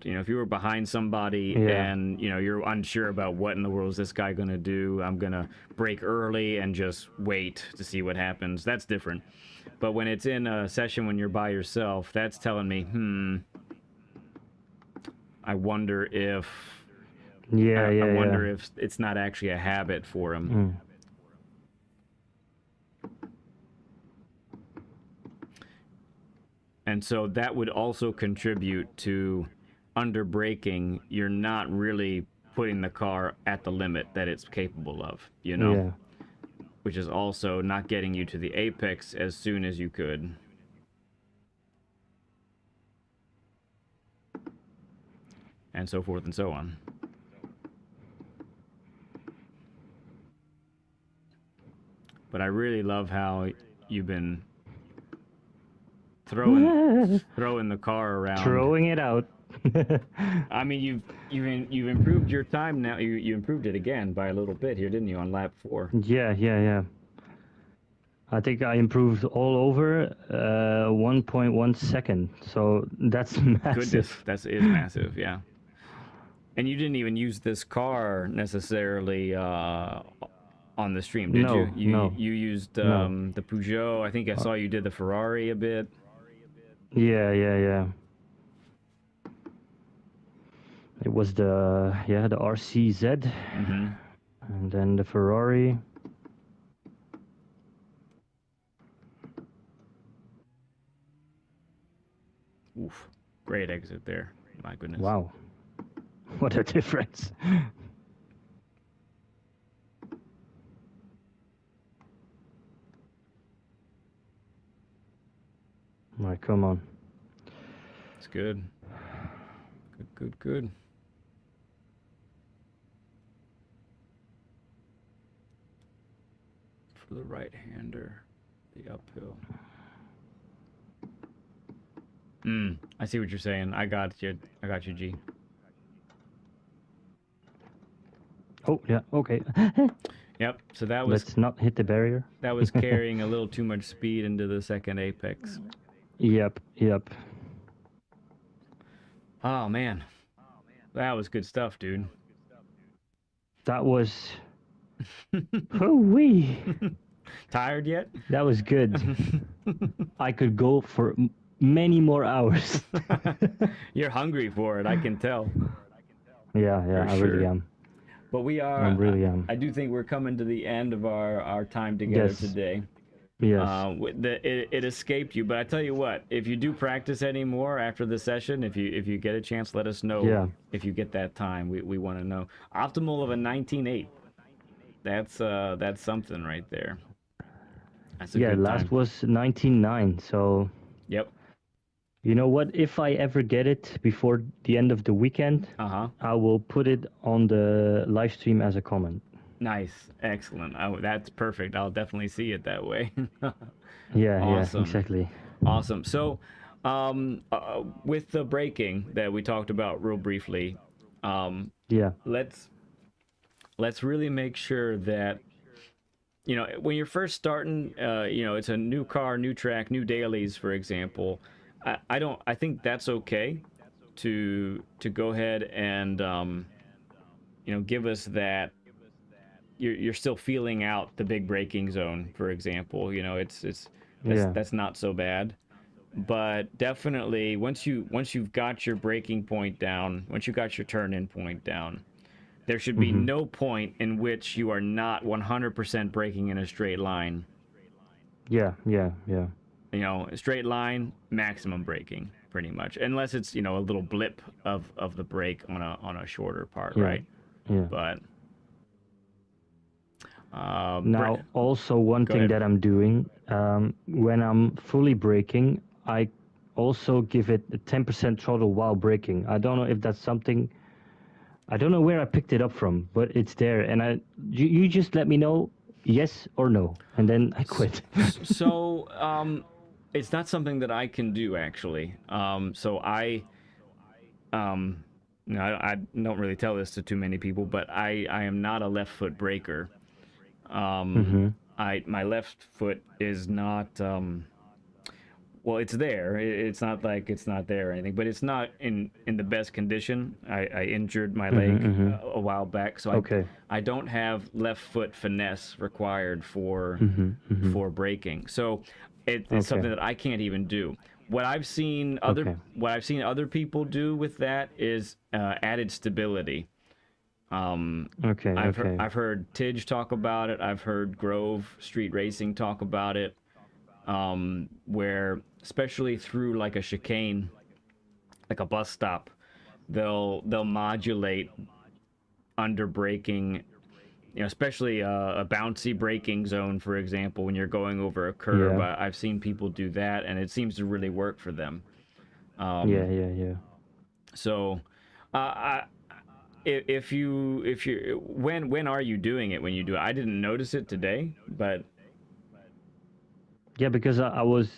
If you were behind somebody and, you're unsure about what in the world is this guy going to do, I'm going to brake early and just wait to see what happens. That's different. But when it's in a session when you're by yourself, that's telling me, I wonder if... I wonder if it's not actually a habit for him. And so that would also contribute to under braking. You're not really putting the car at the limit that it's capable of, Yeah. Which is also not getting you to the apex as soon as you could. And so forth and so on. But I really love how you've been throwing the car around. Throwing it out. I mean, you've improved your time now. You improved it again by a little bit here, didn't you, on lap 4? Yeah. I think I improved all over 1.1 second. So that's massive. Goodness, that is massive, yeah. And you didn't even use this car necessarily on the stream, did you? No. You used the Peugeot. I think I saw you did the Ferrari a bit. Yeah. It was the RCZ, and then the Ferrari. Oof, great exit there. My goodness. Wow, what a difference. All right, come on. It's good. Good. For the right-hander, the uphill. I see what you're saying. I got you, G. Oh, yeah, okay. Yep, so that was... Let's not hit the barrier. That was carrying a little too much speed into the second apex. Yep. Oh, man. That was good stuff, dude. That was... Hoo-wee! Tired yet? That was good. I could go for many more hours. You're hungry for it, I can tell. Yeah, I really am. But we are... I really am. I do think we're coming to the end of our time together today. Yes. It escaped you, but I tell you what, if you do practice anymore after the session, if you get a chance, let us know if you get that time. We want to know. Optimal of a 19.8. That's something right there. That's a good last time. was 19.9, so... Yep. You know what? If I ever get it before the end of the weekend, I will put it on the live stream as a comment. Nice. Excellent. That's perfect. I'll definitely see it that way. Yeah, awesome. Exactly. Awesome. So, with the braking that we talked about real briefly, let's really make sure that, when you're first starting, it's a new car, new track, new dailies, for example. I think that's okay to go ahead and give us that you're still feeling out the big braking zone, for example. That's not so bad. But definitely once you've got your braking point down, once you've got your turn-in point down, there should be no point in which you are not 100% braking in a straight line. Yeah. A straight line, maximum braking, pretty much, unless it's a little blip of the brake on a shorter part, right? Yeah. But Now, also one thing ahead. that I'm doing, when I'm fully braking, I also give it a 10% throttle while braking. I don't know if that's something, I don't know where I picked it up from, but it's there. And you just let me know yes or no, and then I quit. So, it's not something that I can do actually. So no, I don't really tell this to too many people, but I am not a left foot braker. Mm-hmm. My left foot is not, well, it's there. It's not like it's not there or anything, but it's not in the best condition. I injured my leg Mm-hmm. a while back, so Okay. I don't have left foot finesse required for Mm-hmm. braking. So it's Okay. something that I can't even do. What I've seen other people do with that is added stability. Okay. I've heard Tidge talk about it. I've heard Grove Street Racing talk about it. Where especially through like a chicane, like a bus stop, they'll modulate under braking. You know, especially a bouncy braking zone, for example, when you're going over a curb. Yeah. I've seen people do that, and it seems to really work for them. Yeah. So, if you when are you doing it? When you do it, I didn't notice it today, but Yeah, because I was,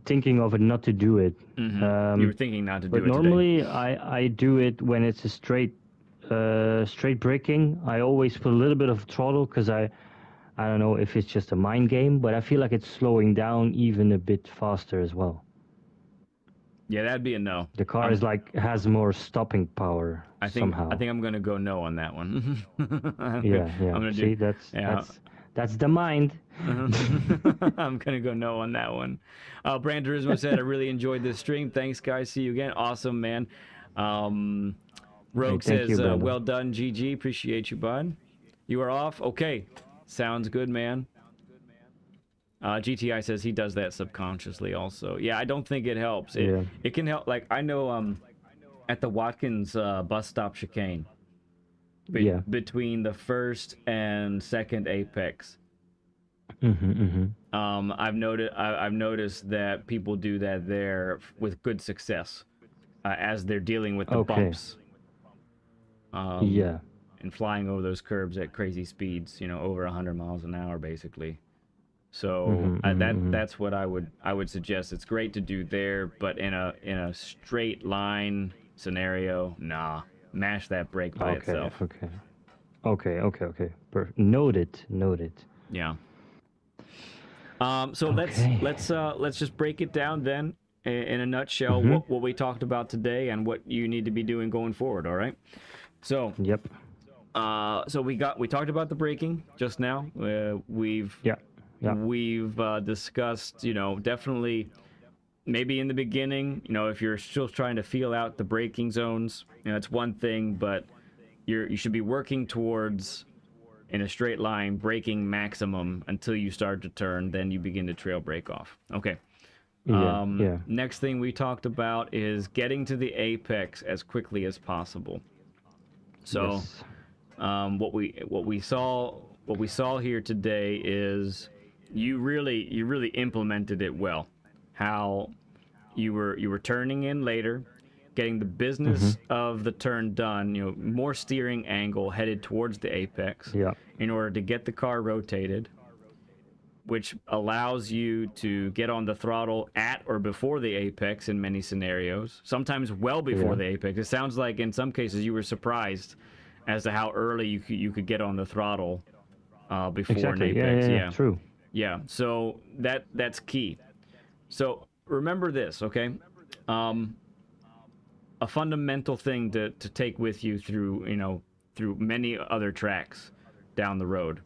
thinking of it not to do it. you were thinking not to do But it today. normally I do it when it's a straight braking. I always put a little bit of throttle because I don't know if it's just a mind game, but I feel like it's slowing down even a bit faster as well. Yeah, that'd be a no. The car is like has more stopping power somehow. I think I'm gonna go no on that one. Yeah. I'm gonna See, that's the mind. I'm gonna go no on that one. Brand Turismo said, I really enjoyed this stream. Thanks, guys. See you again. Awesome, man. Rogue Thank says, you, well done, GG. Appreciate you, bud. You are off? Okay. Sounds good, man. GTI says he does that subconsciously also. Yeah, I don't think it helps. It can help. Like, I know at the Watkins bus stop chicane, between the first and second apex, I've noticed that people do that there with good success as they're dealing with the bumps. And flying over those curbs at crazy speeds, over 100 miles an hour, basically. So that's what I would suggest. It's great to do there, but in a straight line scenario, nah. Mash that brake by itself. Okay. Noted. Yeah. So let's just break it down then in a nutshell. What we talked about today and what you need to be doing going forward. All right. So. Yep. So we talked about the braking just now. We've discussed, definitely maybe in the beginning, if you're still trying to feel out the braking zones, it's one thing, but you should be working towards in a straight line braking maximum until you start to turn, then you begin to trail brake off. Okay. Next thing we talked about is getting to the apex as quickly as possible. So what we saw here today is you really implemented it well. How you were turning in later, getting the business of the turn done, more steering angle headed towards the apex in order to get the car rotated, which allows you to get on the throttle at or before the apex in many scenarios, sometimes well before the apex. It sounds like in some cases you were surprised as to how early you could get on the throttle before an apex. Yeah, true. Yeah, so that's key. So remember this, okay? A fundamental thing to take with you through many other tracks down the road.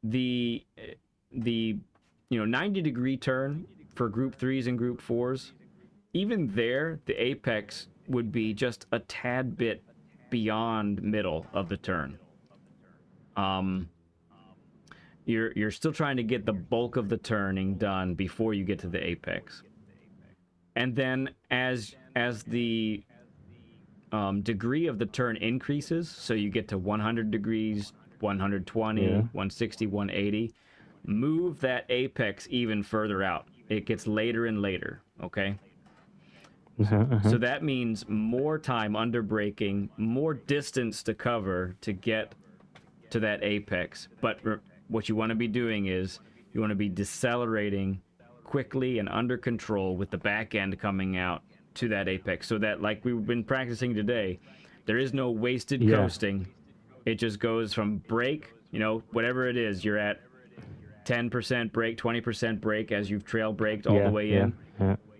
The 90-degree turn for group 3s and group 4s, even there the apex would be just a tad bit beyond middle of the turn. You're still trying to get the bulk of the turning done before you get to the apex. And then as the degree of the turn increases, so you get to 100 degrees, 120, 160, 180. Move that apex even further out. It gets later and later, okay? So that means more time under braking, more distance to cover to get to that apex. But what you want to be doing is you want to be decelerating quickly and under control with the back end coming out to that apex, so that, like we've been practicing today, there is no wasted coasting. It just goes from brake, you know, whatever it is, you're at 10% brake, 20% brake as you've trail braked all the way in,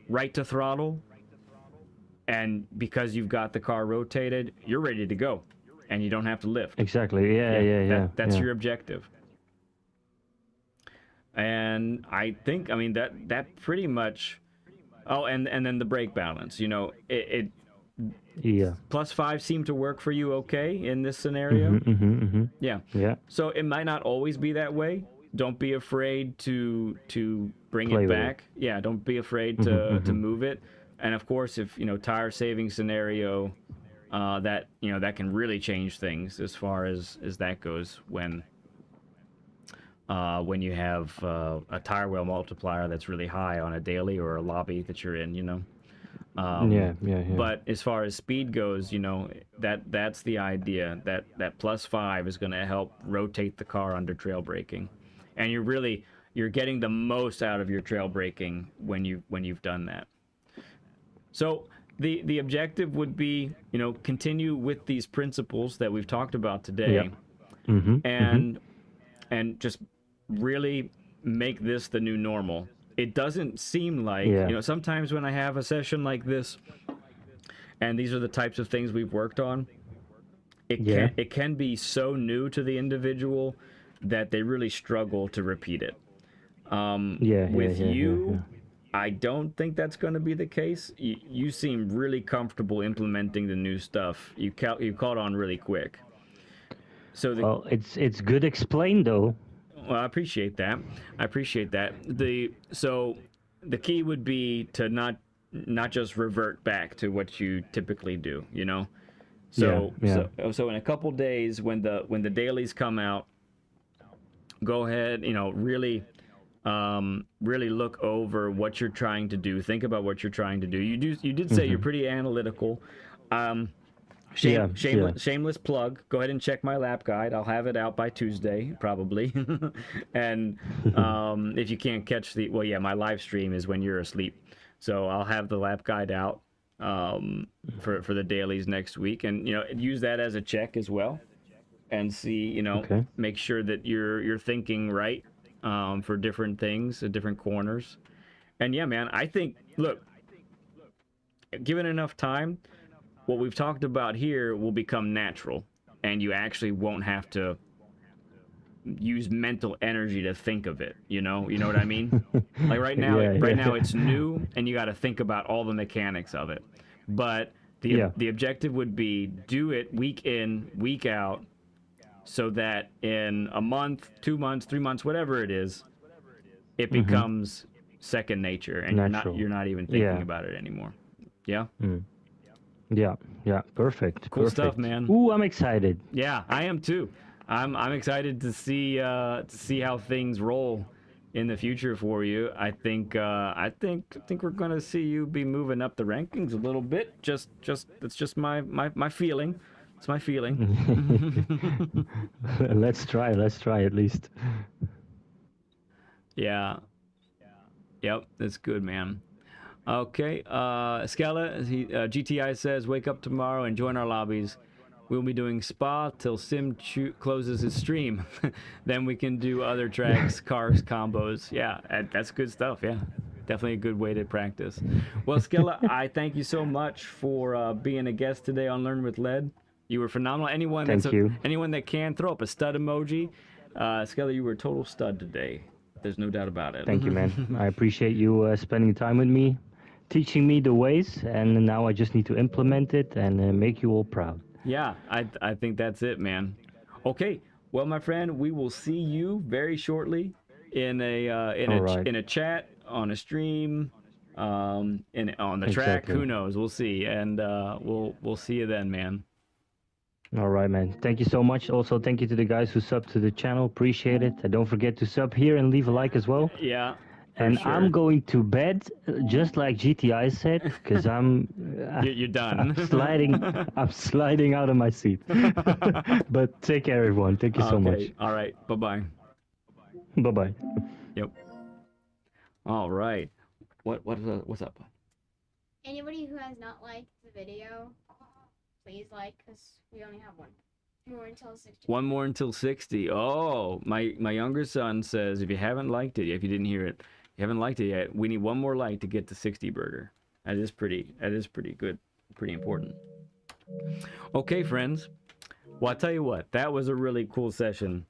right to throttle. And because you've got the car rotated, you're ready to go, and you don't have to lift. Exactly. That's your objective. And I think, I mean, that pretty much. Oh, and then the brake balance. You know, +5 seemed to work for you okay in this scenario. Yeah. So it might not always be that way. Don't be afraid to bring it back. Yeah, don't be afraid to move it. And of course, if, you know, tire saving scenario, that, you know, that can really change things as far as that goes when you have a tire wear multiplier that's really high on a daily or a lobby that you're in, you know. But as far as speed goes, you know, that's the idea, that +5 is going to help rotate the car under trail braking, and you're getting the most out of your trail braking when you've done that. So the objective would be, you know, continue with these principles that we've talked about today, and just really make this the new normal. It doesn't seem like, you know, sometimes when I have a session like this, and these are the types of things we've worked on, it can be so new to the individual that they really struggle to repeat it. With you, I don't think that's going to be the case. You seem really comfortable implementing the new stuff. You caught on really quick. So well, it's good explained though. Well, I appreciate that. So the key would be to not just revert back to what you typically do, you know. So in a couple days when the dailies come out, go ahead, you know, really look over what you're trying to do. Think about what you're trying to do. You did say you're pretty analytical. Shameless plug. Go ahead and check my lap guide. I'll have it out by Tuesday, probably. And if you can't catch my live stream is when you're asleep. So I'll have the lap guide out for the dailies next week, and, you know, use that as a check as well, and see, you know, make sure that you're thinking right for different things at different corners. And yeah, man, I think, look, given enough time, what we've talked about here will become natural, and you actually won't have to use mental energy to think of it. You know what I mean? Like right now it's new, and you got to think about all the mechanics of it. But the objective would be do it week in, week out, so that in a month, 2 months, 3 months, whatever it is, it becomes second nature, and you're not even thinking about it anymore. Yeah. Yeah, perfect. Cool stuff, man. Ooh, I'm excited. Yeah, I am too. I'm excited to see how things roll in the future for you. I think we're gonna see you be moving up the rankings a little bit. Just it's just my feeling. It's my feeling. Let's try at least. Yeah. Yep, that's good, man. Okay, Skelle GTI says, wake up tomorrow and join our lobbies. We'll be doing Spa till Sim closes his stream. Then we can do other tracks, cars, combos. Yeah, that's good stuff. Yeah, definitely a good way to practice. Well, Skelle, I thank you so much for being a guest today on Learn with Lead. You were phenomenal. Anyone that can, throw up a stud emoji. Skelle, you were a total stud today. There's no doubt about it. Thank you, man. I appreciate you spending time with me, teaching me the ways, and now I just need to implement it and make you all proud. Yeah, I think that's it, man. Okay, well, my friend, we will see you very shortly in a chat, on a stream, on the track. Who knows? We'll see, and we'll see you then, man. All right, man. Thank you so much. Also, thank you to the guys who subbed to the channel. Appreciate it. And don't forget to sub here and leave a like as well. Yeah, for And sure. I'm going to bed, just like GTI said, because You're done. I'm sliding out of my seat. But take care, everyone. Thank you so much. Okay. All right. Bye-bye. Bye bye. Yep. All right. What's up? Anybody who has not liked the video, please like, because we only have one more until 60. One more until 60. Oh, my younger son says if you haven't liked it, if you didn't hear it, you haven't liked it yet, we need one more like to get to 60 burger. That is pretty good, pretty important. Okay, friends. Well, I'll tell you what, that was a really cool session.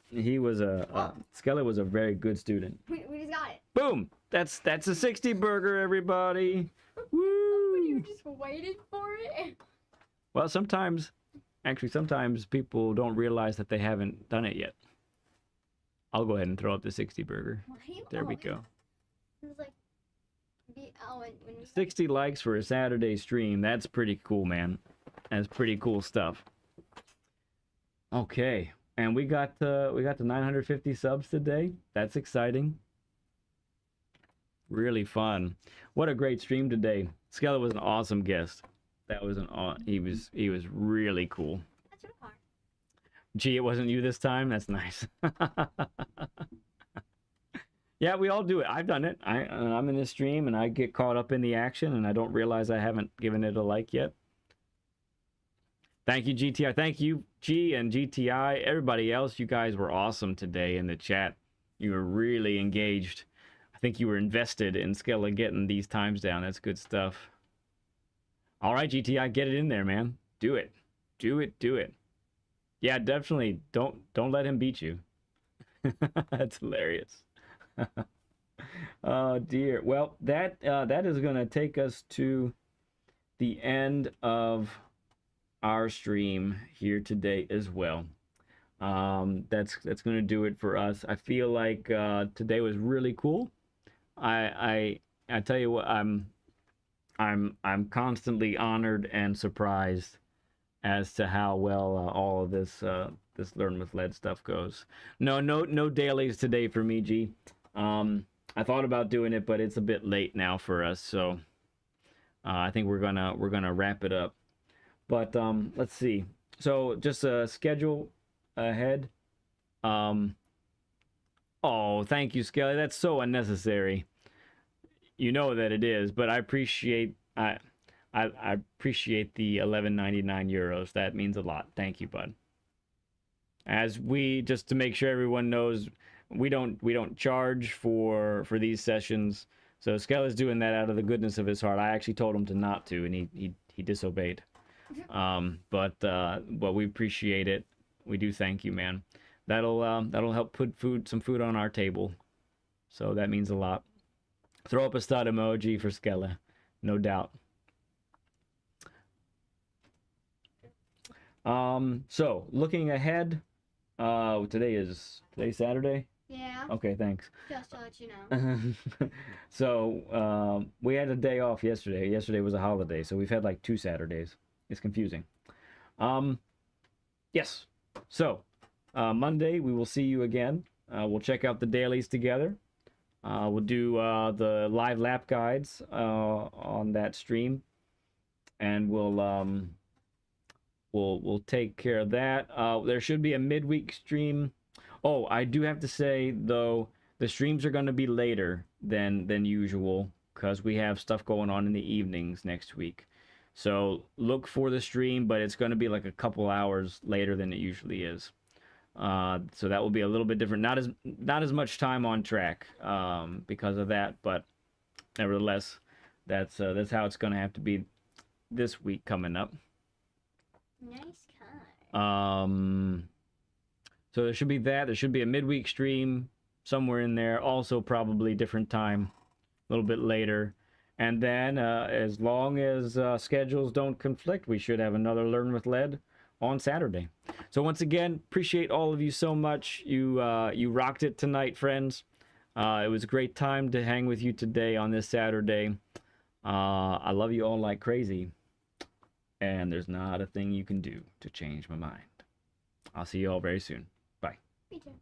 He was Skelle was a very good student. We just got it. Boom! That's a 60 burger, everybody. Woo! You just waited for it. Well, sometimes people don't realize that they haven't done it yet. I'll go ahead and throw up the 60 burger. There we go. It was like, when 60 likes for a Saturday stream. That's pretty cool, man. That's pretty cool stuff. Okay, and we got the 950 subs today. That's exciting. Really fun. What a great stream today. Skelle was an awesome guest. That was he was really cool. That's your car. Gee, it wasn't you this time. That's nice. Yeah, we all do it. I've done it. I'm in this stream and I get caught up in the action and I don't realize I haven't given it a like yet. Thank you, GTI. Thank you, G and GTI. Everybody else, you guys were awesome today in the chat. You were really engaged. I think you were invested in Skelle getting these times down. That's good stuff. All right, GTI, get it in there, man. Do it. Do it. Do it. Yeah, definitely. Don't let him beat you. That's hilarious. Oh dear. Well, that is going to take us to the end of our stream here today as well. That's going to do it for us. I feel like today was really cool. I tell you what, I'm constantly honored and surprised as to how well all of this Learn with Lead stuff goes. No dailies today for me, G. I thought about doing it, but it's a bit late now for us, so I think we're gonna wrap it up. But let's see. So just a schedule ahead. Oh, thank you, Skelle. That's so unnecessary. You know that it is, but I appreciate I appreciate the 11.99 euros. That means a lot. Thank you, bud. As we, just to make sure everyone knows, we don't charge for these sessions. So Skelle is doing that out of the goodness of his heart. I actually told him to not to, and he disobeyed. But we appreciate it. We do thank you, man. That'll help put some food on our table. So that means a lot. Throw up a stud emoji for Skelle, no doubt. So looking ahead, today's Saturday. Yeah. Okay, thanks. Just to let you know. So we had a day off yesterday. Yesterday was a holiday, so we've had like 2 Saturdays. It's confusing. Yes. So Monday we will see you again. We'll check out the dailies together. We'll do the live lap guides on that stream, and we'll take care of that. There should be a midweek stream. Oh, I do have to say though, the streams are going to be later than usual because we have stuff going on in the evenings next week. So look for the stream, but it's going to be like a couple hours later than it usually is. So that will be a little bit different. Not as much time on track because of that, but nevertheless, that's how it's going to have to be this week coming up. Nice car. So there should be that. There should be a midweek stream somewhere in there. Also probably different time, a little bit later. And then as long as schedules don't conflict, we should have another Learn with Lead on Saturday. So once again, appreciate all of you so much. You rocked it tonight, friends. It was a great time to hang with you today on this Saturday. I love you all like crazy. and there's not a thing you can do to change my mind. I'll see you all very soon. Bye. Me too.